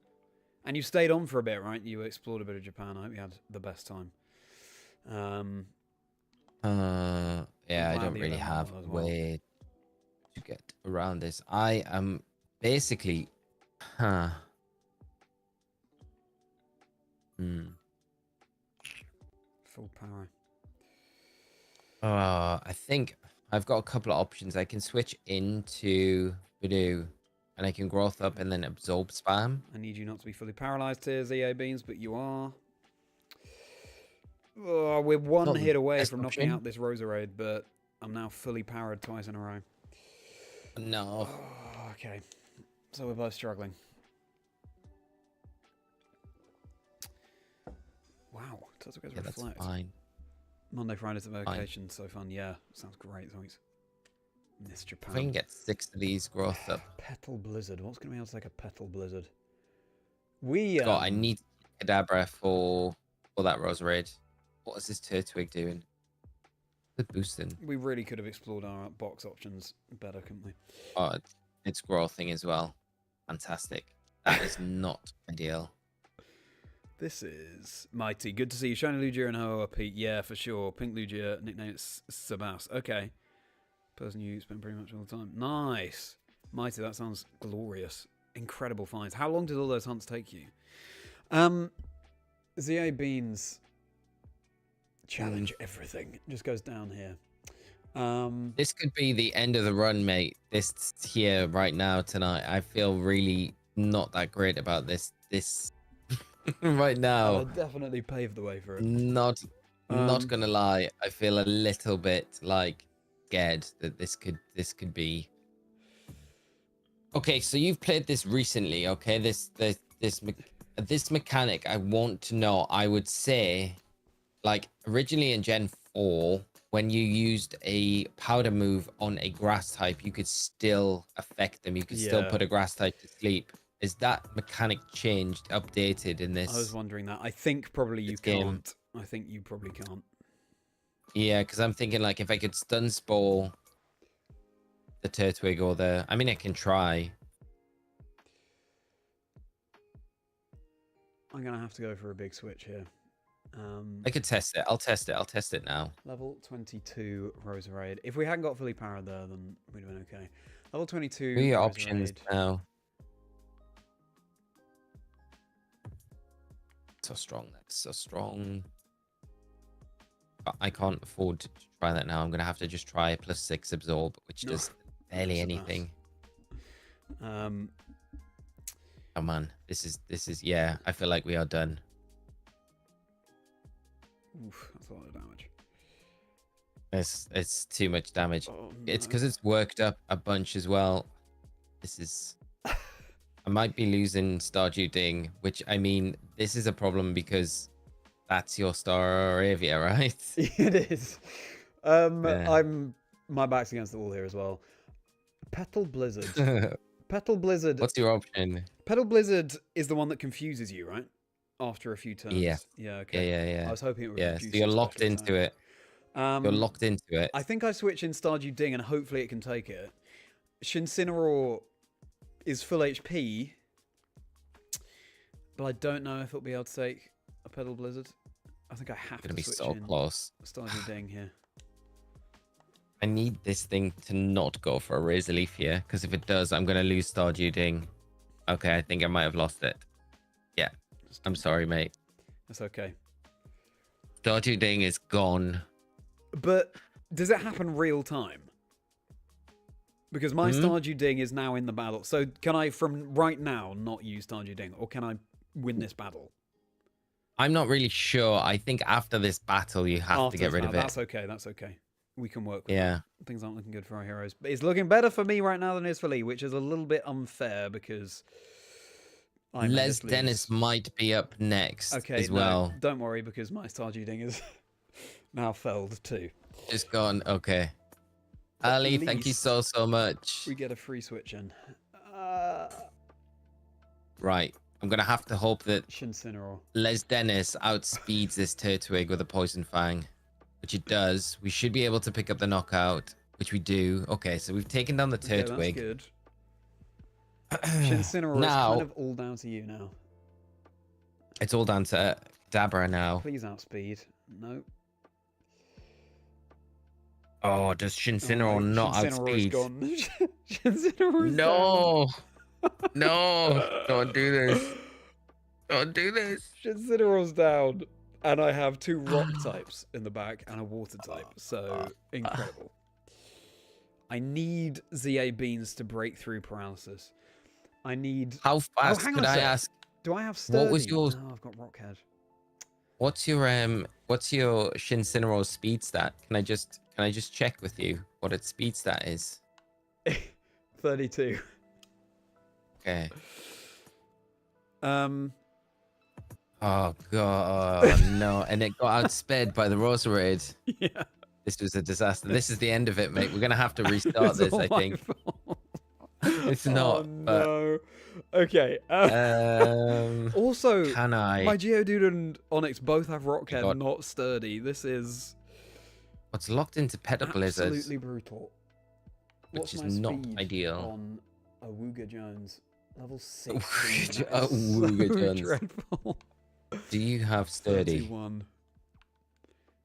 And you stayed on for a bit, right? You explored a bit of Japan. I hope you had the best time. Yeah, I don't really have a way to get around this. I am basically Full power. I think I've got a couple of options. I can switch into Voodoo and I can growth up and then absorb spam. I need you not to be fully paralyzed here, ZA Beans, but you are. Oh, we're one hit away from knocking out this Roserade, but I'm now fully powered twice in a row. No. Oh, okay. So we're both struggling. Wow. Yeah, that's fine. Monday, Friday's a vacation. So fun. Yeah. Sounds great. Thanks. Miss Japan. If I can get 6 of these growth up. Petal Blizzard. What's going to be able to take a Petal Blizzard? We. God, I need Kadabra for that Roserade. What is this Turtwig doing? Good boosting. We really could have explored our box options better, couldn't we? Oh, it's growthing as well. Fantastic. That is not ideal. This is mighty. Good to see you. Shiny Lugia and Hoa Pete. Yeah, for sure. Pink Lugia, nickname Sabas. Okay. Person you spend pretty much all the time. Nice. Mighty, that sounds glorious. Incredible finds. How long did all those hunts take you? ZA Beans challenge everything. It just goes down here. This could be the end of the run, mate. This here right now tonight. I feel really not that great about this right now. I'll definitely pave the way for it. Not gonna lie. I feel a little bit like scared that this could be. Okay, so you've played this recently, okay? This mechanic, I want to know. I would say, like originally in Gen 4, when you used a powder move on a grass type, you could still affect them. You could still put a grass type to sleep. Is that mechanic changed, updated in this? I was wondering that. I think probably you can't. I think you probably can't. Yeah, because I'm thinking like if I could stun spore the Turtwig or the... I mean, I can try. I'm going to have to go for a big switch here. I could test it. I'll test it now. Level 22 Roserade. If we hadn't got fully powered there, then we'd have been okay. Level 22 Roserade. Options now. So strong. That's so strong. But I can't afford to try that now. I'm going to have to just try +6 absorb, which does barely anything. Come on. This is, yeah, I feel like we are done. Oof, that's a lot of damage. It's too much damage. Oh, no. It's because it's worked up a bunch as well. This is... I might be losing Stardew Ding, which, I mean, this is a problem because that's your Staravia, right? It is. Yeah. My back's against the wall here as well. Petal Blizzard. Petal Blizzard. What's your option? Petal Blizzard is the one that confuses you, right? After a few turns. Yeah. Yeah, okay. Yeah. I was hoping it would Yeah, so reduce you're some locked special into attack. it. You're locked into it. I think I switch in Stardew Ding and hopefully it can take it. Shincineraw is full HP, but I don't know if it'll be able to take a Petal Blizzard. I think I have to Gonna be switch so in close. Stardew Ding here. I need this thing to not go for a Razor Leaf here, because if it does, I'm gonna lose Stardew Ding. Okay, I think I might have lost it. Yeah, I'm sorry, mate. That's okay. Stardew Ding is gone. But does it happen real time? Because my Stardew Ding is now in the battle. So can I, from right now, not use Stardew Ding? Or can I win this battle? I'm not really sure. I think after this battle, you have to get rid of it. That's okay. That's okay. We can work with Yeah. that. Things aren't looking good for our heroes. But it's looking better for me right now than it is for Lee, which is a little bit unfair because... Les Dennis might be up next as well. No, don't worry because my Stardew Ding is now felled too. Just gone. Okay. Ali, thank you so much. We get a free switch in. Right. I'm going to have to hope that Shincineraw. Les Dennis outspeeds this Turtwig with a Poison Fang, which it does. We should be able to pick up the knockout, which we do. Okay, so we've taken down the Turtwig. That's good. Shincineraw is kind of all down to you now. It's all down to Dabra now. Please outspeed. No. Oh, does Shincineraw not outspeed? Shincineraw is no. No. Don't do this. Don't do this. Shincinera's down. And I have 2 rock types in the back and a water type. So, incredible. I need ZA Beans to break through paralysis. I need... How fast could I ask? Do I have sturdy? What was yours? No, I've got Rockhead. What's your Shincineraw speed stat? Can I just check with you what its speed stat is? 32. Okay. Oh god, no! And it got outsped by the Roserade. Yeah. This was a disaster. This is the end of it, mate. We're gonna have to restart this, I think. It's not. No. Okay. Also, can I? My Geodude and Onyx both have Rockhead, not Sturdy. This is what's locked into Petal Blizzard. Absolutely brutal. Which is not ideal. On Awooga Jones, level 6. Awooga Jones. Dreadful. Do you have Sturdy? 31.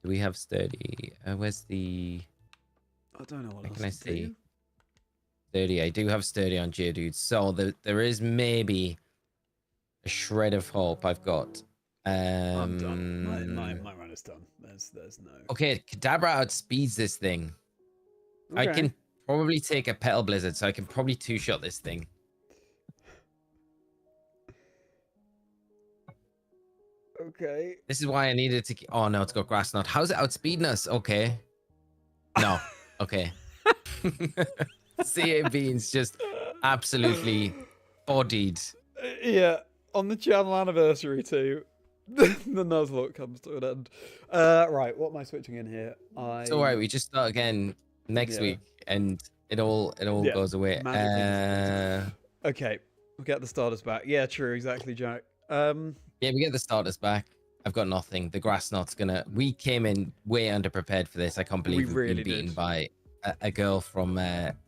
Do we have Sturdy? Where's the... I don't know what else can I see? Sturdy. I do have Sturdy on Geodude. So there is maybe a shred of hope I've got. I'm done. My run is done. There's no... Okay, Kadabra outspeeds this thing. Okay. I can probably take a Petal Blizzard, so I can probably 2-shot this thing. Okay. This is why I needed to... Oh, no, it's got Grass Knot. How's it outspeeding us? Okay. No. Okay. CA Beans just absolutely bodied. Yeah, on the channel anniversary too. The Nuzlocke comes to an end. Right, what am I switching in here? It's alright, we just start again next week and it all goes away. Okay, we'll get the starters back. Yeah, true, exactly, Jack. Yeah, we get the starters back. I've got nothing. The Grass Knot's gonna... We came in way underprepared for this. I can't believe we've been beaten by a girl from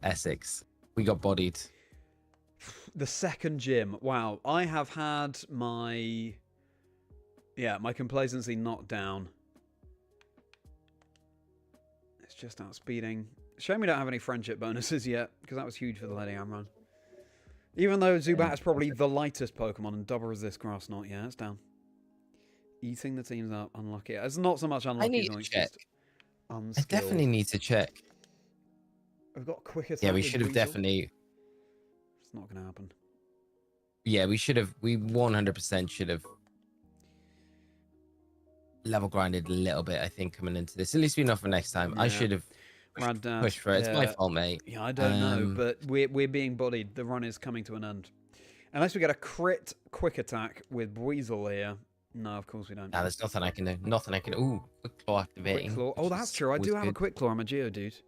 Essex. We got bodied. The second gym. Wow, I have had my... Yeah, my complacency knocked down. It's just outspeeding. Shame we don't have any friendship bonuses yet, because that was huge for the Lady Amron. Even though Zubat is probably the lightest Pokemon and double resist Grass Knot, yeah, it's down. Eating the teams up, unlucky. It's not so much unlucky. I need to check. I definitely need to check. We've got quicker. Yeah, we should have definitely. It's not going to happen. Yeah, we should have. We 100% should have level grinded a little bit. I think coming into this, at least we know for next time. Yeah. I should have pushed for it. It's my fault, mate. Yeah, I don't know, but we're being bodied. The run is coming to an end. Unless we get a crit quick attack with Weasel here. No, of course we don't. Nah, there's nothing I can do. Nothing I can. Ooh, quick claw activating. Quick claw. Oh, that's true. I do have a quick claw. I'm a Geodude.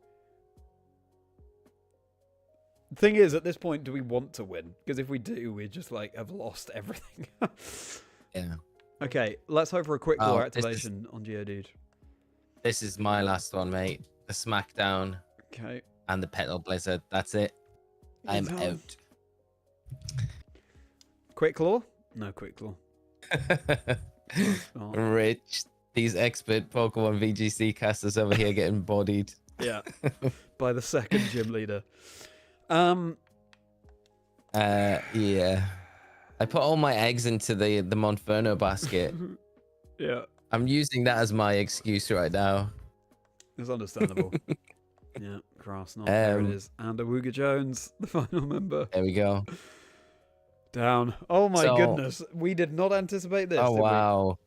The thing is, at this point, do we want to win? Because if we do, we just like have lost everything. Yeah. Okay, let's hope for a quick claw activation on Geodude. This is my last one, mate. The Smackdown. Okay. And the Petal Blizzard. That's it. I'm out. Quick claw? No quick claw. Rich. These expert Pokemon VGC casters over here getting bodied. Yeah. By the second gym leader. Yeah. I put all my eggs into the Monferno basket. Yeah. I'm using that as my excuse right now. It's understandable. Yeah, Grass Knot. There it is. And Awuga Jones, the final member. There we go. Down. Oh my goodness. We did not anticipate this. Oh, wow.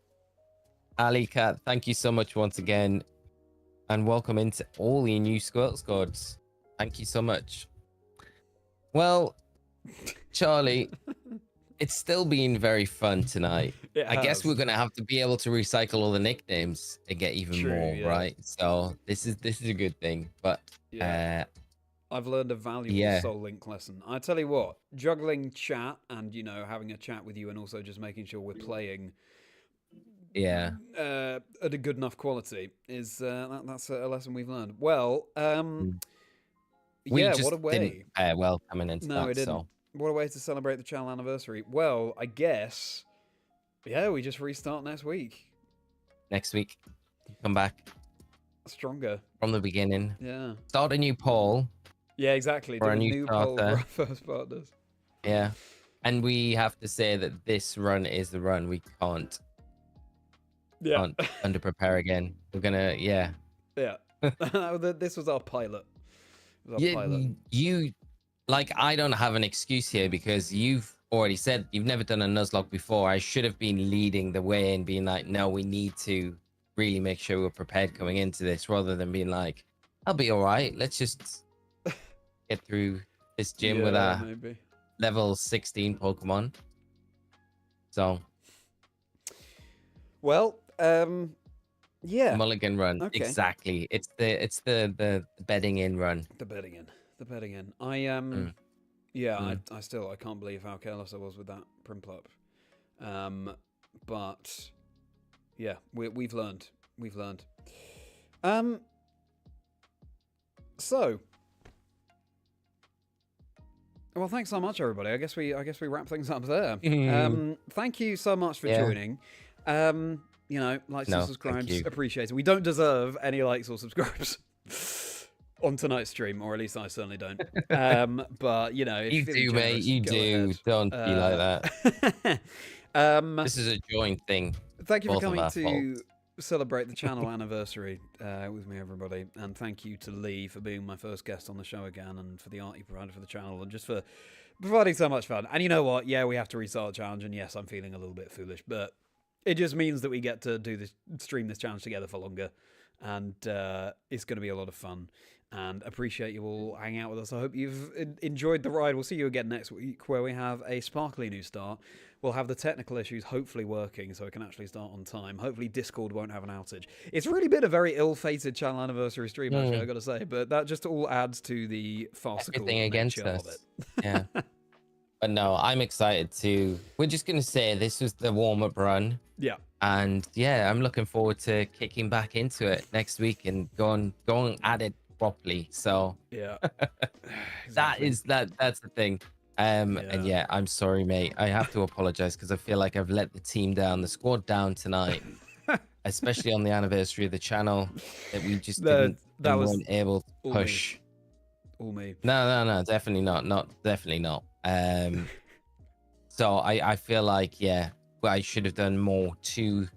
Ali Cat, thank you so much once again. And welcome into all the new Squirtle Squads. Thank you so much. Well, Charlie, it's still been very fun tonight. I guess we're gonna have to be able to recycle all the nicknames and get even more, right? So this is a good thing. But I've learned a valuable Soul Link lesson. I tell you what, juggling chat and having a chat with you, and also just making sure we're playing at a good enough quality is that's a lesson we've learned. Well, what a way. Well, coming into that, it didn't. So. What a way to celebrate the channel anniversary. Well, I guess, we just restart next week. Next week, come back stronger from the beginning. Yeah. Start a new poll. Yeah, exactly. For a new poll for our first partners. Yeah. And we have to say that this run is the run. We can't underprepare again. We're gonna, Yeah. This was our pilot. You, like, I don't have an excuse here because you've already said you've never done a Nuzlocke before. I should have been leading the way and being like, no, we need to really make sure we're prepared coming into this, rather than being like, I'll be all right. Let's just get through this gym with our level 16 Pokemon. So, well, Mulligan run. Okay. Exactly. It's the bedding in run. The bedding in. I still can't believe how careless I was with that Prinplup. But yeah, we've learned. So, well, thanks so much, everybody. I guess we wrap things up there. Thank you so much for joining. Likes and subscribes, appreciate it. We don't deserve any likes or subscribes on tonight's stream, or at least I certainly don't. But if you do, mate. You do. Ahead. Don't be like that. This is a joint thing. Thank you for coming to celebrate the channel anniversary with me, everybody, and thank you to Lee for being my first guest on the show again, and for the art you provided for the channel, and just for providing so much fun. And you know what? Yeah, we have to restart the challenge, and yes, I'm feeling a little bit foolish, but it just means that we get to stream this challenge together for longer, and it's going to be a lot of fun. And appreciate you all hanging out with us. I hope you've enjoyed the ride. We'll see you again next week, where we have a sparkly new start. We'll have the technical issues hopefully working, so it can actually start on time. Hopefully Discord won't have an outage. It's really been a very ill-fated channel anniversary stream, actually, I've got to say. But that just all adds to the farcical nature of it. Yeah. But no, I'm excited to... We're just going to say this was the warm-up run. Yeah. And yeah, I'm looking forward to kicking back into it next week and going at it properly. So yeah. Exactly. That's the thing. And yeah, I'm sorry, mate. I have to apologize because I feel like I've let the team down, the squad down tonight, especially on the anniversary of the channel, that we just weren't able to push. All me. No, definitely not. Definitely not. So I feel like, I should have done more to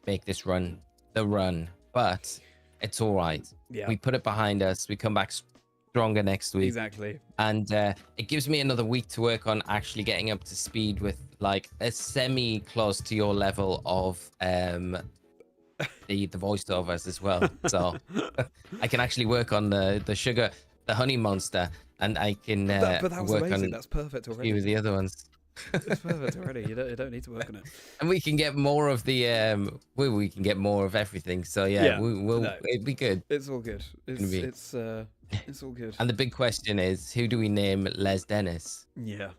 make this run the run, but it's all right. Yeah. We put it behind us. We come back stronger next week. Exactly. And it gives me another week to work on actually getting up to speed with like a semi close to your level of the voiceovers as well. So I can actually work on the sugar, the honey monster, and I can but that was work amazing. on That's perfect a already. few of the other ones. It's perfect already. You don't need to work on it. And we can get more of the we can get more of everything. So yeah, it'd be good. It's all good. It's all good. And the big question is, who do we name Les Dennis? Yeah.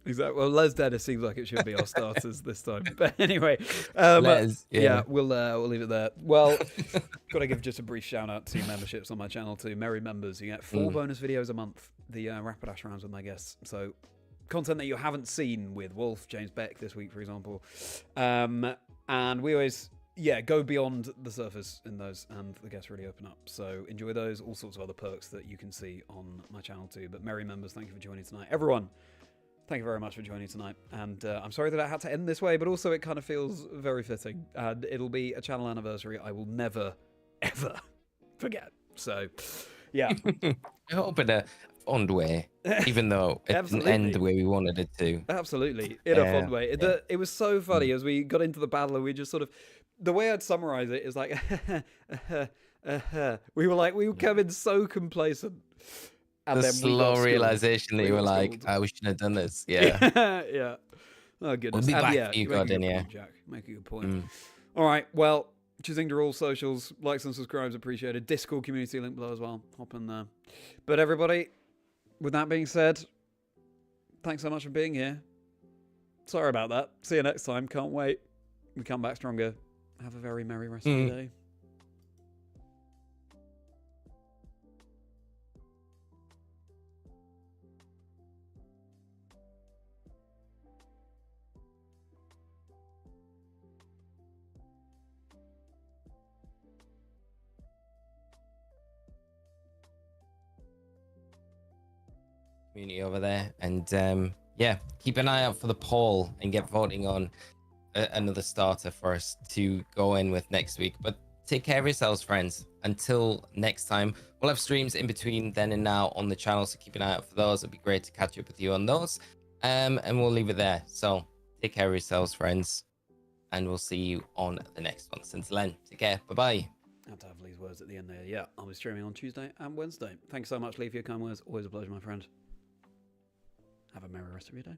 Exactly. Well, Les Dennis seems like it should be our starters this time. But anyway, Les, we'll leave it there. Well, got to give just a brief shout out to memberships on my channel too. Merri members, you get 4 bonus videos a month. The Rapidash rounds with my guests. So content that you haven't seen with Wolf, James Beck this week, for example. And we always go beyond the surface in those, and the guests really open up. So enjoy those. All sorts of other perks that you can see on my channel too. But Merri members, thank you for joining tonight, everyone. Thank you very much for joining tonight, and I'm sorry that I had to end this way, but also it kind of feels very fitting, and it'll be a channel anniversary I will never, ever forget. So, yeah. I hope in a fond way, even though it didn't end the way we wanted it to. Absolutely, in a fond way. It was so funny as we got into the battle, and we just sort of, the way I'd summarize it is like, we were coming so complacent. And the slow realization that you were like, we shouldn't have done this. Yeah. Yeah. Oh, goodness. We'll be back for you, God, Jack. Make a good point. All right. Well, Chazingdra all socials. Likes and subscribes appreciated. Discord community link below as well. Hop in there. But everybody, with that being said, thanks so much for being here. Sorry about that. See you next time. Can't wait. We come back stronger. Have a very merry rest of your day. Community over there, and keep an eye out for the poll and get voting on another starter for us to go in with next week. But take care of yourselves, friends. Until next time, we'll have streams in between then and now on the channel, so keep an eye out for those. It'd be great to catch up with you on those, and we'll leave it there. So take care of yourselves, friends, and we'll see you on the next one. Since Len, take care. Bye-bye. I have to have Lee's words at the end there. Yeah, I'll be streaming on Tuesday and Wednesday. Thanks so much, Lee, for your kind words. Always a pleasure, my friend. Have a merry rest of your day.